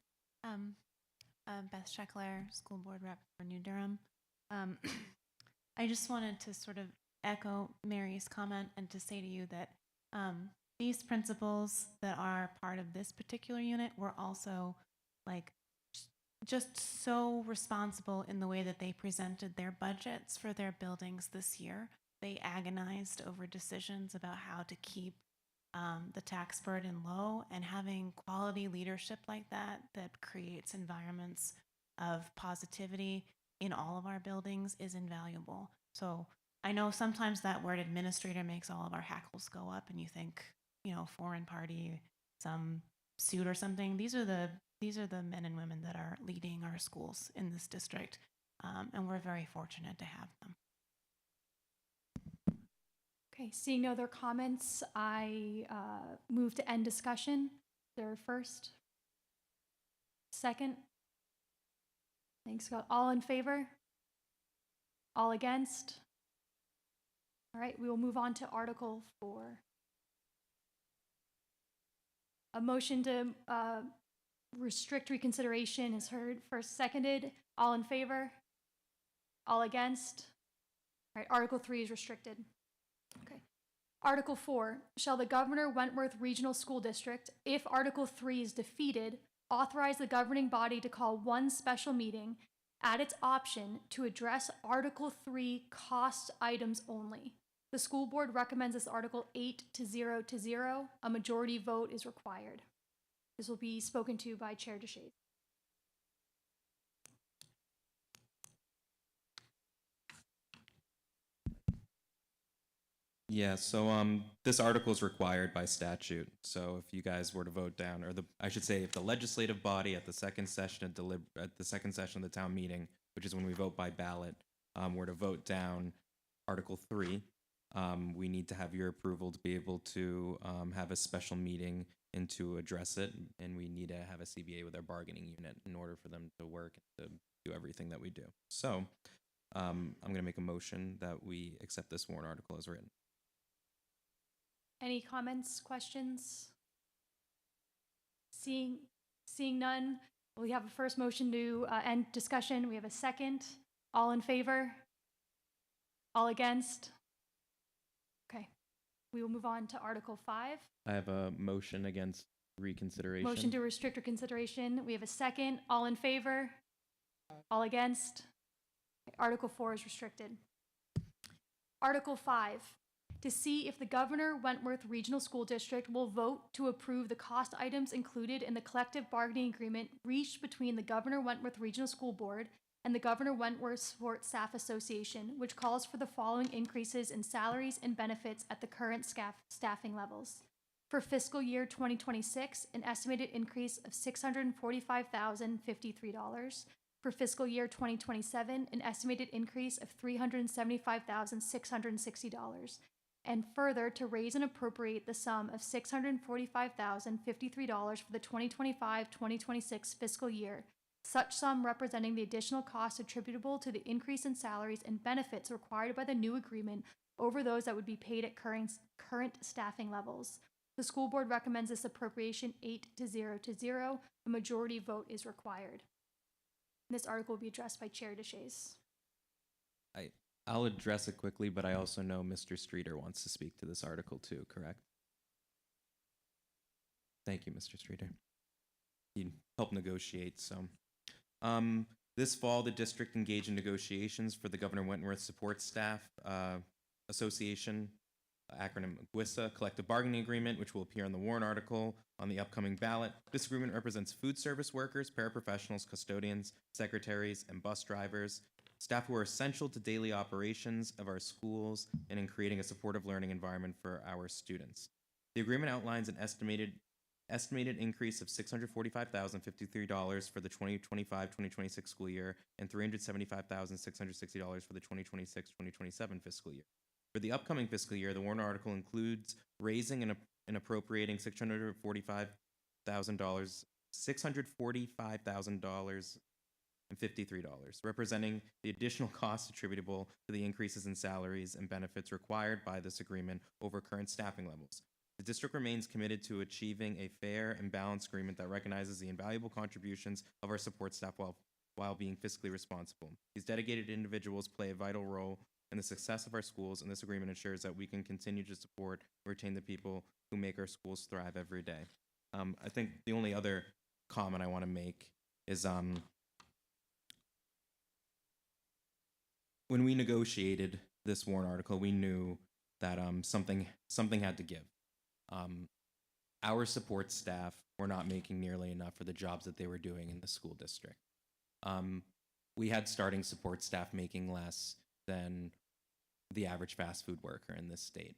Beth Scheckler, school board rep for New Durham. I just wanted to sort of echo Mary's comment and to say to you that these principals that are part of this particular unit were also like just so responsible in the way that they presented their budgets for their buildings this year. They agonized over decisions about how to keep the tax burden low, and having quality leadership like that creates environments of positivity in all of our buildings is invaluable. So I know sometimes that word administrator makes all of our hackles go up, and you think, foreign party, some suit or something. These are the men and women that are leading our schools in this district, and we're very fortunate to have them. Okay, seeing no other comments, I move to end discussion. There first. Second. Thanks, Scott. All in favor? All against? All right, we will move on to Article 4. A motion to restrict reconsideration is heard. First, seconded. All in favor? All against? All right, Article 3 is restricted. Okay. Article 4, shall the Governor Wentworth Regional School District, if Article 3 is defeated, authorize the governing body to call one special meeting at its option to address Article 3 cost items only. The school board recommends this article 8-0. A majority vote is required. This will be spoken to by Chair DeShays. Yeah, so this article is required by statute. So if you guys were to vote down, or I should say, if the legislative body at the second session at the second session of the town meeting, which is when we vote by ballot, were to vote down Article 3, we need to have your approval to be able to have a special meeting and to address it, and we need to have a CBA with our bargaining unit in order for them to work and to do everything that we do. So I'm going to make a motion that we accept this warrant article as written. Any comments, questions? Seeing none, we have a first motion to end discussion. We have a second. All in favor? All against? Okay. We will move on to Article 5. I have a motion against reconsideration. Motion to restrict reconsideration. We have a second. All in favor? All against? Okay. Article 4 is restricted. Article 5. To see if the Governor Wentworth Regional School District will vote to approve the cost items included in the collective bargaining agreement reached between the Governor Wentworth Regional School Board and the Governor Wentworth Support Staff Association, which calls for the following increases in salaries and benefits at the current staffing levels. For fiscal year 2026, an estimated increase of $645,053. For fiscal year 2027, an estimated increase of $375,660. And further, to raise and appropriate the sum of $645,053 for the 2025-2026 fiscal year, such sum representing the additional costs attributable to the increase in salaries and benefits required by the new agreement over those that would be paid at current staffing levels. The school board recommends this appropriation 8-0. A majority vote is required. This article will be addressed by Chair DeShays. I'll address it quickly, but I also know Mr. Streeter wants to speak to this article too, correct? Thank you, Mr. Streeter. He helped negotiate, so. This fall, the district engaged in negotiations for the Governor Wentworth Support Staff Association, acronym GWSA, collective bargaining agreement, which will appear on the warrant article on the upcoming ballot. This agreement represents food service workers, paraprofessionals, custodians, secretaries, and bus drivers, staff who are essential to daily operations of our schools and in creating a supportive learning environment for our students. The agreement outlines an estimated estimated increase of $645,053 for the 2025-2026 school year and $375,660 for the 2026-2027 fiscal year. For the upcoming fiscal year, the warrant article includes raising and appropriating $645,053, representing the additional costs attributable to the increases in salaries and benefits required by this agreement over current staffing levels. The district remains committed to achieving a fair and balanced agreement that recognizes the invaluable contributions of our support staff while being fiscally responsible. These dedicated individuals play a vital role in the success of our schools, and this agreement ensures that we can continue to support and retain the people who make our schools thrive every day. I think the only other comment I want to make is when we negotiated this warrant article, we knew that something had to give. Our support staff were not making nearly enough for the jobs that they were doing in the school district. We had starting support staff making less than the average fast food worker in this state.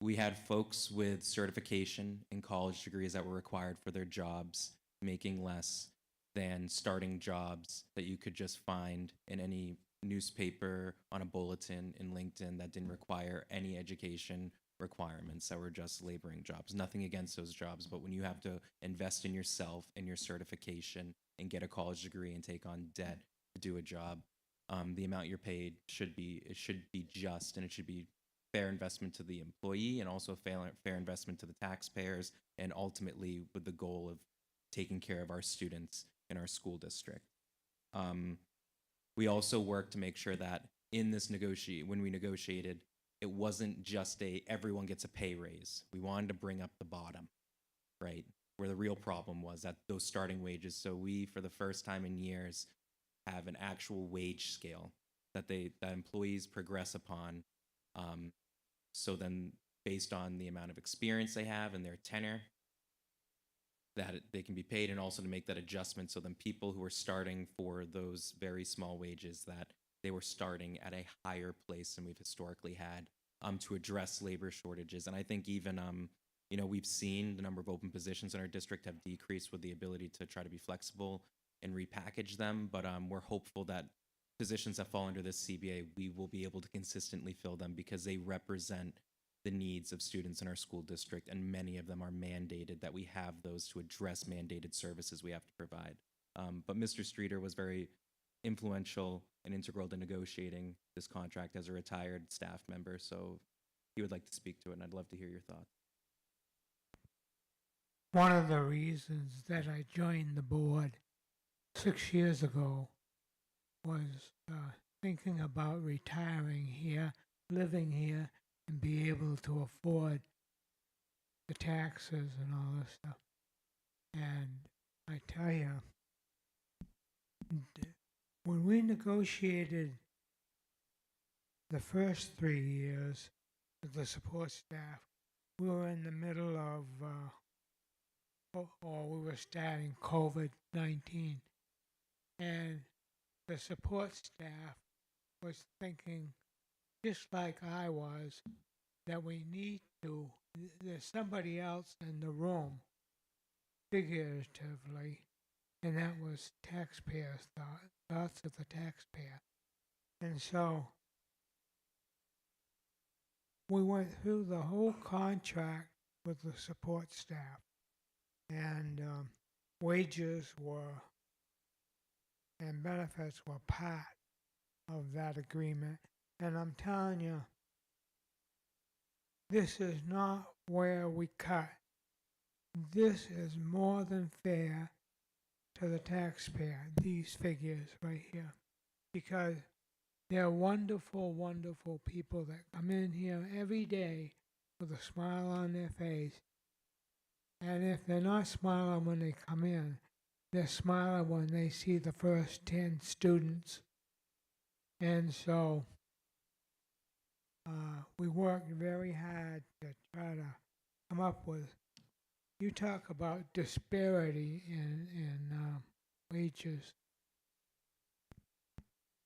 We had folks with certification and college degrees that were required for their jobs making less than starting jobs that you could just find in any newspaper, on a bulletin, in LinkedIn, that didn't require any education requirements, that were just laboring jobs. Nothing against those jobs, but when you have to invest in yourself and your certification and get a college degree and take on debt to do a job, the amount you're paid should be just, and it should be fair investment to the employee and also fair investment to the taxpayers, and ultimately with the goal of taking care of our students in our school district. We also worked to make sure that in this when we negotiated, it wasn't just everyone gets a pay raise. We wanted to bring up the bottom, right? Where the real problem was at those starting wages. So we, for the first time in years, have an actual wage scale that employees progress upon. So then, based on the amount of experience they have and their tenure, that they can be paid, and also to make that adjustment so then people who are starting for those very small wages, that they were starting at a higher place than we've historically had, to address labor shortages. And I think even we've seen the number of open positions in our district have decreased with the ability to try to be flexible and repackage them, but we're hopeful that positions that fall under this CBA, we will be able to consistently fill them because they represent the needs of students in our school district, and many of them are mandated, that we have those to address mandated services we have to provide. But Mr. Streeter was very influential and integral to negotiating this contract as a retired staff member, so he would like to speak to it, and I'd love to hear your thoughts. One of the reasons that I joined the board 6 years ago was thinking about retiring here, living here, and be able to afford the taxes and all this stuff. And I tell you, when we negotiated the first 3 years with the support staff, we were in the middle of, or we were starting COVID-19. And the support staff was thinking, just like I was, that we need to, there's somebody else in the room, figuratively, and that was taxpayers' thoughts of the taxpayer. And so we went through the whole contract with the support staff, and wages were and benefits were part of that agreement. And I'm telling you, this is not where we cut. This is more than fair to the taxpayer, these figures right here, because they're wonderful, wonderful people that come in here every day with a smile on their face. And if they're not smiling when they come in, they're smiling when they see the first 10 students. And so we worked very hard to try to come up with, you talk about disparity in wages.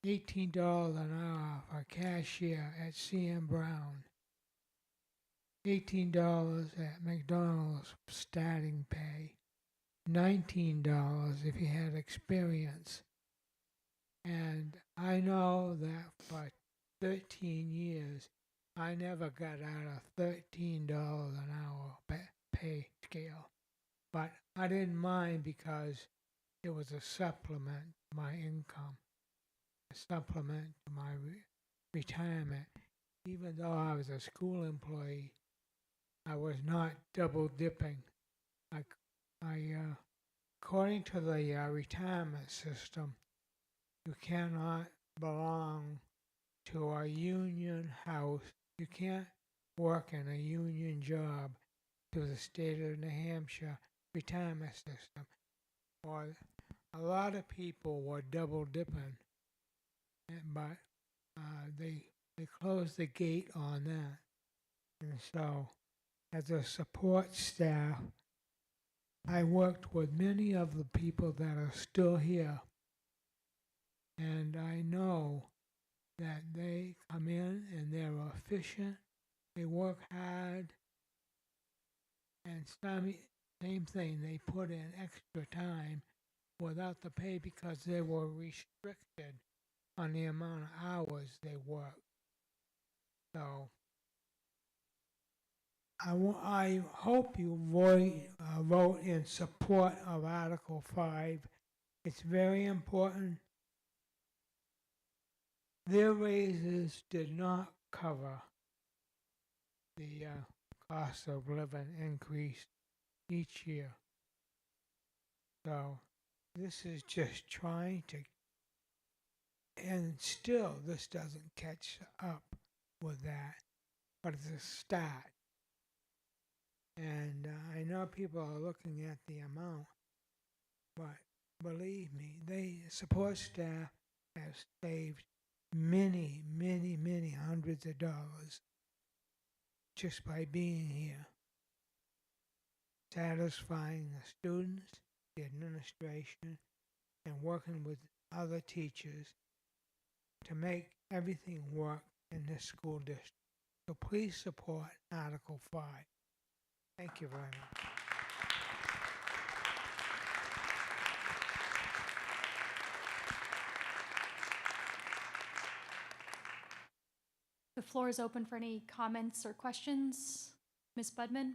$18 an hour for a cashier at C.M. Brown. $18 at McDonald's starting pay, $19 if you had experience. And I know that for 13 years, I never got out of $13 an hour pay scale. But I didn't mind because it was a supplement to my income, a supplement to my retirement. Even though I was a school employee, I was not double dipping. According to the retirement system, you cannot belong to a union house. You can't work in a union job through the state of New Hampshire retirement system. Or a lot of people were double dipping, but they closed the gate on that. And so, as a support staff, I worked with many of the people that are still here. And I know that they come in and they're efficient, they work hard, and same thing, they put in extra time without the pay because they were restricted on the amount of hours they worked. So I hope you vote in support of Article 5. It's very important. Their raises did not cover the cost of living increase each year. So this is just trying to, and still this doesn't catch up with that, but it's a start. And I know people are looking at the amount, but believe me, support staff have saved many, many, many hundreds of dollars just by being here, satisfying the students, the administration, and working with other teachers to make everything work in this school district. So please support Article 5. Thank you very much. The floor is open for any comments or questions. Ms. Budman?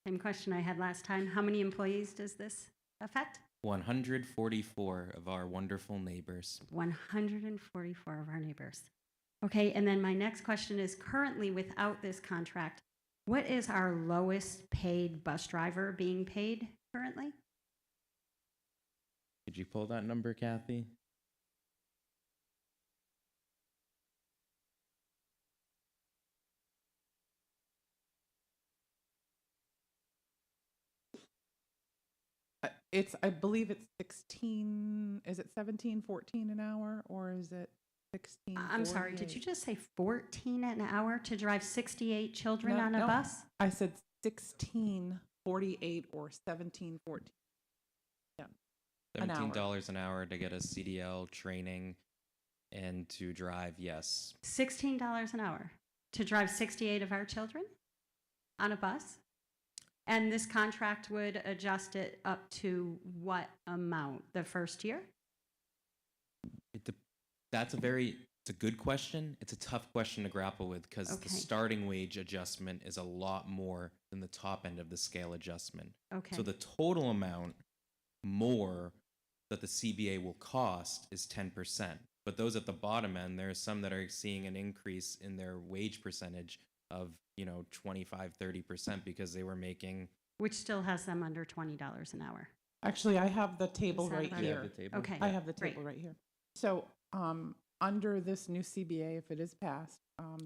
Same question I had last time. How many employees does this affect? 144 of our wonderful neighbors. 144 of our neighbors. Okay, and then my next question is, currently without this contract, what is our lowest paid bus driver being paid currently? Could you pull that number, Kathy? I believe it's 16, is it 17, 14 an hour, or is it 16? I'm sorry, did you just say 14 an hour to drive 68 children on a No, bus? I said 16.48 or 17.14. Yeah. An hour. $17 an hour to get a CDL training and to drive, yes. $16 an hour to drive 68 of our children on a bus? And this contract would adjust it up to what amount the first year? It's a good question. It's a tough question to grapple with because the starting wage adjustment is a lot more than the top end of the scale adjustment. Okay. So the total amount more that the CBA will cost is 10%. But those at the bottom end, there are some that are seeing an increase in their wage percentage of, 25, 30% because they were making. Which still has them under $20 an hour. Actually, I have the table right about here. You have the table? Okay. I have the table great. right here. So under this new CBA, if it is passed,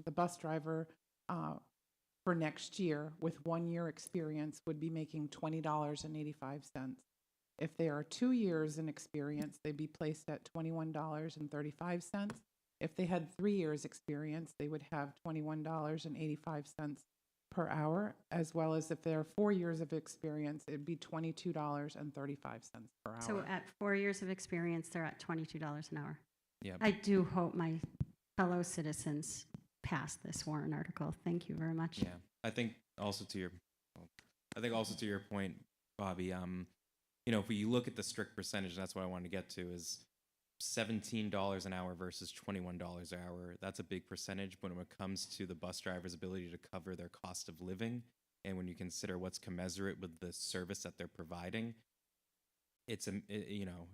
the bus driver for next year with 1 year experience would be making $20.85. If they are 2 years in experience, they'd be placed at $21.35. If they had 3 years experience, they would have $21.85 per hour, as well as if they're 4 years of experience, it'd be $22.35 per hour. So at 4 years of experience, they're at $22 an hour. Yeah. I do hope my fellow citizens pass this warrant article. Thank you very much. Yeah, I think also to your point, Bobby, you know, if we look at the strict percentage, that's what I wanted to get to, is $17 an hour versus $21 an hour. That's a big percentage, but when it comes to the bus driver's ability to cover their cost of living, and when you consider what's commensurate with the service that they're providing, you know,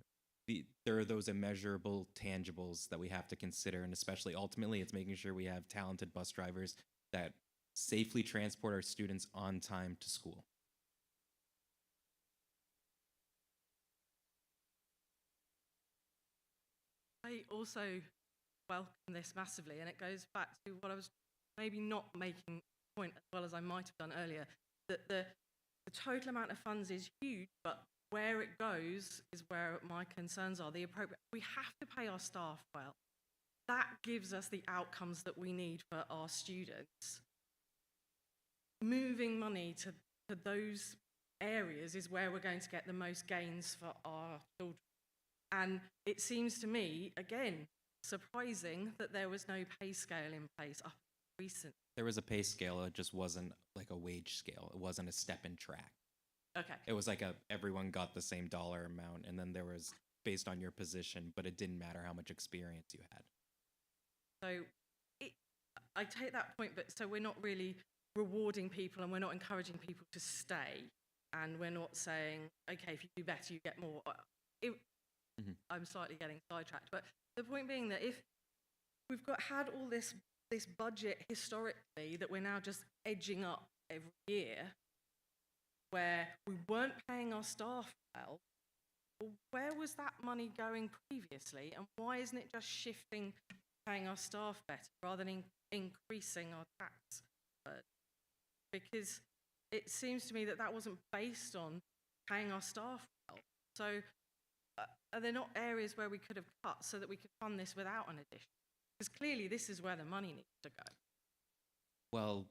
there are those immeasurable tangibles that we have to consider, and especially ultimately, it's making sure we have talented bus drivers that safely transport our students on time to school. I also welcome this massively, and it goes back to what I was maybe not making the point as well as I might have done earlier, that the total amount of funds is huge, but where it goes is where my concerns are. We have to pay our staff well. That gives us the outcomes that we need for our students. Moving money to those areas is where we're going to get the most gains for our children. And it seems to me, again, surprising that there was no pay scale in place up recently. There was a pay scale, it just wasn't like a wage scale. It wasn't a step and track. Okay. It was like everyone got the same dollar amount, and then there was based on your position, but it didn't matter how much experience you had. So I take that point, but so we're not really rewarding people and we're not encouraging people to stay, and we're not saying, okay, if you do better, you get more. I'm slightly getting sidetracked, but the point being that if we've had all this budget historically that we're now just edging up every year, where we weren't paying our staff well, where was that money going previously, and why isn't it just shifting, paying our staff better rather than increasing our tax burden? Because it seems to me that wasn't based on paying our staff well. So are there not areas where we could have cut so that we could fund this without an addition? Because clearly this is where the money needs to go. Well,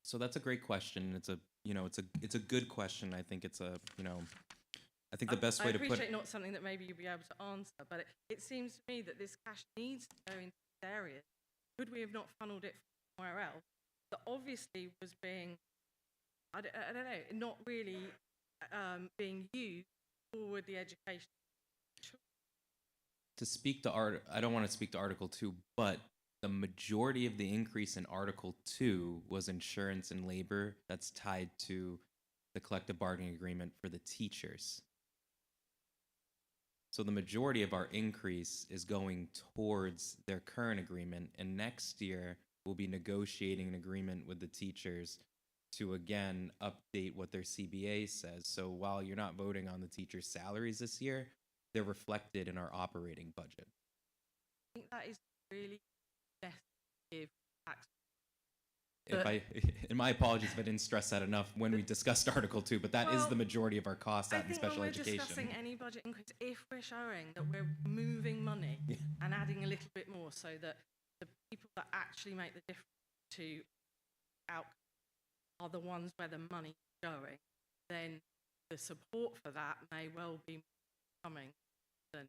so that's a great question. It's a good question. I think I think the best way to put it. I appreciate not something that maybe you'll be able to answer, but it seems to me that this cash needs to go into this area. Could we have not funneled it somewhere else that obviously was being, I don't know, not really being used forward the education? To speak to I don't want to speak to Article 2, but the majority of the increase in Article 2 was insurance and labor that's tied to the collective bargaining agreement for the teachers. So the majority of our increase is going towards their current agreement, and next year we'll be negotiating an agreement with the teachers to again update what their CBA says. So while you're not voting on the teachers' salaries this year, they're reflected in our operating budget. I think that is really best to give tax. And my apologies if I didn't stress that enough when we discussed Article 2, but that is the majority of our costs out in special education. I think when we're discussing any budget increase, if we're showing that we're moving money and adding a little bit more so that the people that actually make the difference to outcomes are the ones where the money is going, then the support for that may well be coming than.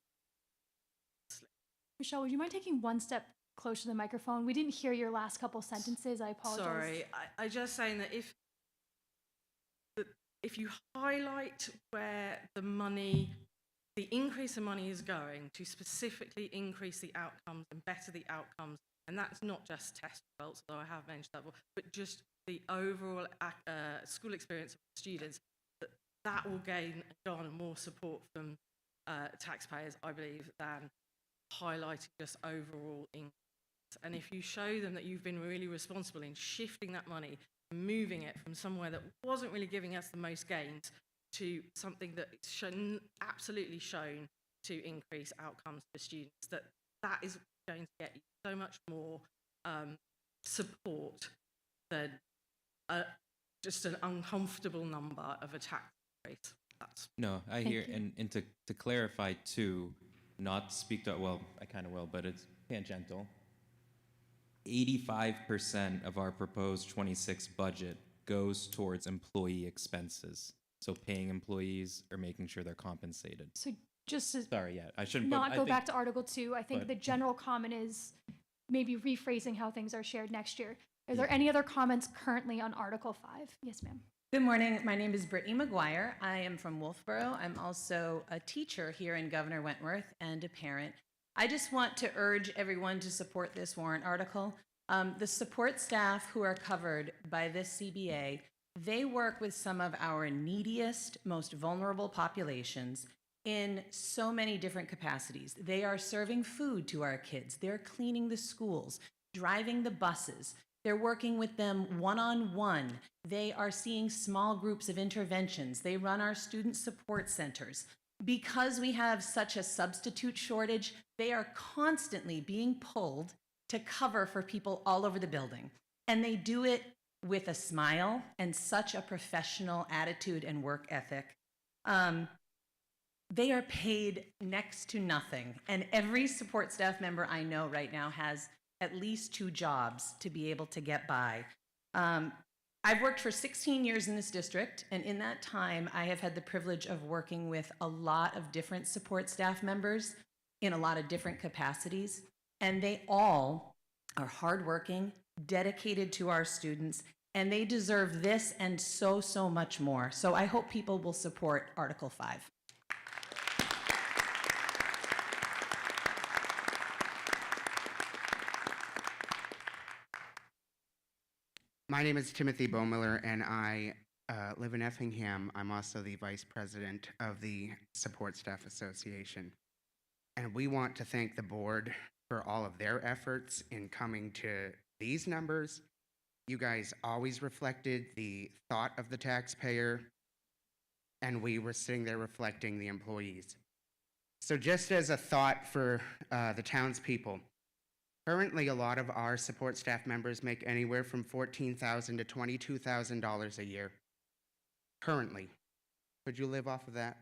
Michelle, would you mind taking one step closer to the microphone? We didn't hear your last couple sentences. I apologize. Sorry, I just saying that if you highlight where the increase in money is going to specifically increase the outcomes and better the outcomes, and that's not just test results, although I have mentioned that, but just the overall school experience of students, that will garner more support from taxpayers, I believe, than highlighting just overall income. And if you show them that you've been really responsible in shifting that money, moving it from somewhere that wasn't really giving us the most gains to something that it's absolutely shown to increase outcomes for students, that is going to get you so much more support than just an uncomfortable number of a tax increase. No, I hear, and to clarify too, not to speak to, well, I kind of will, but it's tangential. 85% of our proposed 26 budget goes towards employee expenses. So paying employees or making sure they're compensated. So just to Sorry, yeah, I shouldn't not go back to Article 2, I think the general comment is maybe rephrasing how things are shared next year. Are there any other comments currently on Article 5? Yes, ma'am. Good morning. My name is Brittany McGuire. I am from Wolfboro. I'm also a teacher here in Governor Wentworth and a parent. I just want to urge everyone to support this warrant article. The support staff who are covered by this CBA, they work with some of our neediest, most vulnerable populations in so many different capacities. They are serving food to our kids. They're cleaning the schools, driving the buses. They're working with them one-on-one. They are seeing small groups of interventions. They run our student support centers. Because we have such a substitute shortage, they are constantly being pulled to cover for people all over the building. And they do it with a smile and such a professional attitude and work ethic. They are paid next to nothing. And every support staff member I know right now has at least 2 jobs to be able to get by. I've worked for 16 years in this district, and in that time, I have had the privilege of working with a lot of different support staff members in a lot of different capacities, and they all are hardworking, dedicated to our students, and they deserve this and so, so much more. So I hope people will support Article 5. My name is Timothy Baumiller, and I live in Effingham. I'm also the vice president of the Support Staff Association. And we want to thank the board for all of their efforts in coming to these numbers. You guys always reflected the thought of the taxpayer, and we were sitting there reflecting the employees. So just as a thought for the townspeople, currently, a lot of our support staff members make anywhere from $14,000 to $22,000 a year. Currently. Could you live off of that?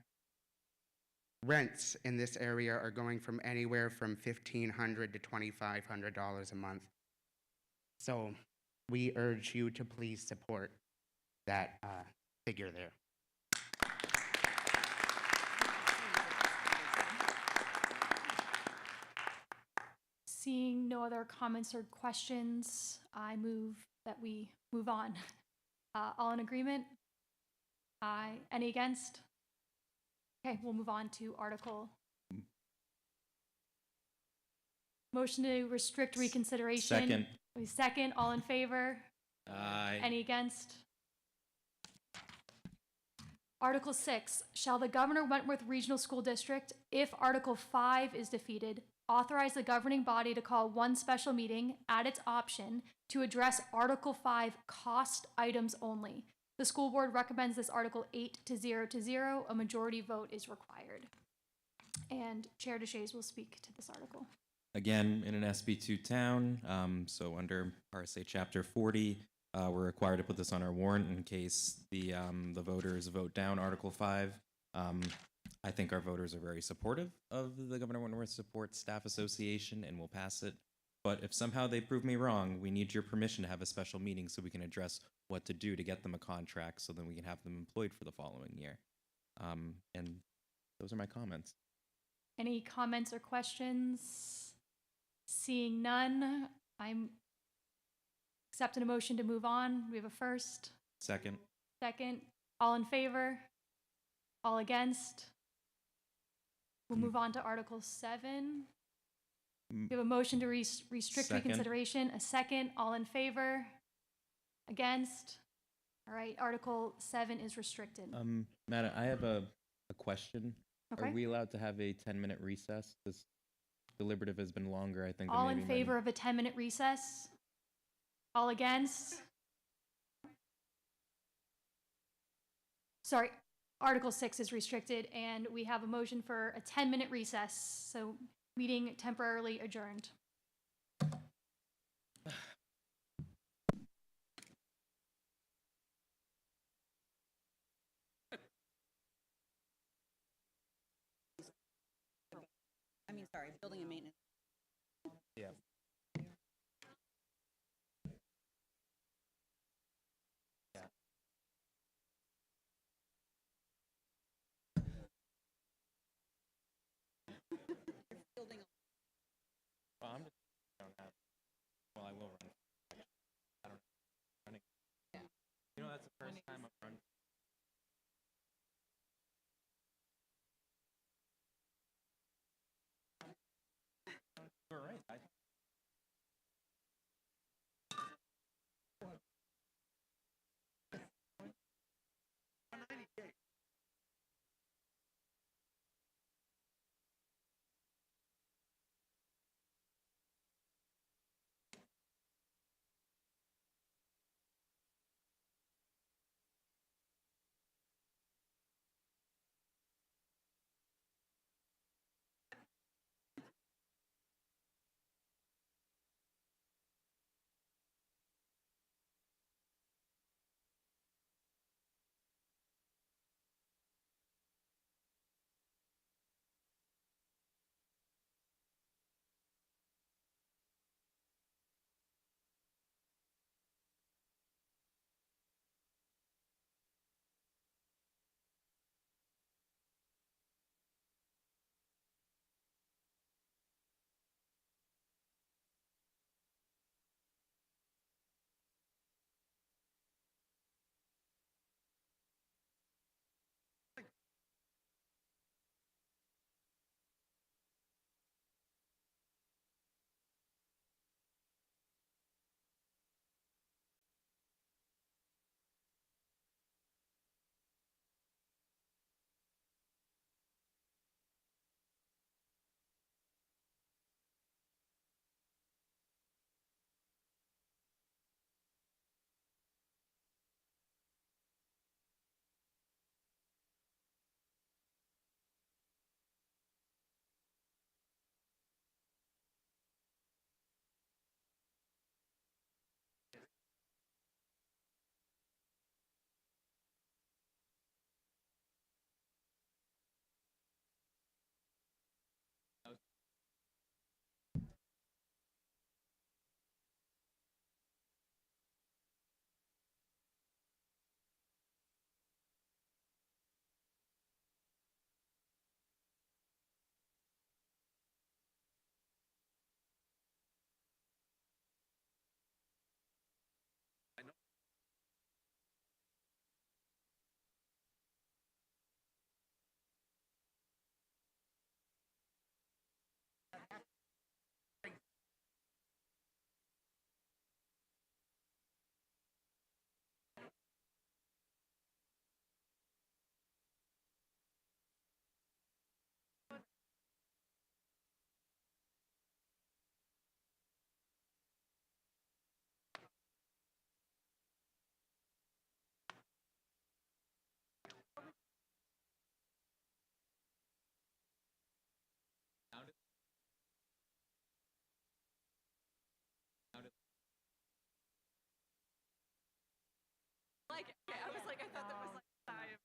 Rents in this area are going from anywhere from $1,500 to $2,500 a month. So we urge you to please support that figure there. Seeing no other comments or questions, I move that we move on. All in agreement? Aye. Any against? Okay, we'll move on to Article. Motion to restrict reconsideration. Second. Second, all in favor? Aye. Any against? Article 6, shall the Governor Wentworth Regional School District, if Article 5 is defeated, authorize the governing body to call one special meeting at its option to address Article 5 cost items only. The school board recommends this article 8-0 to 0. A majority vote is required. And Chair DeShays will speak to this article. Again, in an SB2 town, so under RSA Chapter 40, we're required to put this on our warrant in case the voters vote down Article 5. I think our voters are very supportive of the Governor Wentworth Support Staff Association and will pass it. But if somehow they prove me wrong, we need your permission to have a special meeting so we can address what to do to get them a contract so then we can have them employed for the following year. And those are my comments. Any comments or questions? Seeing none, I'm accepting a motion to move on. We have a first. Second. Second. All in favor? All against? We'll move on to Article 7. We have a motion to restrict Second. reconsideration. A second. All in favor? Against? All right, Article 7 is restricted. Matt, I have a question. Okay. Are we allowed to have a 10-minute recess? This deliberative has been longer, I think. than All maybe in many. favor of a 10-minute recess? All against? Sorry, Article 6 is restricted, and we have a motion for a 10-minute recess, so meeting temporarily adjourned. Building and maintenance. Yeah. Building. Well, I'm just I will run. I don't know. Running. You know, that's the first time I've run. You're right. Like, okay, I was like, I thought there was like time.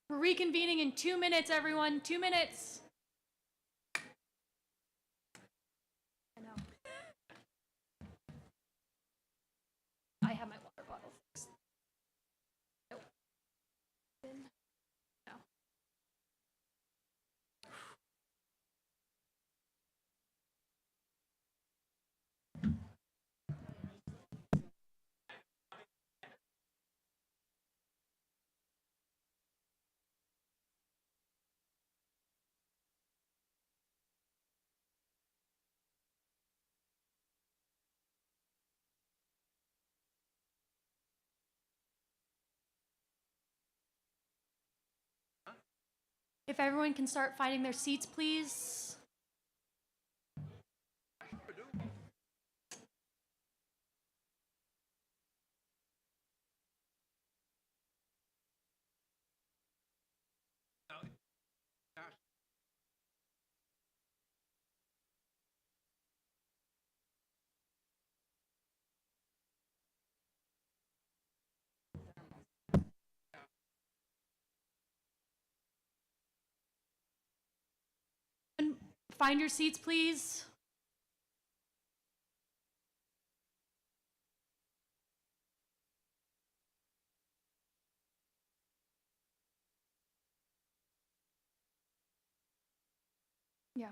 We're reconvening in 2 minutes, everyone. 2 minutes. I know. I have my water bottle fixed. Nope. No. If everyone can start finding their seats, please. Find your seats, please. Yeah.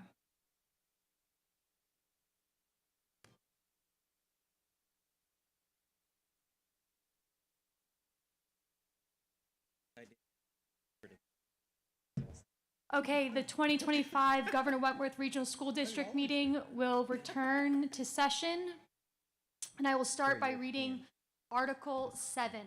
Okay, the 2025 Governor Wentworth Regional School District meeting will return to session. And I will start by reading Article 7.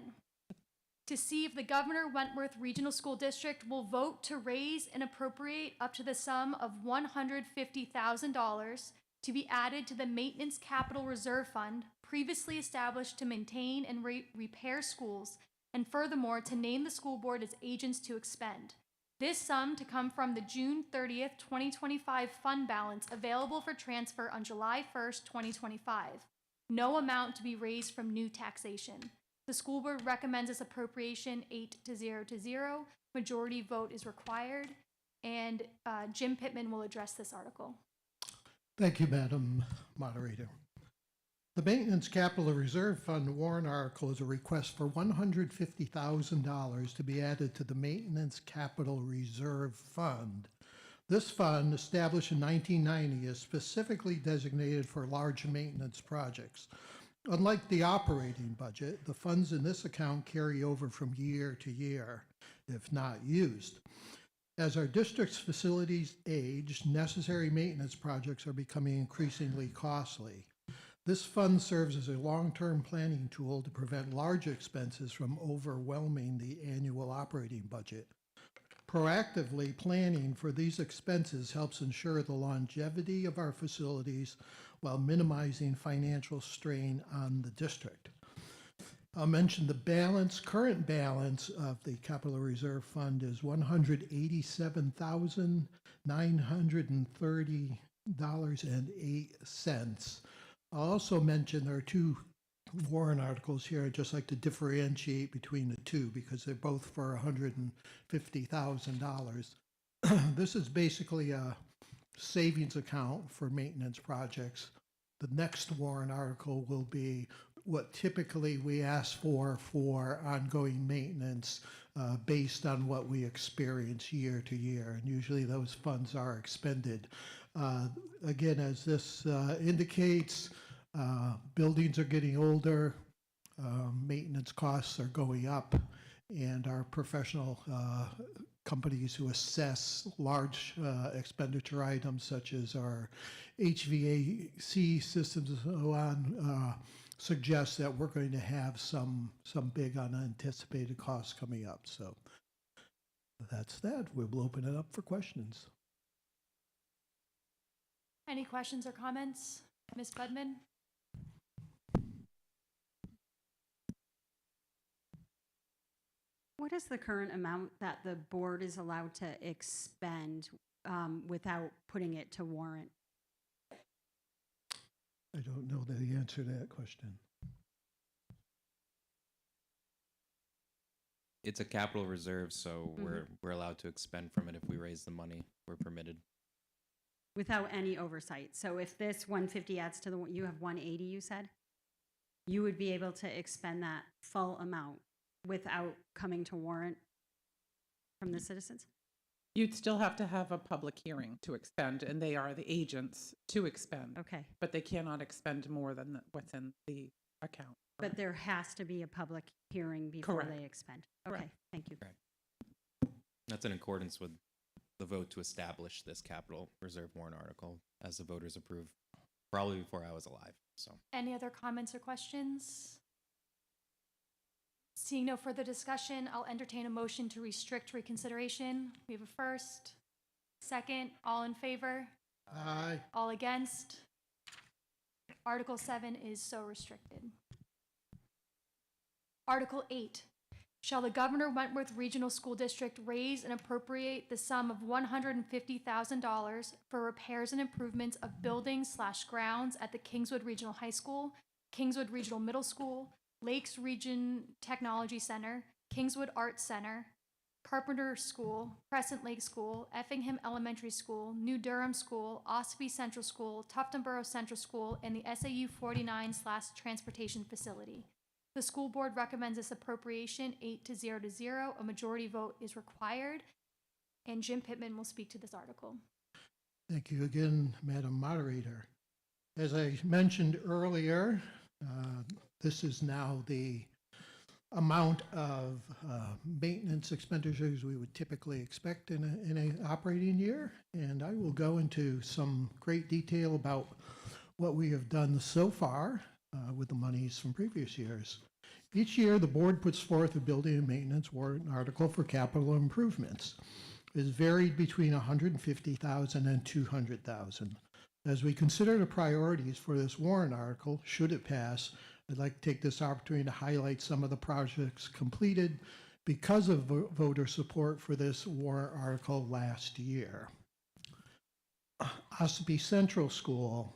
To see if the Governor Wentworth Regional School District will vote to raise and appropriate up to the sum of $150,000 to be added to the Maintenance Capital Reserve Fund previously established to maintain and repair schools, and furthermore to name the school board as agents to expend. This sum to come from the June 30th, 2025 fund balance available for transfer on July 1st, 2025. No amount to be raised from new taxation. The school board recommends this appropriation 8-0. Majority vote is required. And Jim Pittman will address this article. Thank you, Madam Moderator. The Maintenance Capital Reserve Fund warrant article is a request for $150,000 to be added to the Maintenance Capital Reserve Fund. This fund, established in 1990, is specifically designated for large maintenance projects. Unlike the operating budget, the funds in this account carry over from year to year, if not used. As our district's facilities age, necessary maintenance projects are becoming increasingly costly. This fund serves as a long-term planning tool to prevent large expenses from overwhelming the annual operating budget. Proactively planning for these expenses helps ensure the longevity of our facilities while minimizing financial strain on the district. I'll mention the current balance of the Capital Reserve Fund is $187,930.08. I'll also mention there are two warrant articles here. I'd just like to differentiate between the two because they're both for $150,000. This is basically a savings account for maintenance projects. The next warrant article will be what typically we ask for ongoing maintenance based on what we experience year to year. And usually those funds are expended. Again, as this indicates, buildings are getting older, maintenance costs are going up, and our professional companies who assess large expenditure items such as our HVAC systems and so on suggest that we're going to have some big unanticipated costs coming up. So that's that. We'll open it up for questions. Any questions or comments? Ms. Budman? What is the current amount that the board is allowed to expend without putting it to warrant? I don't know the answer to that question. It's a capital reserve, so we're allowed to expend from it if we raise the money. We're permitted. Without any oversight. So if this 150 adds to the one, you have 180, you said? You would be able to expend that full amount without coming to warrant from the citizens? You'd still have to have a public hearing to expend, and they are the agents to expend. Okay. But they cannot expend more than what's in the account. But there has to be a public hearing before Correct. they expend. Okay, Correct. thank you. Correct. That's in accordance with the vote to establish this capital reserve warrant article as the voters approved probably before I was alive. So Any other comments or questions? Seeing no further discussion, I'll entertain a motion to restrict reconsideration. We have a first, second, all in favor? Aye. All against? Article 7 is so restricted. Article 8, shall the Governor Wentworth Regional School District raise and appropriate the sum of $150,000 for repairs and improvements of buildings/grounds at the Kingswood Regional High School, Kingswood Regional Middle School, Lakes Region Technology Center, Kingswood Arts Center, Carpenter School, Crescent Lake School, Effingham Elementary School, New Durham School, Ossipee Central School, Tuftonboro Central School, and the SAU 49/transportation facility. The school board recommends this appropriation 8-0. A majority vote is required. And Jim Pittman will speak to this article. Thank you again, Madam Moderator. As I mentioned earlier, this is now the amount of maintenance expenditures we would typically expect in an operating year. And I will go into some great detail about what we have done so far with the monies from previous years. Each year, the board puts forth a building and maintenance warrant article for capital improvements. It is varied between $150,000 and $200,000. As we consider the priorities for this warrant article, should it pass, I'd like to take this opportunity to highlight some of the projects completed because of voter support for this warrant article last year. Ossipee Central School.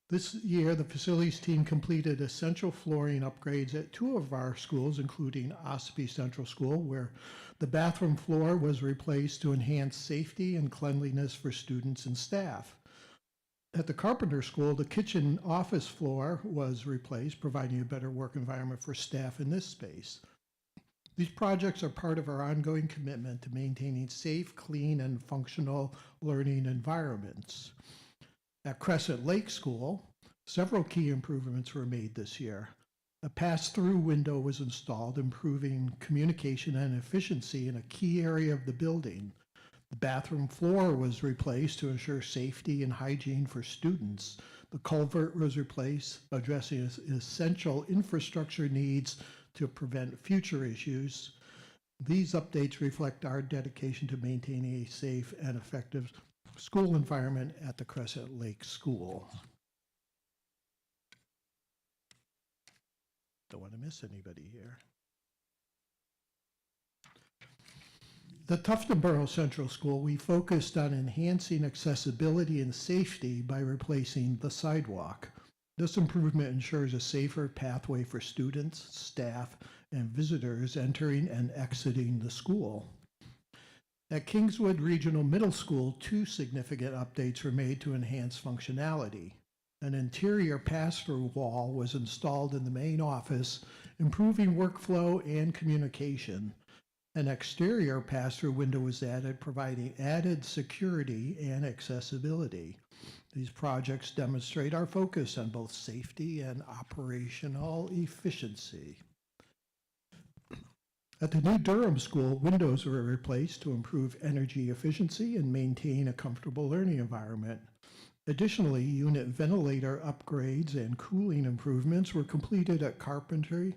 This year, the facilities team completed essential flooring upgrades at 2 of our schools, including Ossipee Central School, where the bathroom floor was replaced to enhance safety and cleanliness for students and staff. At the Carpenter School, the kitchen office floor was replaced, providing a better work environment for staff in this space. These projects are part of our ongoing commitment to maintaining safe, clean, and functional learning environments. At Crescent Lake School, several key improvements were made this year. A pass-through window was installed, improving communication and efficiency in a key area of the building. The bathroom floor was replaced to ensure safety and hygiene for students. The culvert was replaced, addressing essential infrastructure needs to prevent future issues. These updates reflect our dedication to maintaining a safe and effective school environment at the Crescent Lake School. Don't want to miss anybody here. The Tuftonboro Central School, we focused on enhancing accessibility and safety by replacing the sidewalk. This improvement ensures a safer pathway for students, staff, and visitors entering and exiting the school. At Kingswood Regional Middle School, 2 significant updates were made to enhance functionality. An interior pass-through wall was installed in the main office, improving workflow and communication. An exterior pass-through window was added, providing added security and accessibility. These projects demonstrate our focus on both safety and operational efficiency. At the New Durham School, windows were replaced to improve energy efficiency and maintain a comfortable learning environment. Additionally, unit ventilator upgrades and cooling improvements were completed at Carpentry,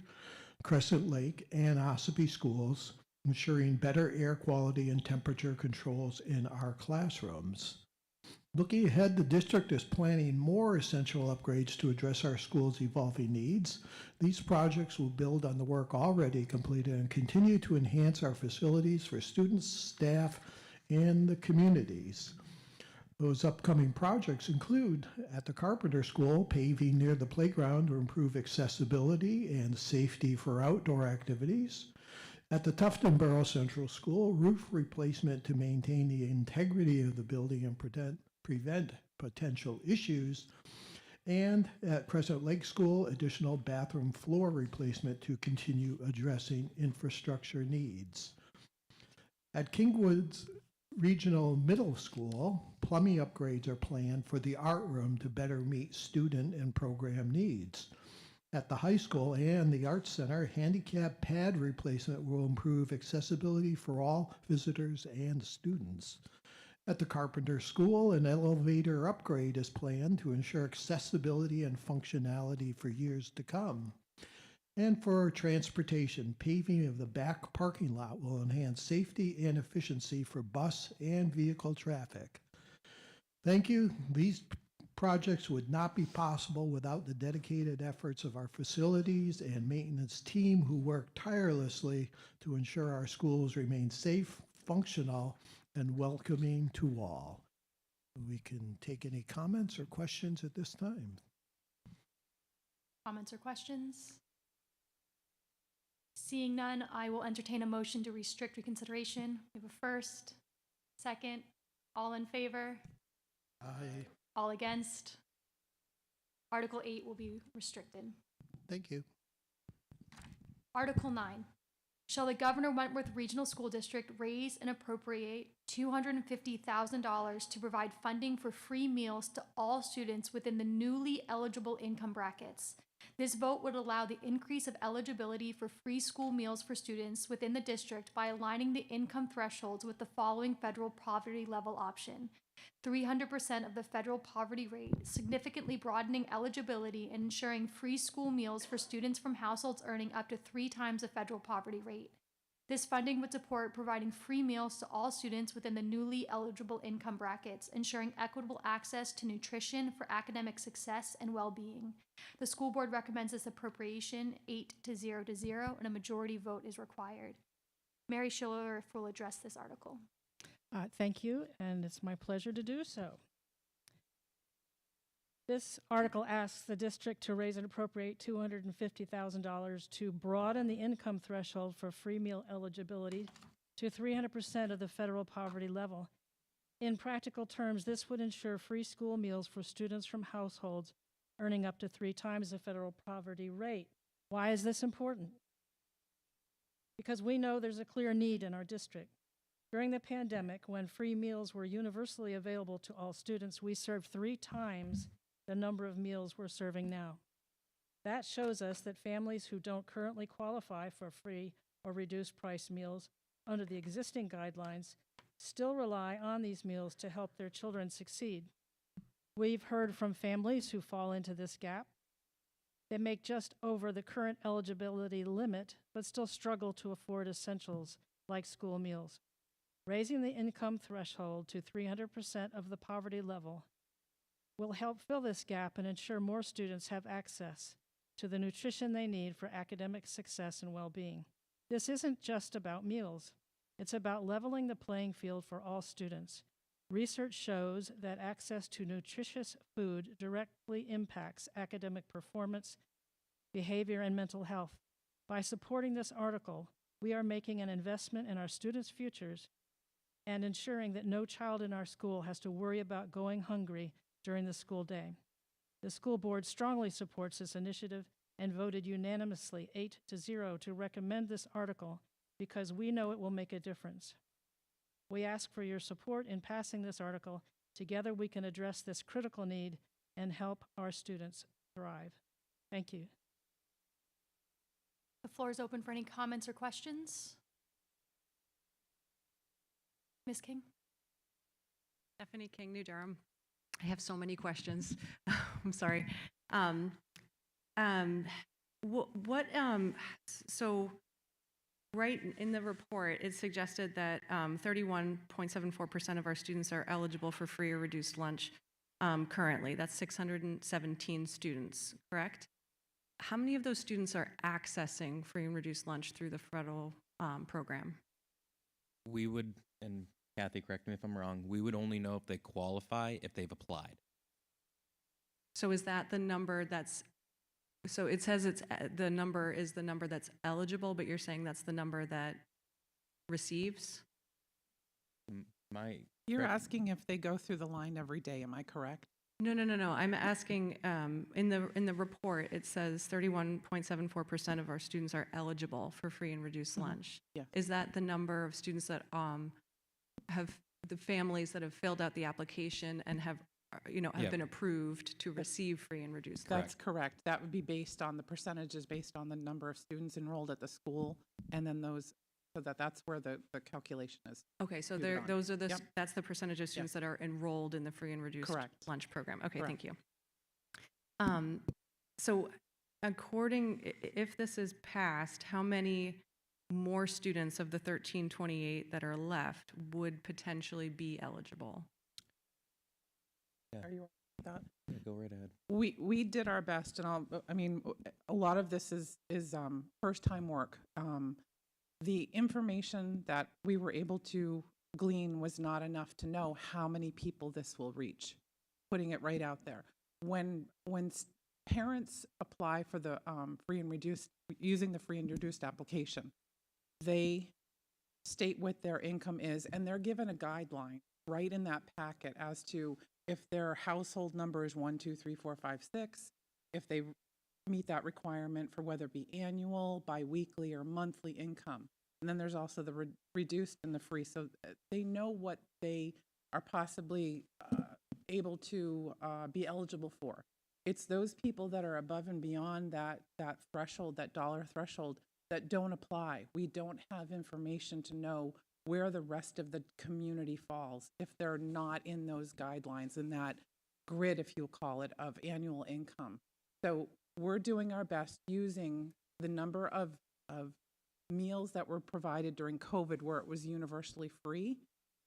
Crescent Lake, and Ossipee schools, ensuring better air quality and temperature controls in our classrooms. Looking ahead, the district is planning more essential upgrades to address our school's evolving needs. These projects will build on the work already completed and continue to enhance our facilities for students, staff, and the communities. Those upcoming projects include, at the Carpenter School, paving near the playground to improve accessibility and safety for outdoor activities. At the Tuftonboro Central School, roof replacement to maintain the integrity of the building and prevent potential issues. And at Crescent Lake School, additional bathroom floor replacement to continue addressing infrastructure needs. At Kingswood's Regional Middle School, plumbing upgrades are planned for the art room to better meet student and program needs. At the high school and the Arts Center, handicap pad replacement will improve accessibility for all visitors and students. At the Carpenter School, an elevator upgrade is planned to ensure accessibility and functionality for years to come. And for transportation, paving of the back parking lot will enhance safety and efficiency for bus and vehicle traffic. Thank you. These projects would not be possible without the dedicated efforts of our facilities and maintenance team who work tirelessly to ensure our schools remain safe, functional, and welcoming to all. We can take any comments or questions at this time. Comments or questions? Seeing none, I will entertain a motion to restrict reconsideration. We have a first, second, all in favor? Aye. All against? Article 8 will be restricted. Thank you. Article 9. Shall the Governor Wentworth Regional School District raise and appropriate $250,000 to provide funding for free meals to all students within the newly eligible income brackets? This vote would allow the increase of eligibility for free school meals for students within the district by aligning the income thresholds with the following federal poverty level option: 300% of the federal poverty rate, significantly broadening eligibility and ensuring free school meals for students from households earning up to 3 times the federal poverty rate. This funding would support providing free meals to all students within the newly eligible income brackets, ensuring equitable access to nutrition for academic success and well-being. The school board recommends this appropriation 8-0, and a majority vote is required. Mary Schiller will address this article. Thank you, and it's my pleasure to do so. This article asks the district to raise and appropriate $250,000 to broaden the income threshold for free meal eligibility to 300% of the federal poverty level. In practical terms, this would ensure free school meals for students from households earning up to 3 times the federal poverty rate. Why is this important? Because we know there's a clear need in our district. During the pandemic, when free meals were universally available to all students, we served 3 times the number of meals we're serving now. That shows us that families who don't currently qualify for free or reduced price meals under the existing guidelines still rely on these meals to help their children succeed. We've heard from families who fall into this gap. They make just over the current eligibility limit, but still struggle to afford essentials like school meals. Raising the income threshold to 300% of the poverty level will help fill this gap and ensure more students have access to the nutrition they need for academic success and well-being. This isn't just about meals. It's about leveling the playing field for all students. Research shows that access to nutritious food directly impacts academic performance, behavior, and mental health. By supporting this article, we are making an investment in our students' futures and ensuring that no child in our school has to worry about going hungry during the school day. The school board strongly supports this initiative and voted unanimously 8-0 to recommend this article because we know it will make a difference. We ask for your support in passing this article. Together we can address this critical need and help our students thrive. Thank you. The floor is open for any comments or questions. Ms. King? Stephanie King, New Durham. I have so many questions. I'm sorry. So right in the report, it suggested that 31.74% of our students are eligible for free or reduced lunch currently. That's 617 students, correct? How many of those students are accessing free and reduced lunch through the federal program? We would, and Kathy, correct me if I'm wrong, we would only know if they qualify if they've applied. So is that the number that's, so it says it's the number is the number that's eligible, but you're saying that's the number that receives? You're asking if they go through the line every day, am I correct? No. I'm asking, in the report, it says 31.74% of our students are eligible for free and reduced lunch. Yeah. Is that the number of students that have the families that have filled out the application and have been approved to receive free and reduced lunch? That's correct. That would be based on the percentages, based on the number of students enrolled at the school, and then those, so that's where the calculation is. Okay, so those are that's the percentage of students that are enrolled in the free and reduced lunch program. Okay, thank you. So if this is passed, how many more students of the 1328 that are left would potentially be eligible? Yeah. Are you with that? Yeah, go right ahead. We did our best, and a lot of this is first time work. The information that we were able to glean was not enough to know how many people this will reach, putting it right out there. When parents apply for the free and reduced, using the free and reduced application, they state what their income is, and they're given a guideline right in that packet as to if their household number is 1, 2, 3, 4, 5, 6, if they meet that requirement for whether it be annual, biweekly, or monthly income. And then there's also the reduced and the free, so they know what they are possibly able to be eligible for. It's those people that are above and beyond that threshold, that dollar threshold, that don't apply. We don't have information to know where the rest of the community falls if they're not in those guidelines, in that grid, if you'll call it, of annual income. So we're doing our best using the number of meals that were provided during COVID, where it was universally free,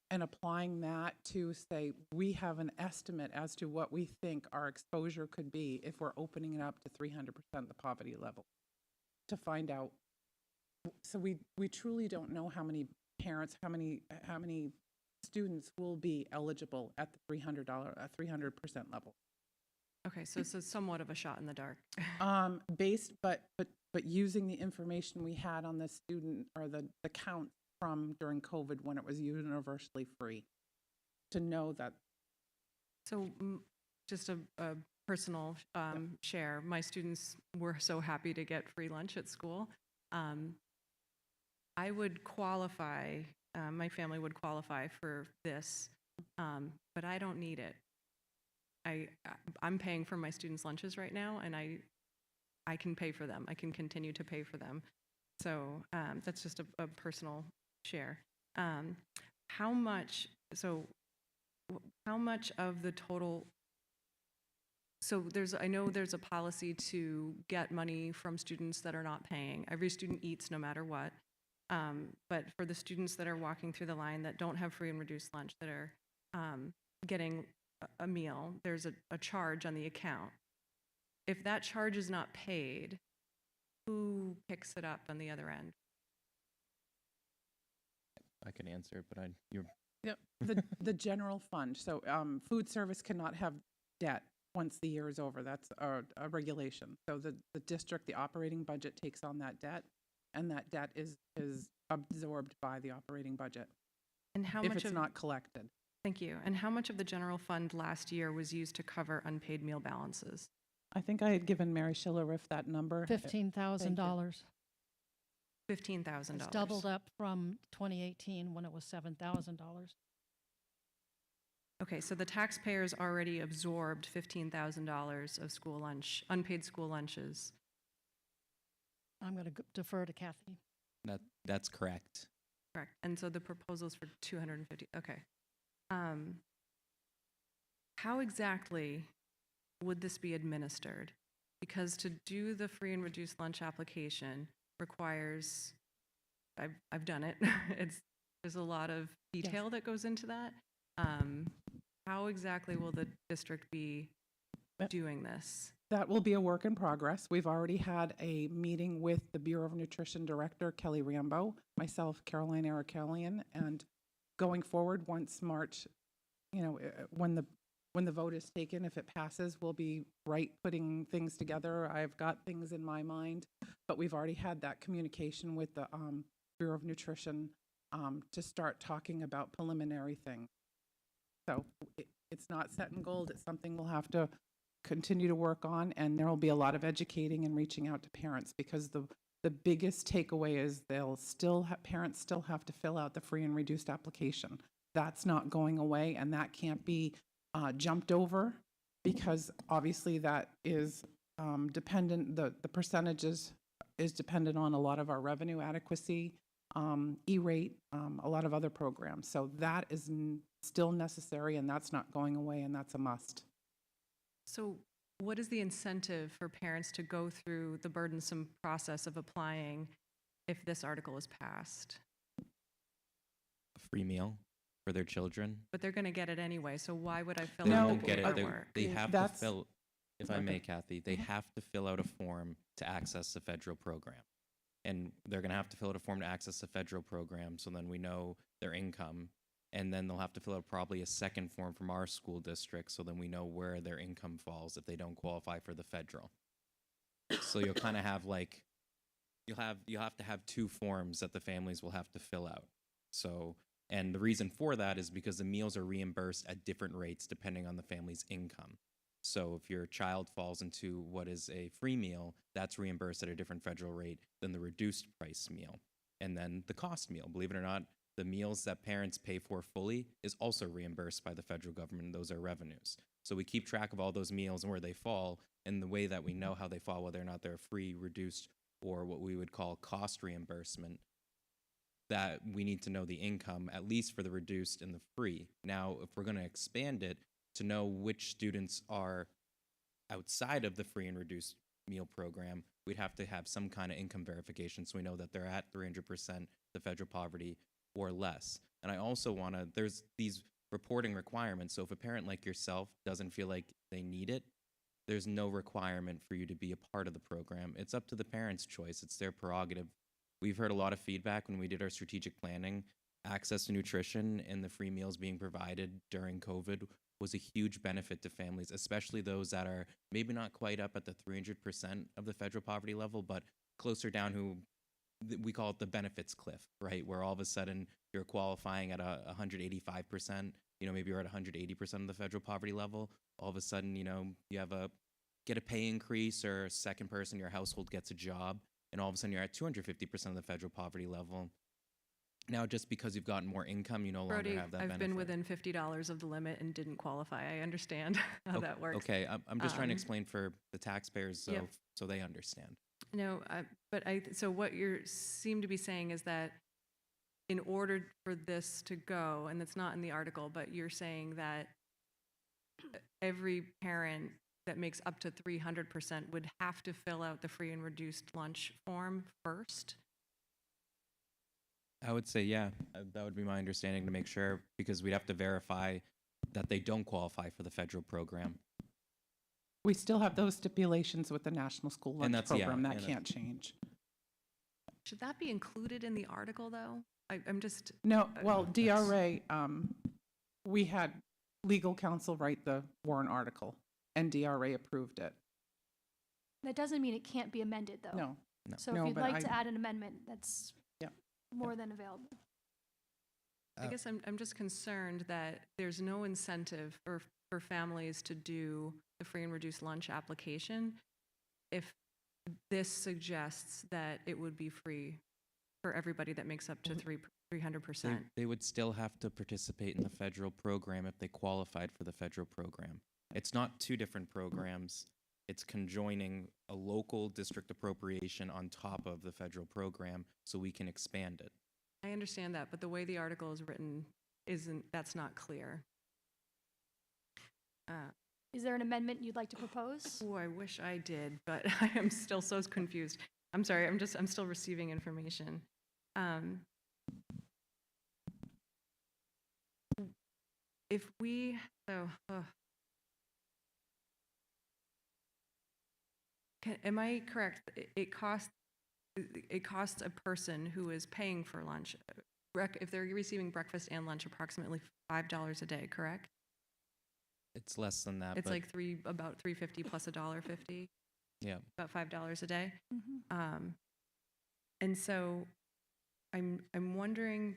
and applying that to say we have an estimate as to what we think our exposure could be if we're opening it up to 300% of the poverty level, to find out. So we truly don't know how many parents, how many students will be eligible at the $300 level. Okay, so it's somewhat of a shot in the dark. But using the information we had on the student or the count from during COVID when it was universally free to know that. So just a personal share, my students were so happy to get free lunch at school. I would qualify, my family would qualify for this, but I don't need it. I'm paying for my students' lunches right now, and I can pay for them. I can continue to pay for them. So that's just a personal share. How much of the total, so I know there's a policy to get money from students that are not paying. Every student eats no matter what. But for the students that are walking through the line that don't have free and reduced lunch, that are getting a meal, there's a charge on the account. If that charge is not paid, who picks it up on the other end? I can answer, but you're. Yep. The general fund. So food service cannot have debt once the year is over. That's a regulation. So the district, the operating budget takes on that debt, and that debt is absorbed by the operating budget. And how if much it's of, not collected. Thank you. And how much of the general fund last year was used to cover unpaid meal balances? I think I had given Mary Schillerriff that number. $15,000. $15,000. It's doubled up from 2018 when it was $7,000. Okay, so the taxpayers already absorbed $15,000 of school lunch, unpaid school lunches. I'm going to defer to Kathy. That's correct. Correct. And so the proposal's for 250. Okay. How exactly would this be administered? Because to do the free and reduced lunch application requires, I've done it. There's a lot of detail that goes into that. How exactly will the district be doing this? That will be a work in progress. We've already had a meeting with the Bureau of Nutrition Director, Kelly Rambo, myself, Caroline Arakelian, and going forward, once March, when the vote is taken, if it passes, we'll be putting things together. I've got things in my mind, but we've already had that communication with the Bureau of Nutrition to start talking about preliminary things. So it's not set in gold. It's something we'll have to continue to work on, and there will be a lot of educating and reaching out to parents, because the biggest takeaway is parents still have to fill out the free and reduced application. That's not going away, and that can't be jumped over, because obviously that is dependent, the percentages is dependent on a lot of our revenue adequacy, E-rate, a lot of other programs. So that is still necessary, and that's not going away, and that's a must. So what is the incentive for parents to go through the burdensome process of applying if this article is passed? A free meal for their children. But they're going to get it anyway, so why would I fill They out won't the get it. paperwork? They have to fill, if I may, Kathy, they have to fill out a form to access the federal program. And they're going to have to fill out a form to access the federal program, so then we know their income. And then they'll have to fill out probably a second form from our school district, so then we know where their income falls if they don't qualify for the federal. So you'll kind of have you'll have to have two forms that the families will have to fill out. So, and the reason for that is because the meals are reimbursed at different rates depending on the family's income. So if your child falls into what is a free meal, that's reimbursed at a different federal rate than the reduced price meal. And then the cost meal, believe it or not, the meals that parents pay for fully is also reimbursed by the federal government. Those are revenues. So we keep track of all those meals and where they fall, and the way that we know how they fall, whether or not they're free, reduced, or what we would call cost reimbursement, that we need to know the income, at least for the reduced and the free. Now, if we're going to expand it to know which students are outside of the free and reduced meal program, we'd have to have some kind of income verification so we know that they're at 300% the federal poverty or less. And I also there's these reporting requirements. So if a parent like yourself doesn't feel like they need it, there's no requirement for you to be a part of the program. It's up to the parent's choice. It's their prerogative. We've heard a lot of feedback when we did our strategic planning. Access to nutrition and the free meals being provided during COVID was a huge benefit to families, especially those that are maybe not quite up at the 300% of the federal poverty level, but closer down, who we call it the benefits cliff, right? Where all of a sudden you're qualifying at 185%, maybe you're at 180% of the federal poverty level. All of a sudden, you have get a pay increase, or a second person in your household gets a job, and all of a sudden you're at 250% of the federal poverty level. Now, just because you've gotten more income, you no longer Brody, have that I've benefit. been within $50 of the limit and didn't qualify. I understand how that works. Okay, I'm just trying to Um, explain for the taxpayers Yep. so they understand. No, so what you seem to be saying is that in order for this to go, and it's not in the article, but you're saying that every parent that makes up to 300% would have to fill out the free and reduced lunch form first? I would say, yeah, that would be my understanding, to make sure, because we'd have to verify that they don't qualify for the federal program. We still have those stipulations with the National School Lunch that's- yeah, Program. That and can't change. Should that be included in the article, though? I'm just... No, well, DRA, we had legal counsel write the warrant article, and DRA approved it. That doesn't mean it can't be amended, though. No. So No, if you'd but like I- to add an amendment, that's Yeah. more than available. I guess I'm just concerned that there's no incentive for families to do the free and reduced lunch application if this suggests that it would be free for everybody that makes up to 300%. They would still have to participate in the federal program if they qualified for the federal program. It's not two different programs. It's conjoining a local district appropriation on top of the federal program so we can expand it. I understand that, but the way the article is written that's not clear. Is there an amendment you'd like to propose? Oh, I wish I did, but I am still so confused. I'm sorry, I'm still receiving information. If we, am I correct? It costs a person who is paying for lunch, if they're receiving breakfast and lunch, approximately $5 a day, correct? It's less than that. It's but like about $3.50 plus $1.50. Yeah. About $5 a day. Mm-hmm. And so I'm wondering,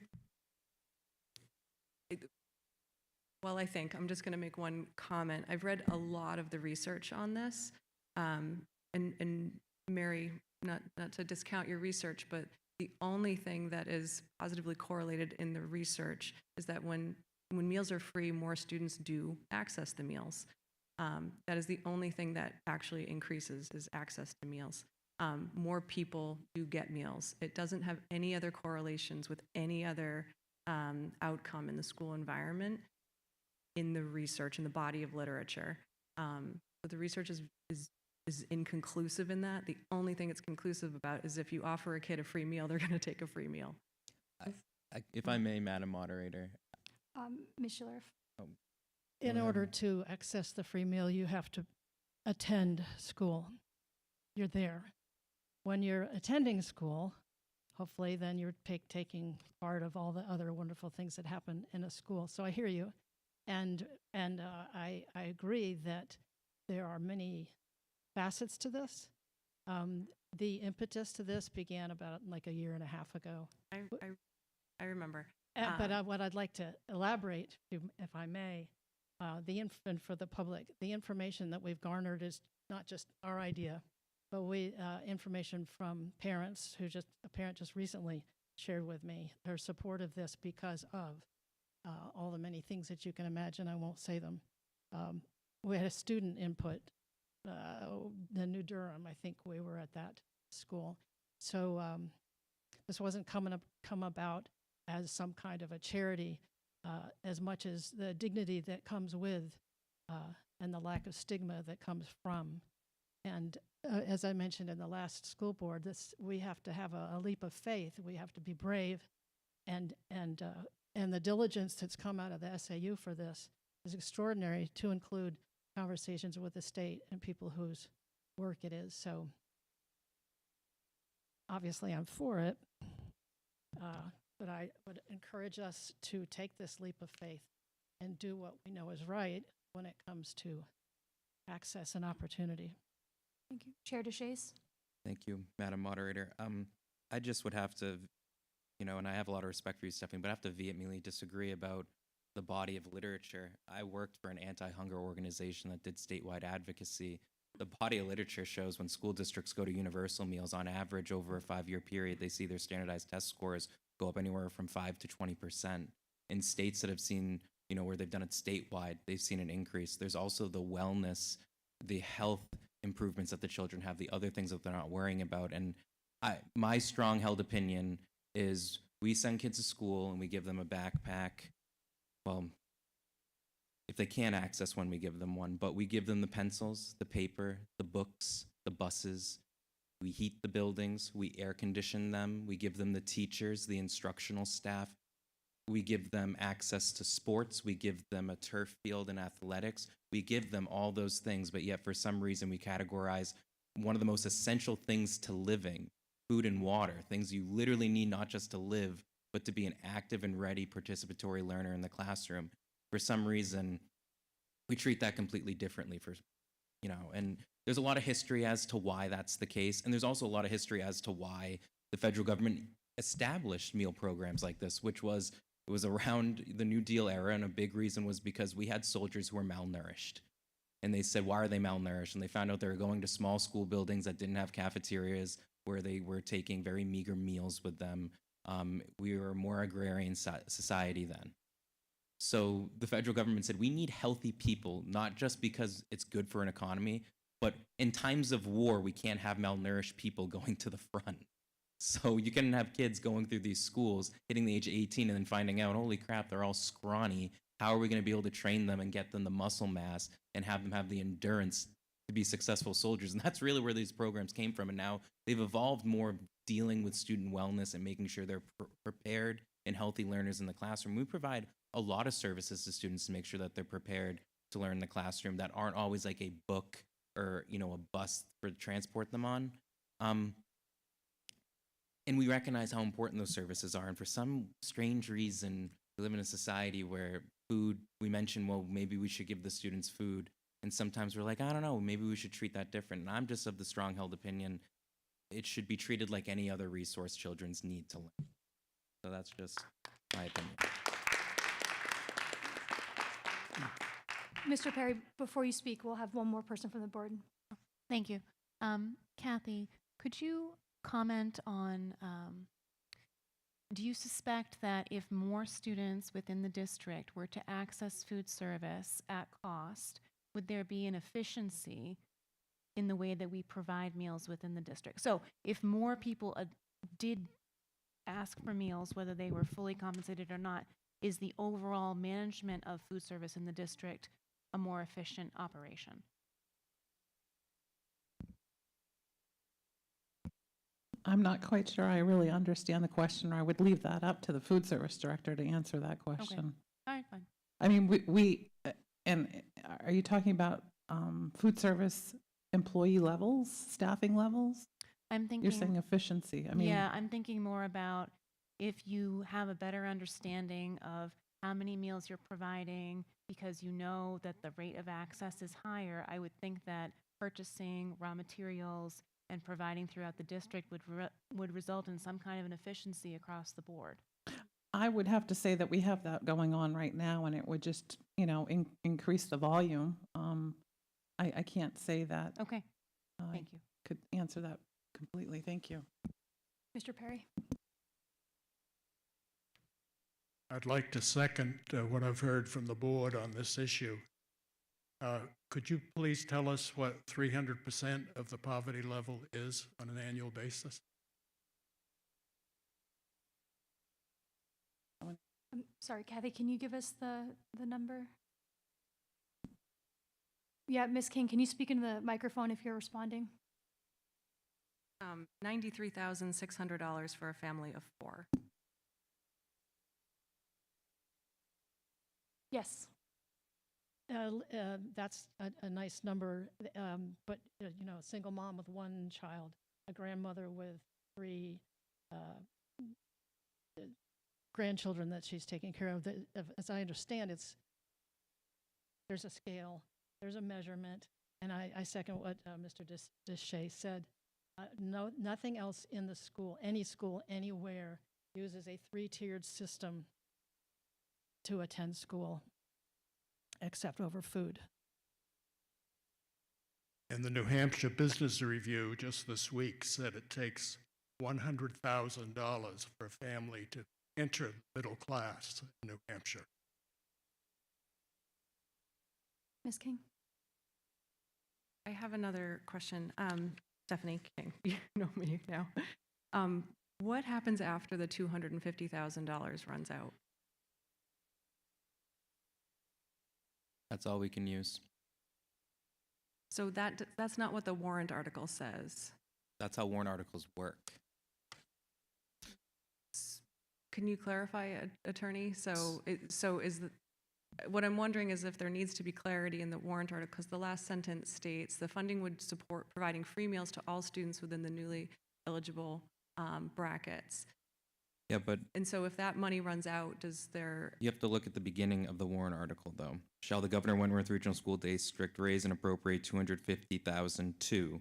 well, I think I'm just going to make one comment. I've read a lot of the research on this, and Mary, not to discount your research, but the only thing that is positively correlated in the research is that when meals are free, more students do access the meals. That is the only thing that actually increases is access to meals. More people do get meals. It doesn't have any other correlations with any other outcome in the school environment in the research, in the body of literature. But the research is inconclusive in that. The only thing it's conclusive about is if you offer a kid a free meal, they're going to take a free meal. If I may, Madam Moderator. Ms. Schiller. In order to access the free meal, you have to attend school. You're there. When you're attending school, hopefully then you're taking part of all the other wonderful things that happen in a school. So I hear you. And I agree that there are many facets to this. The impetus to this began about like a year and a half ago. I remember. But what I'd like to elaborate, if I may, and for the public, the information that we've garnered is not just our idea, but information from parents a parent just recently shared with me their support of this because of all the many things that you can imagine. I won't say them. We had a student input, the New Durham, I think we were at that school. So this wasn't come about as some kind of a charity, as much as the dignity that comes with and the lack of stigma that comes from. And as I mentioned in the last school board, we have to have a leap of faith. We have to be brave, and the diligence that's come out of the SAU for this is extraordinary, to include conversations with the state and people whose work it is. So obviously I'm for it. But I would encourage us to take this leap of faith and do what we know is right when it comes to access and opportunity. Thank you. Chair DeShays. Thank you, Madam Moderator. I just would have to, and I have a lot of respect for you, Stephanie, but I have to vehemently disagree about the body of literature. I worked for an anti-hunger organization that did statewide advocacy. The body of literature shows when school districts go to universal meals, on average over a 5-year period, they see their standardized test scores go up anywhere from 5 to 20%. In states that have seen, where they've done it statewide, they've seen an increase. There's also the wellness, the health improvements that the children have, the other things that they're not worrying about. And my strong held opinion is we send kids to school and we give them a backpack. Well, if they can't access one, we give them one, but we give them the pencils, the paper, the books, the buses. We heat the buildings, we air condition them, we give them the teachers, the instructional staff. We give them access to sports, we give them a turf field and athletics. We give them all those things, but yet for some reason we categorize one of the most essential things to living, food and water, things you literally need not just to live, but to be an active and ready participatory learner in the classroom. For some reason, we treat that completely differently and there's a lot of history as to why that's the case. And there's also a lot of history as to why the federal government established meal programs like this, it was around the New Deal era. And a big reason was because we had soldiers who were malnourished. And they said, why are they malnourished? And they found out they were going to small school buildings that didn't have cafeterias, where they were taking very meager meals with them. We were a more agrarian society then. So the federal government said, we need healthy people, not just because it's good for an economy, but in times of war, we can't have malnourished people going to the front. So you can have kids going through these schools, hitting the age of 18 and then finding out, holy crap, they're all scrawny. How are we going to be able to train them and get them the muscle mass and have them have the endurance to be successful soldiers? And that's really where these programs came from. And now they've evolved more dealing with student wellness and making sure they're prepared and healthy learners in the classroom. We provide a lot of services to students to make sure that they're prepared to learn in the classroom that aren't always like a book or a bus to transport them on. And we recognize how important those services are. And for some strange reason, we live in a society where food, we mention, well, maybe we should give the students food. And sometimes we're like, I don't know, maybe we should treat that different. And I'm just of the strong held opinion, it should be treated like any other resource children's need to learn. So that's just my opinion. Mr. Perry, before you speak, we'll have one more person from the board. Thank you. Kathy, could you comment on, do you suspect that if more students within the district were to access food service at cost, would there be an efficiency in the way that we provide meals within the district? So if more people did ask for meals, whether they were fully compensated or not, is the overall management of food service in the district a more efficient operation? I'm not quite sure I really understand the question, or I would leave that up to the food service director to answer that question. Okay. All right, fine. I mean, we and are you talking about food service employee levels, staffing levels? I'm thinking. You're saying efficiency. I mean, yeah, I'm thinking more about if you have a better understanding of how many meals you're providing, because you know that the rate of access is higher, I would think that purchasing raw materials and providing throughout the district would result in some kind of an efficiency across the board. I would have to say that we have that going on right now, and it would just, increase the volume. I can't say that. Okay, thank you. Could answer that completely. Thank you. Mr. Perry? I'd like to second what I've heard from the board on this issue. Could you please tell us what 300% of the poverty level is on an annual basis? I'm sorry, Kathy, can you give us the number? Yeah, Ms. King, can you speak into the microphone if you're responding? $93,600 for a family of 4. Yes. That's a nice number, but a single mom with 1 child, a grandmother with 3 grandchildren that she's taking care of. As I understand, there's a scale, there's a measurement, and I second what Mr. Deshay said. Nothing else in the school, any school, anywhere, uses a 3-tiered system to attend school, except over food. And the New Hampshire Business Review just this week said it takes $100,000 for a family to enter middle class in New Hampshire. Ms. King? I have another question. Stephanie King, you know me now. What happens after the $250,000 runs out? That's all we can use. So that's not what the warrant article says. That's how warrant articles work. Can you clarify, attorney? What I'm wondering is if there needs to be clarity in the warrant article, because the last sentence states the funding would support providing free meals to all students within the newly eligible brackets. Yeah, but And so if that money runs out, does there, you have to look at the beginning of the warrant article, though. Shall the Governor Wentworth Regional School District raise and appropriate $250,000 to?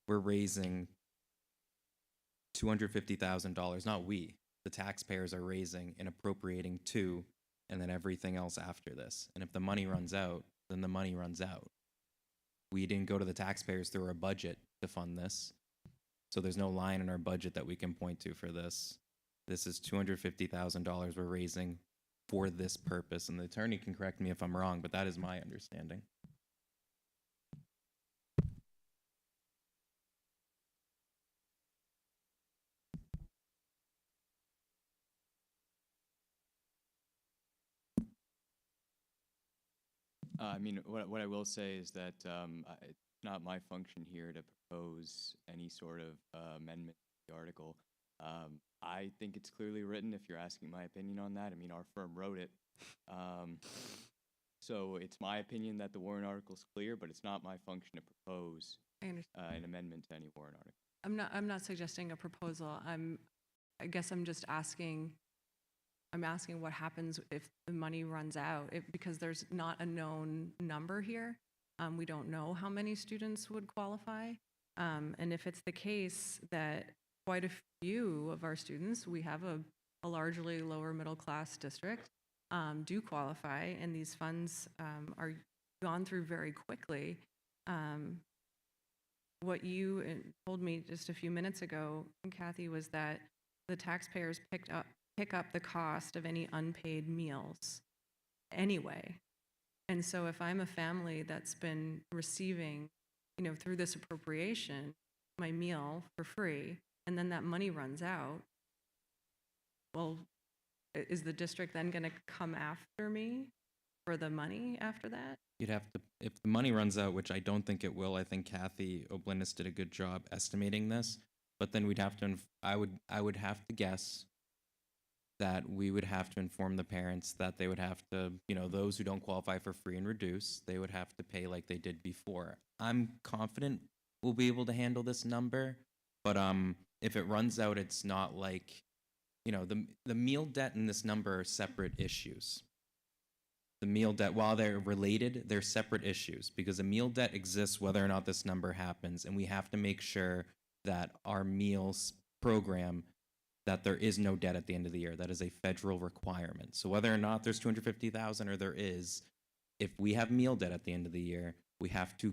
We're raising $250,000, not we. The taxpayers are raising and appropriating to, and then everything else after this. And if the money runs out, then the money runs out. We didn't go to the taxpayers through our budget to fund this. So there's no line in our budget that we can point to for this. This is $250,000 we're raising for this purpose. And the attorney can correct me if I'm wrong, but that is my understanding. I mean, what I will say is that it's not my function here to propose any sort of amendment to the article. I think it's clearly written, if you're asking my opinion on that. I mean, our firm wrote it. So it's my opinion that the warrant article is clear, but it's not my function to propose an amendment to any warrant article. I'm not suggesting a proposal. I guess I'm just asking, I'm asking what happens if the money runs out, because there's not a known number here. We don't know how many students would qualify. And if it's the case that quite a few of our students, we have a largely lower middle class district, do qualify, and these funds are gone through very quickly. What you told me just a few minutes ago, Kathy, was that the taxpayers pick up the cost of any unpaid meals anyway. And so if I'm a family that's been receiving, through this appropriation, my meal for free, and then that money runs out, well, is the district then going to come after me for the money after that? You'd have to, if the money runs out, which I don't think it will. I think Kathy O'Blinis did a good job estimating this, but then we'd have to, I would have to guess that we would have to inform the parents that they would have to, those who don't qualify for free and reduce, they would have to pay like they did before. I'm confident we'll be able to handle this number, but if it runs out, it's not like, the meal debt and this number are separate issues. The meal debt, while they're related, they're separate issues, because the meal debt exists whether or not this number happens, and we have to make sure that our meals program, that there is no debt at the end of the year. That is a federal requirement. So whether or not there's 250,000 or there is, if we have meal debt at the end of the year, we have to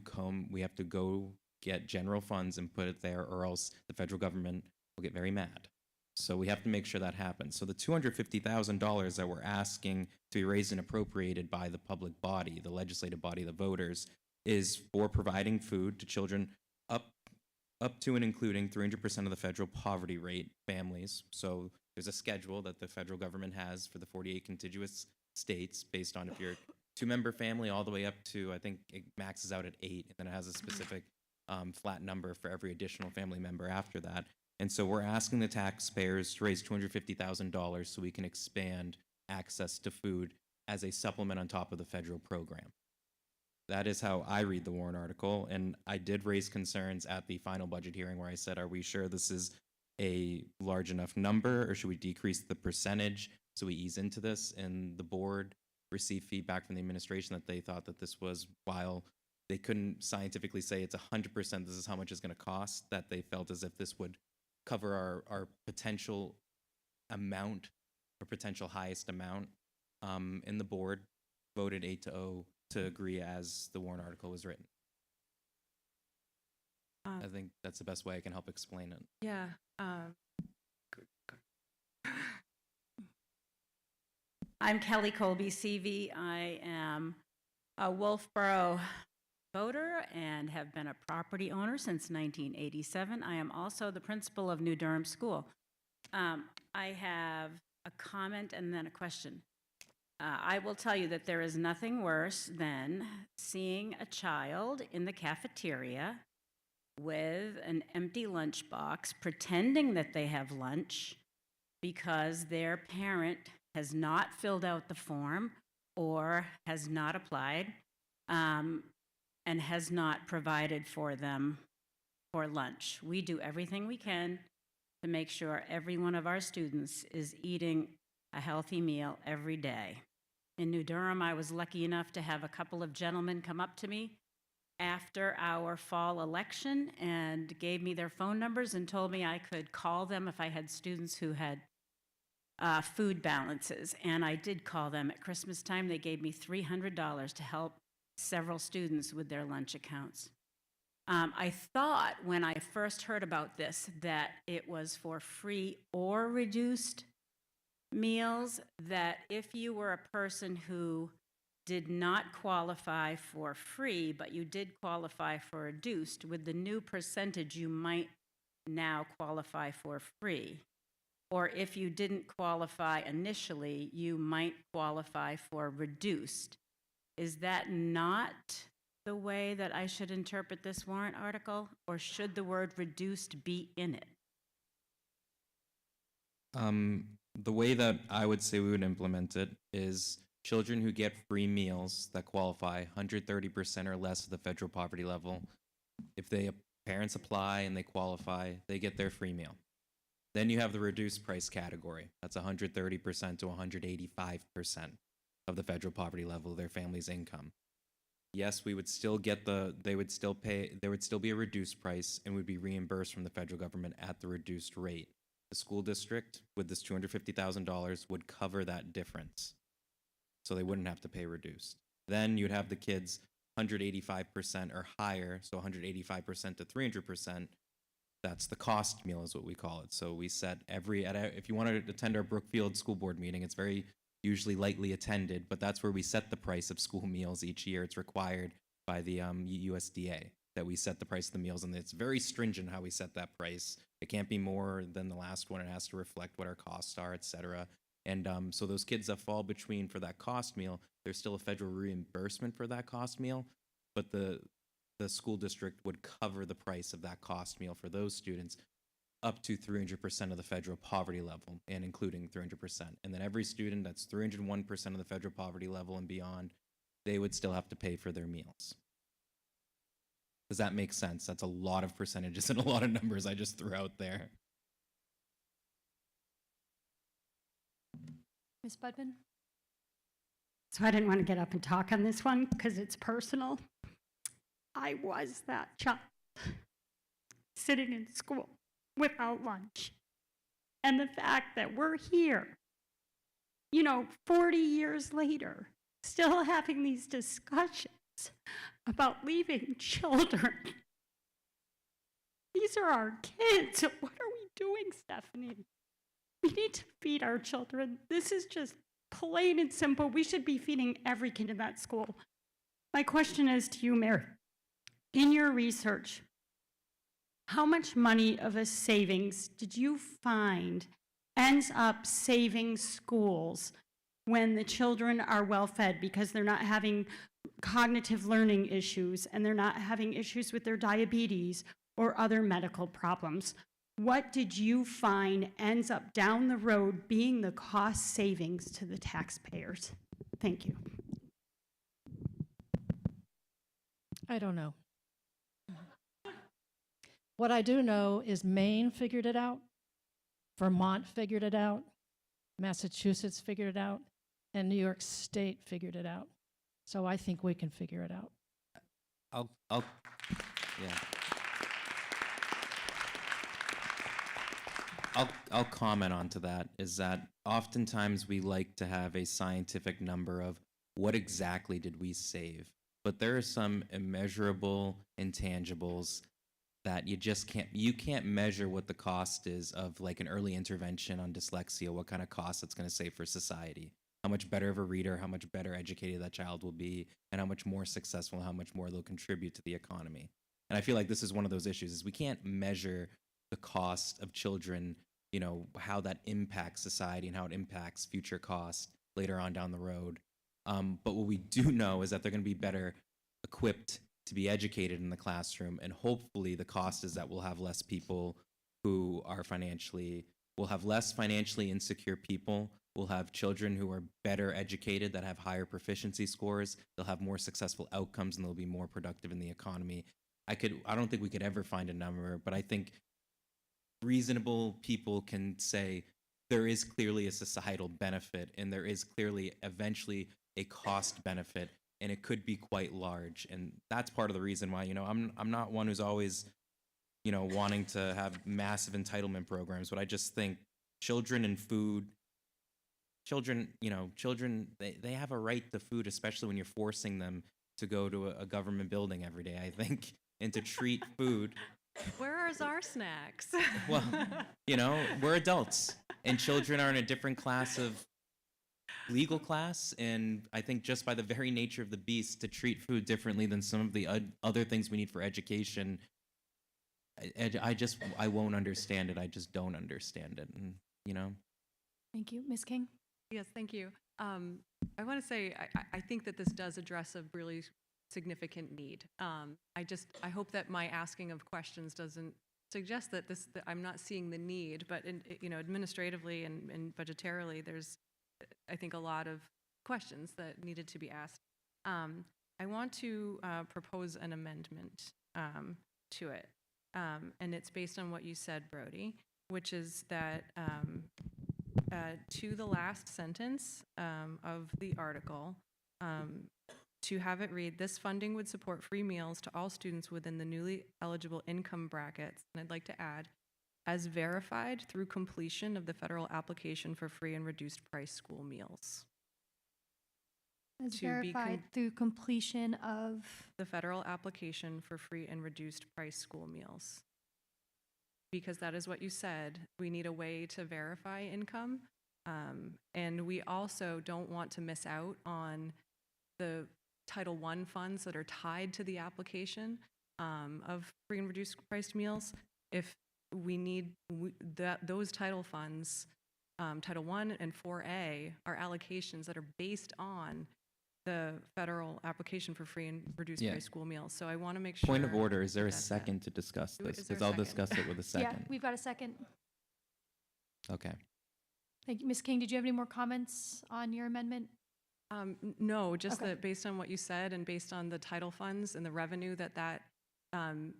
go get general funds and put it there, or else the federal government will get very mad. So we have to make sure that happens. So the $250,000 that we're asking to be raised and appropriated by the public body, the legislative body, the voters, is for providing food to children up to and including 300% of the federal poverty rate families. So there's a schedule that the federal government has for the 48 contiguous states based on if you're a two-member family all the way up to, I think it maxes out at 8, and then it has a specific flat number for every additional family member after that. And so we're asking the taxpayers to raise $250,000 so we can expand access to food as a supplement on top of the federal program. That is how I read the warrant article, and I did raise concerns at the final budget hearing where I said, are we sure this is a large enough number, or should we decrease the percentage so we ease into this? And the board received feedback from the administration that they thought that this was, while they couldn't scientifically say it's 100% this is how much it's going to cost, that they felt as if this would cover our potential amount or potential highest amount and the board voted 8-0 to agree as the warrant article was written. I think that's the best way I can help explain it. Yeah. I'm Kelly Colby CV. I am a Wolfboro voter and have been a property owner since 1987. I am also the principal of New Durham School. I have a comment and then a question. I will tell you that there is nothing worse than seeing a child in the cafeteria with an empty lunchbox, pretending that they have lunch because their parent has not filled out the form or has not applied and has not provided for them for lunch. We do everything we can to make sure every one of our students is eating a healthy meal every day. In New Durham, I was lucky enough to have a couple of gentlemen come up to me after our fall election and gave me their phone numbers and told me I could call them if I had students who had food balances. And I did call them at Christmas time. They gave me $300 to help several students with their lunch accounts. I thought when I first heard about this that it was for free or reduced meals, that if you were a person who did not qualify for free, but you did qualify for reduced, with the new percentage, you might now qualify for free. Or if you didn't qualify initially, you might qualify for reduced. Is that not the way that I should interpret this warrant article, or should the word reduced be in it? The way that I would say we would implement it is children who get free meals that qualify 130% or less of the federal poverty level. If parents apply and they qualify, they get their free meal. Then you have the reduced price category. That's 130% to 185% of the federal poverty level of their family's income. Yes, we would still get there would still be a reduced price and would be reimbursed from the federal government at the reduced rate. The school district with this $250,000 would cover that difference. So they wouldn't have to pay reduced. Then you'd have the kids 185% or higher, so 185% to 300%. That's the cost meal is what we call it. So we set if you want to attend our Brookfield school board meeting, it's very usually lightly attended, but that's where we set the price of school meals each year. It's required by the USDA that we set the price of the meals, and it's very stringent how we set that price. It can't be more than the last one. It has to reflect what our costs are, et cetera. And so those kids that fall between for that cost meal, there's still a federal reimbursement for that cost meal, but the school district would cover the price of that cost meal for those students up to 300% of the federal poverty level, and including 300%. And then every student that's 301% of the federal poverty level and beyond, they would still have to pay for their meals. Does that make sense? That's a lot of percentages and a lot of numbers I just threw out there. Ms. Budman? So I didn't want to get up and talk on this one because it's personal. I was that child sitting in school without lunch. And the fact that we're here, 40 years later, still having these discussions about leaving children. These are our kids. What are we doing, Stephanie? We need to feed our children. This is just plain and simple. We should be feeding every kid in that school. My question is to you, Mary. In your research, how much money of a savings did you find ends up saving schools when the children are well fed because they're not having cognitive learning issues and they're not having issues with their diabetes or other medical problems? What did you find ends up down the road being the cost savings to the taxpayers? Thank you. I don't know. What I do know is Maine figured it out, Vermont figured it out, Massachusetts figured it out, and New York State figured it out. So I think we can figure it out. I'll comment on to that, is that oftentimes we like to have a scientific number of what exactly did we save, but there are some immeasurable intangibles that you can't measure what the cost is of like an early intervention on dyslexia, what kind of cost it's going to save for society, how much better of a reader, how much better educated that child will be, and how much more successful, how much more they'll contribute to the economy. And I feel like this is one of those issues is we can't measure the cost of children, you know, how that impacts society and how it impacts future costs later on down the road. But what we do know is that they're going to be better equipped to be educated in the classroom, and hopefully the cost is that we'll have less people who are we'll have less financially insecure people, we'll have children who are better educated that have higher proficiency scores, they'll have more successful outcomes, and they'll be more productive in the economy. I don't think we could ever find a number, but I think reasonable people can say there is clearly a societal benefit and there is clearly eventually a cost benefit, and it could be quite large. And that's part of the reason why, you know, I'm not one who's always, you know, wanting to have massive entitlement programs, but I just think children and food, children, they have a right to food, especially when you're forcing them to go to a government building every day, I think, and to treat food. Where are our snacks? Well, you know, we're adults, and children are in a different class of legal class, and I think just by the very nature of the beast, to treat food differently than some of the other things we need for education, I won't understand it. I just don't understand it, and you know. Thank you. Ms. King? Yes, thank you. I want to say I think that this does address a really significant need. I hope that my asking of questions doesn't suggest that that I'm not seeing the need, but administratively and budgetarily, there's I think a lot of questions that needed to be asked. I want to propose an amendment to it, and it's based on what you said, Brody, which is that to the last sentence of the article, to have it read, this funding would support free meals to all students within the newly eligible income brackets, and I'd like to add, as verified through completion of the federal application for free and reduced price school meals. As To be verified through completion of, the federal application for free and reduced price school meals. Because that is what you said, we need a way to verify income, and we also don't want to miss out on the Title I funds that are tied to the application of free and reduced priced meals. If we need those title funds, Title I and 4A, are allocations that are based on the federal application for free and reduced price school meals. So I want to make sure. Point of order, is there a second to discuss this? Is there Because a I'll second? discuss it with a second. yeah, we've got a second. Okay. Thank you. Ms. King, did you have any more comments on your amendment? No, just Okay. that based on what you said and based on the title funds and the revenue that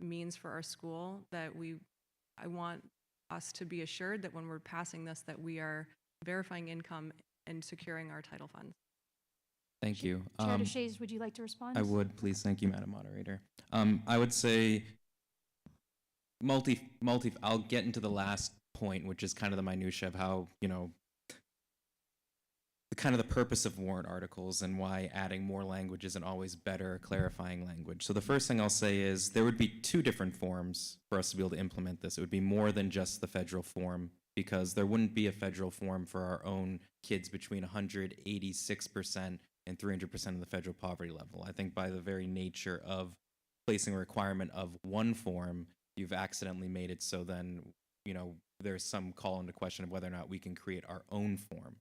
means for our school, I want us to be assured that when we're passing this, that we are verifying income and securing our title funds. Thank you. Chair DeShays, would you like to respond? I would, please. Thank you, Madam Moderator. I would say I'll get into the last point, which is kind of the minutia of how, you know, the purpose of warrant articles and why adding more language isn't always better, clarifying language. So the first thing I'll say is there would be two different forms for us to be able to implement this. It would be more than just the federal form, because there wouldn't be a federal form for our own kids between 186% and 300% of the federal poverty level. I think by the very nature of placing a requirement of one form, you've accidentally made it so then, you know, there's some call into question of whether or not we can create our own form.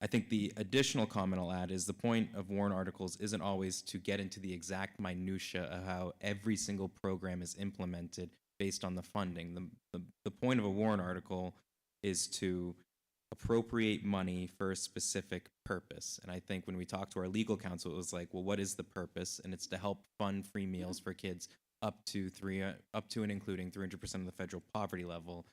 I think the additional comment I'll add is the point of warrant articles isn't always to get into the exact minutia of how every single program is implemented based on the funding. The point of a warrant article is to appropriate money for a specific purpose. And I think when we talked to our legal counsel, it was like, well, what is the purpose? And it's to help fund free meals for kids up to and including 300% of the federal poverty level.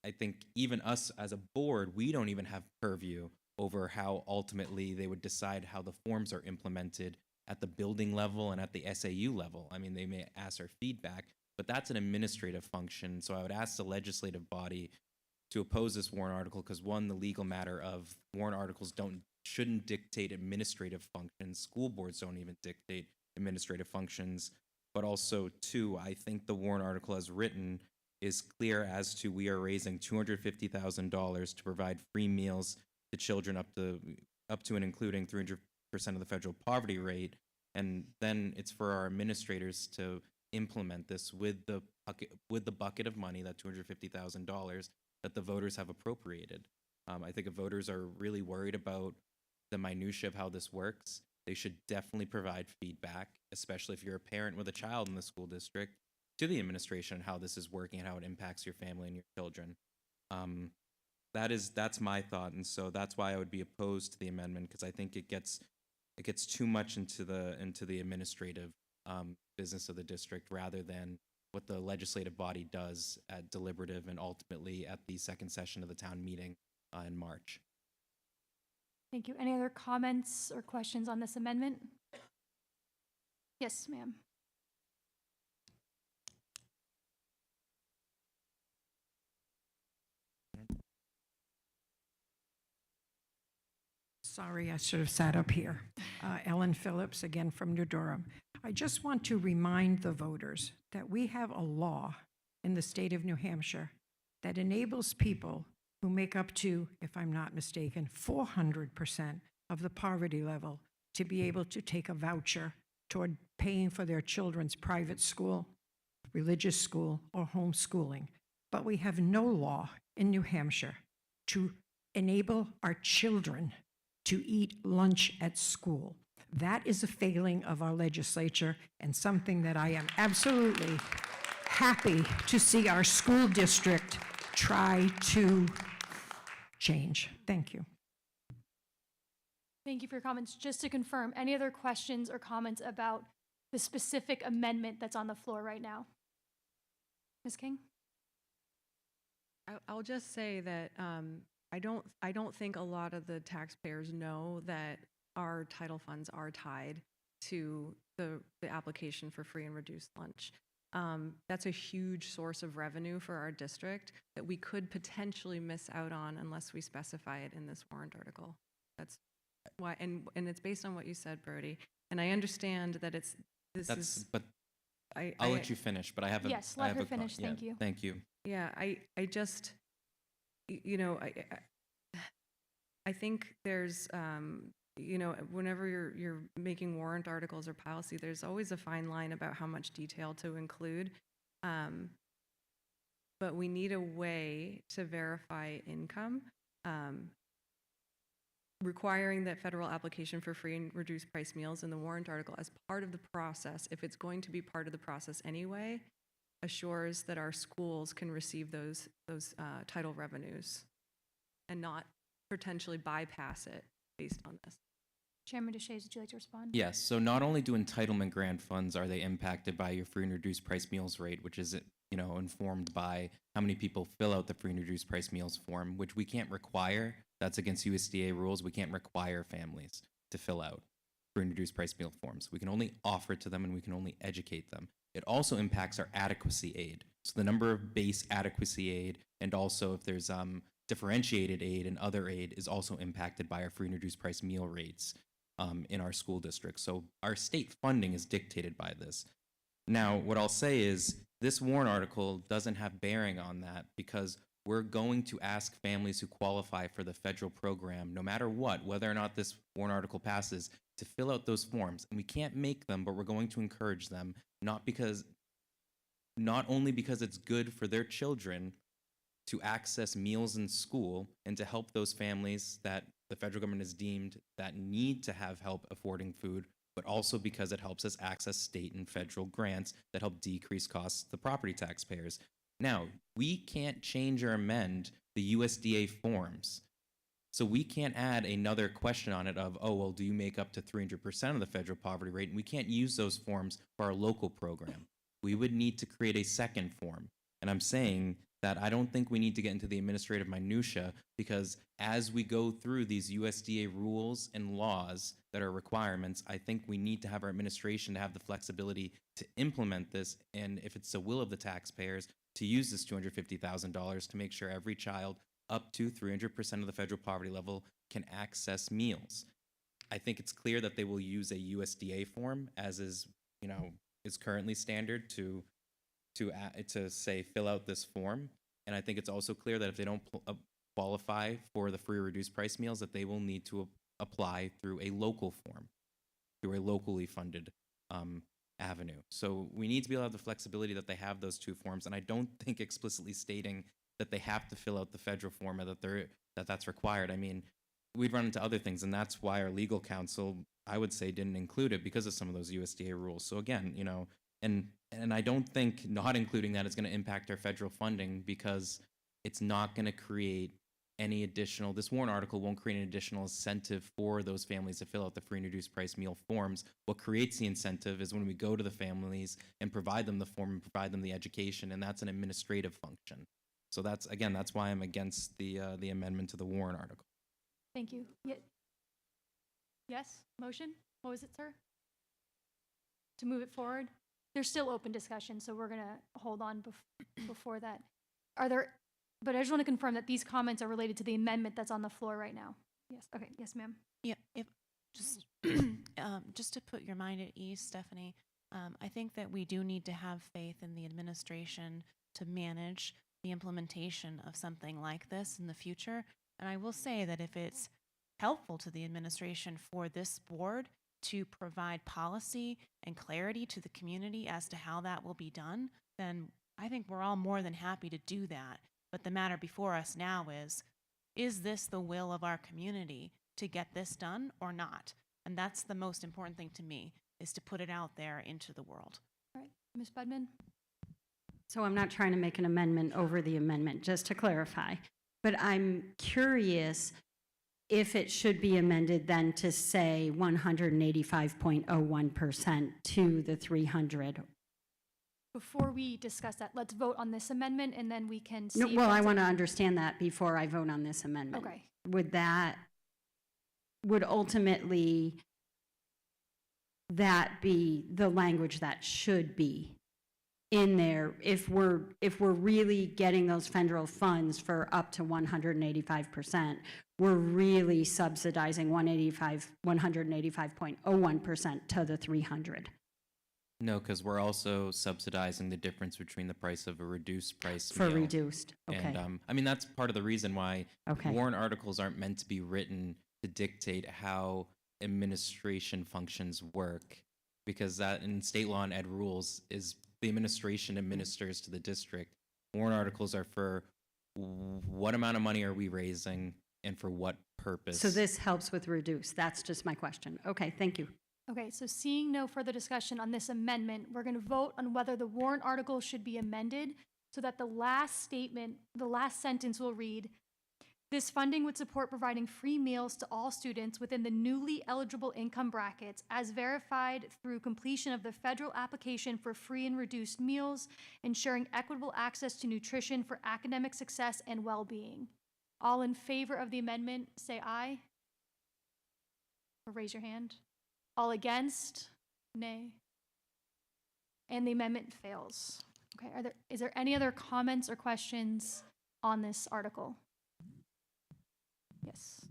I think even us as a board, we don't even have purview over how ultimately they would decide how the forms are implemented at the building level and at the SAU level. I mean, they may ask our feedback, but that's an administrative function. So I would ask the legislative body to oppose this warrant article because, one, the legal matter of warrant articles shouldn't dictate administrative functions. School boards don't even dictate administrative functions. But also, two, I think the warrant article as written is clear as to we are raising $250,000 to provide free meals to children up to and including 300% of the federal poverty rate. And then it's for our administrators to implement this with the bucket of money, that $250,000 that the voters have appropriated. I think if voters are really worried about the minutia of how this works, they should definitely provide feedback, especially if you're a parent with a child in the school district, to the administration on how this is working and how it impacts your family and your children. That's my thought, and so that's why I would be opposed to the amendment, because I think it gets too much into the administrative business of the district rather than what the legislative body does at deliberative and ultimately at the second session of the town meeting in March. Thank you. Any other comments or questions on this amendment? Yes, ma'am. Sorry, I should have sat up here. Ellen Phillips, again from New Durham. I just want to remind the voters that we have a law in the state of New Hampshire that enables people who make up to, if I'm not mistaken, 400% of the poverty level to be able to take a voucher toward paying for their children's private school, religious school, or homeschooling. But we have no law in New Hampshire to enable our children to eat lunch at school. That is a failing of our legislature and something that I am absolutely happy to see our school district try to change. Thank you. Thank you for your comments. Just to confirm, any other questions or comments about the specific amendment that's on the floor right now? Ms. King? I'll just say that I don't think a lot of the taxpayers know that our title funds are tied to the application for free and reduced lunch. That's a huge source of revenue for our district that we could potentially miss out on unless we specify it in this warrant article. That's why, and it's based on what you said, Brody. And I understand that But I'll let you finish, but I have a... Yes, let her finish. Thank you. Thank you. Yeah, I just, you know, I think there's, you know, whenever you're making warrant articles or policy, there's always a fine line about how much detail to include. But we need a way to verify income. Requiring that federal application for free and reduced price meals in the warrant article as part of the process, if it's going to be part of the process anyway, assures that our schools can receive those title revenues and not potentially bypass it based on this. Chairman DeShays, would you like to respond? Yes, so not only do entitlement grant funds are they impacted by your free and reduced price meals rate, which is, you know, informed by how many people fill out the free and reduced price meals form, which we can't require. That's against USDA rules. We can't require families to fill out free and reduced price meal forms. We can only offer it to them and we can only educate them. It also impacts our adequacy aid. So the number of base adequacy aid and also if there's differentiated aid and other aid is also impacted by our free and reduced price meal rates in our school district. So our state funding is dictated by this. Now, what I'll say is this warrant article doesn't have bearing on that because we're going to ask families who qualify for the federal program, no matter what, whether or not this warrant article passes, to fill out those forms. And we can't make them, but we're going to encourage them, not only because it's good for their children to access meals in school and to help those families that the federal government has deemed that need to have help affording food, but also because it helps us access state and federal grants that help decrease costs to property taxpayers. Now, we can't change or amend the USDA forms. So we can't add another question on it of, oh, well, do you make up to 300% of the federal poverty rate? And we can't use those forms for our local program. We would need to create a second form. And I'm saying that I don't think we need to get into the administrative minutia because as we go through these USDA rules and laws that are requirements, I think we need to have our administration to have the flexibility to implement this. And if it's the will of the taxpayers, to use this $250,000 to make sure every child up to 300% of the federal poverty level can access meals. I think it's clear that they will use a USDA form, as is, is currently standard to say fill out this form. And I think it's also clear that if they don't qualify for the free or reduced price meals, that they will need to apply through a local form, through a locally funded avenue. So we need to be able to have the flexibility that they have those two forms. And I don't think explicitly stating that they have to fill out the federal form or that's required. I mean, we'd run into other things, and that's why our legal counsel, I would say, didn't include it because of some of those USDA rules. So again, and I don't think not including that is going to impact our federal funding, because it's not going to create any additional, this warrant article won't create an additional incentive for those families to fill out the free and reduced price meal forms. What creates the incentive is when we go to the families and provide them the form and provide them the education, and that's an administrative function. So that's why I'm against the amendment to the warrant article. Thank you. Yes, motion? What was it, sir? To move it forward? There's still open discussion, so we're going to hold on before that. But I just want to confirm that these comments are related to the amendment that's on the floor right now. Yes, okay, yes, ma'am. Yeah, just to put your mind at ease, Stephanie, I think that we do need to have faith in the administration to manage the implementation of something like this in the future. And I will say that if it's helpful to the administration for this board to provide policy and clarity to the community as to how that will be done, then I think we're all more than happy to do that. But the matter before us now is this the will of our community to get this done or not? And that's the most important thing to me, is to put it out there into the world. All right, Ms. Budman? So I'm not trying to make an amendment over the amendment, just to clarify. But I'm curious if it should be amended then to say 185.01% to the 300. Before we discuss that, let's vote on this amendment, and then we can see. No, well, I want to understand that before I vote on this amendment. Okay. Would ultimately that be the language that should be in there if we're really getting those federal funds for up to 185%, we're really subsidizing 185.01% to the 300. No, because we're also subsidizing the difference between the price of a reduced price For meal. reduced, okay. And I mean, that's part of the reason why warrant articles aren't meant to be written to dictate how administration functions work, because that in state law and ed rules is the administration administers to the district. Warrant articles are for what amount of money are we raising and for what purpose. So this helps with reduce. That's just my question. Okay, thank you. Okay, so seeing no further discussion on this amendment, we're going to vote on whether the warrant article should be amended so that the last sentence will read, this funding would support providing free meals to all students within the newly eligible income brackets as verified through completion of the federal application for free and reduced meals, ensuring equitable access to nutrition for academic success and well-being. All in favor of the amendment, say aye. Or raise your hand. All against, nay. And the amendment fails. Okay, is there any other comments or questions on this article? Yes.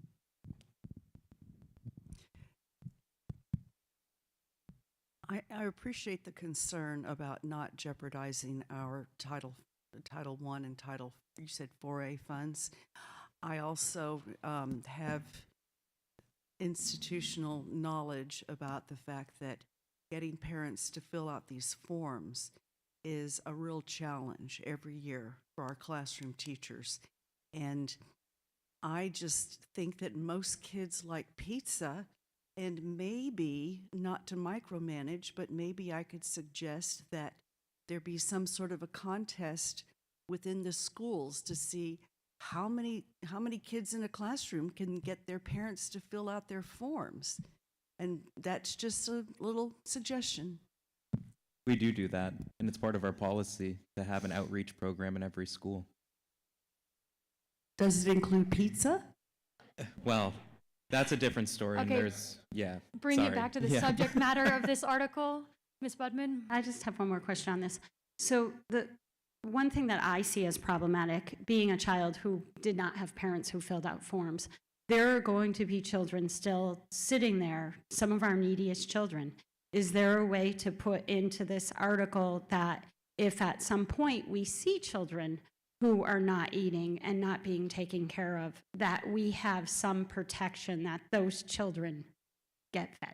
I appreciate the concern about not jeopardizing our Title I and you said 4A funds. I also have institutional knowledge about the fact that getting parents to fill out these forms is a real challenge every year for our classroom teachers. And I just think that most kids like pizza, and maybe, not to micromanage, but maybe I could suggest that there be some sort of a contest within the schools to see how many kids in a classroom can get their parents to fill out their forms. And that's just a little suggestion. We do that, and it's part of our policy to have an outreach program in every school. Does it include pizza? Well, that's a different story. Okay. And Bring it back to the subject matter of this article. Ms. Budman? I just have one more question on this. So one thing that I see as problematic, being a child who did not have parents who filled out forms, there are going to be children still sitting there, some of our neediest children. Is there a way to put into this article that if at some point we see children who are not eating and not being taken care of, that we have some protection that those children get fed?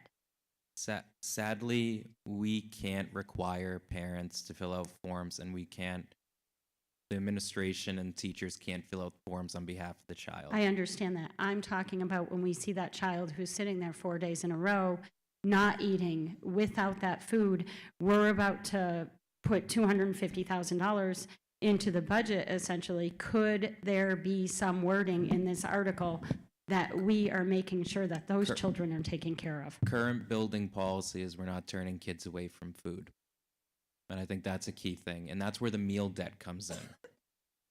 Sadly, we can't require parents to fill out forms, and the administration and teachers can't fill out forms on behalf of the child. I understand that. I'm talking about when we see that child who's sitting there 4 days in a row, not eating, without that food. We're about to put $250,000 into the budget, essentially. Could there be some wording in this article that we are making sure that those children are taken care of? Current building policy is we're not turning kids away from food. And I think that's a key thing. And that's where the meal debt comes in.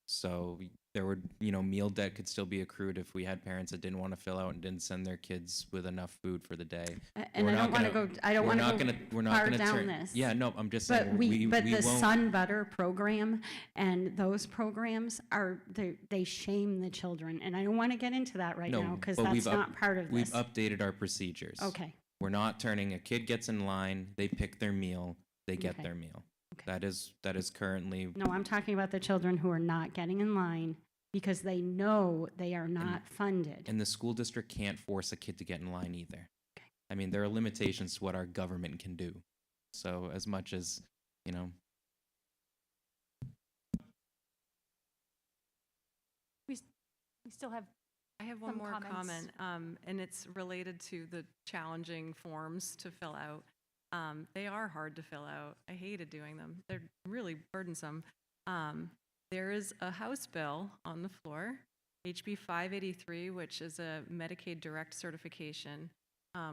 So there would, meal debt could still be accrued if we had parents that didn't want to fill out and didn't send their kids with enough food for the day. And I don't want to go, I don't want to go far down this. Yeah, no, I'm just But saying. but we the won't. Sun Butter program and those programs they shame the children. And I don't want to get into that right now because but that's not part of We've this. updated our procedures. Okay. We're not turning, a kid gets in line, they pick their meal, they get Okay. their meal. That is currently. No, I'm talking about the children who are not getting in line because they know they are not funded. And the school district can't force a kid to get in line either. I mean, there are limitations to what our government can do. So as much as, We still have. I have one some more comments. comment, and it's related to the challenging forms to fill out. They are hard to fill out. I hated doing them. They're really burdensome. There is a House bill on the floor, HB 583, which is a Medicaid direct certification,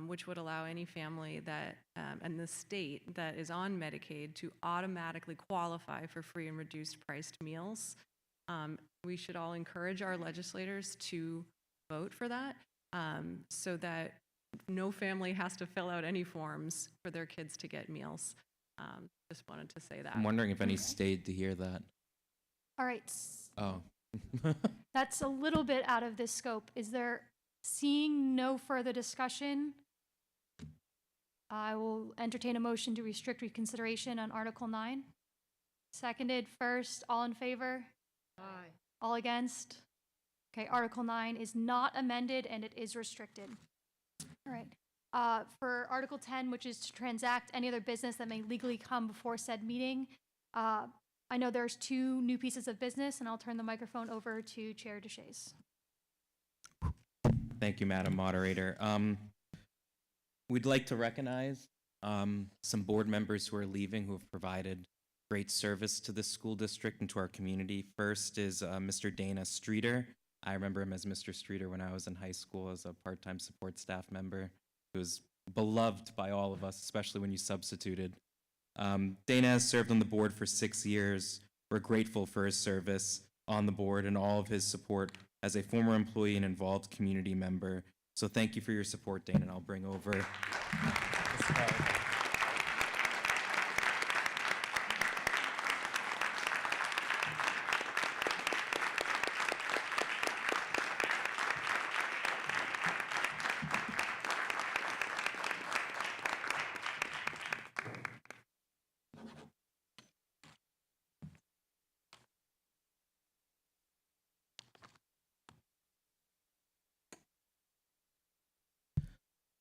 which would allow any family that, and the state that is on Medicaid to automatically qualify for free and reduced priced meals. We should all encourage our legislators to vote for that so that no family has to fill out any forms for their kids to get meals. Just wanted to say that. I'm wondering if any stayed to hear that. All right. Oh. That's a little bit out of this scope. Is there, seeing no further discussion, I will entertain a motion to restrict reconsideration on Article 9. Seconded first, all in favor? Aye. All against? Okay, Article 9 is not amended and it is restricted. All right. For Article 10, which is to transact any other business that may legally come before said meeting, I know there's 2 new pieces of business, and I'll turn the microphone over to Chair DeShays. Thank you, Madam Moderator. We'd like to recognize some board members who are leaving who have provided great service to the school district and to our community. First is Mr. Dana Streeter. I remember him as Mr. Streeter when I was in high school as a part-time support staff member. He was beloved by all of us, especially when you substituted. Dana has served on the board for 6 years. We're grateful for his service on the board and all of his support as a former employee and involved community member. So thank you for your support, Dana, and I'll bring over this card.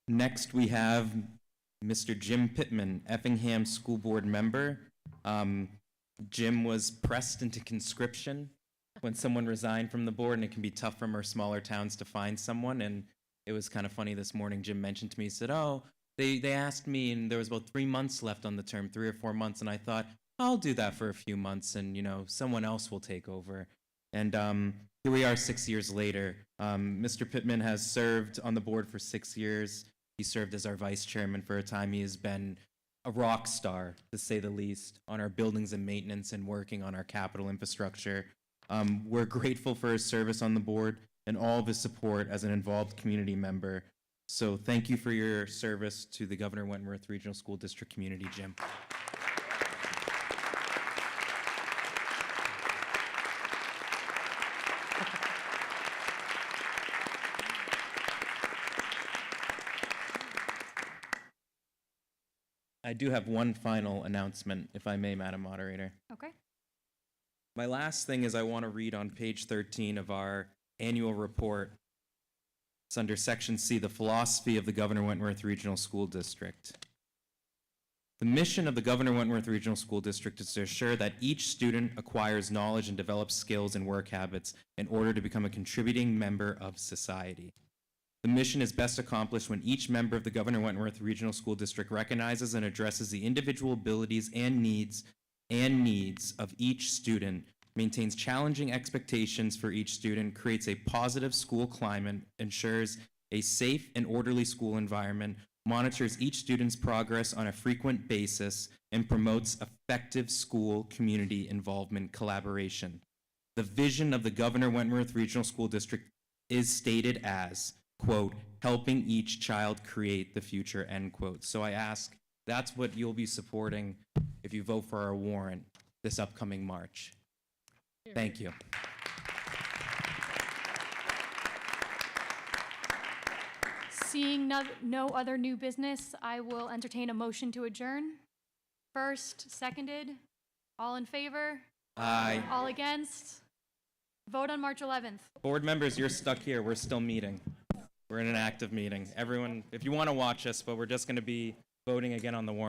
Next, we have Mr. Jim Pittman, Effingham School Board member. Jim was pressed into conscription when someone resigned from the board, and it can be tough from our smaller towns to find someone. And it was kind of funny this morning, Jim mentioned to me, he said, oh, they asked me, and there was about 3 months left on the term, 3 or 4 months, and I thought, I'll do that for a few months, and, someone else will take over. And here we are 6 years later. Mr. Pittman has served on the board for 6 years. He served as our vice chairman for a time. He has been a rock star, to say the least, on our buildings and maintenance and working on our capital infrastructure. We're grateful for his service on the board and all of his support as an involved community member. So thank you for your service to the Governor Wentworth Regional School District community, Jim. I do have one final announcement, if I may, Madam Moderator. Okay. My last thing is I want to read on page 13 of our annual report. It's under Section C, the philosophy of the Governor Wentworth Regional School District. The mission of the Governor Wentworth Regional School District is to assure that each student acquires knowledge and develops skills and work habits in order to become a contributing member of society. The mission is best accomplished when each member of the Governor Wentworth Regional School District recognizes and addresses the individual abilities and needs of each student, maintains challenging expectations for each student, creates a positive school climate, ensures a safe and orderly school environment, monitors each student's progress on a frequent basis, and promotes effective school community involvement collaboration. The vision of the Governor Wentworth Regional School District is stated as, quote, helping each child create the future, end quote. So I ask, that's what you'll be supporting if you vote for our warrant this upcoming March. Thank you. Seeing no other new business, I will entertain a motion to adjourn. First, seconded. All in favor? Aye. All against? Vote on March 11th. Board members, you're stuck here. We're still meeting. We're in an active meeting. Everyone, if you want to watch us, but we're just going to be voting again on the warrant.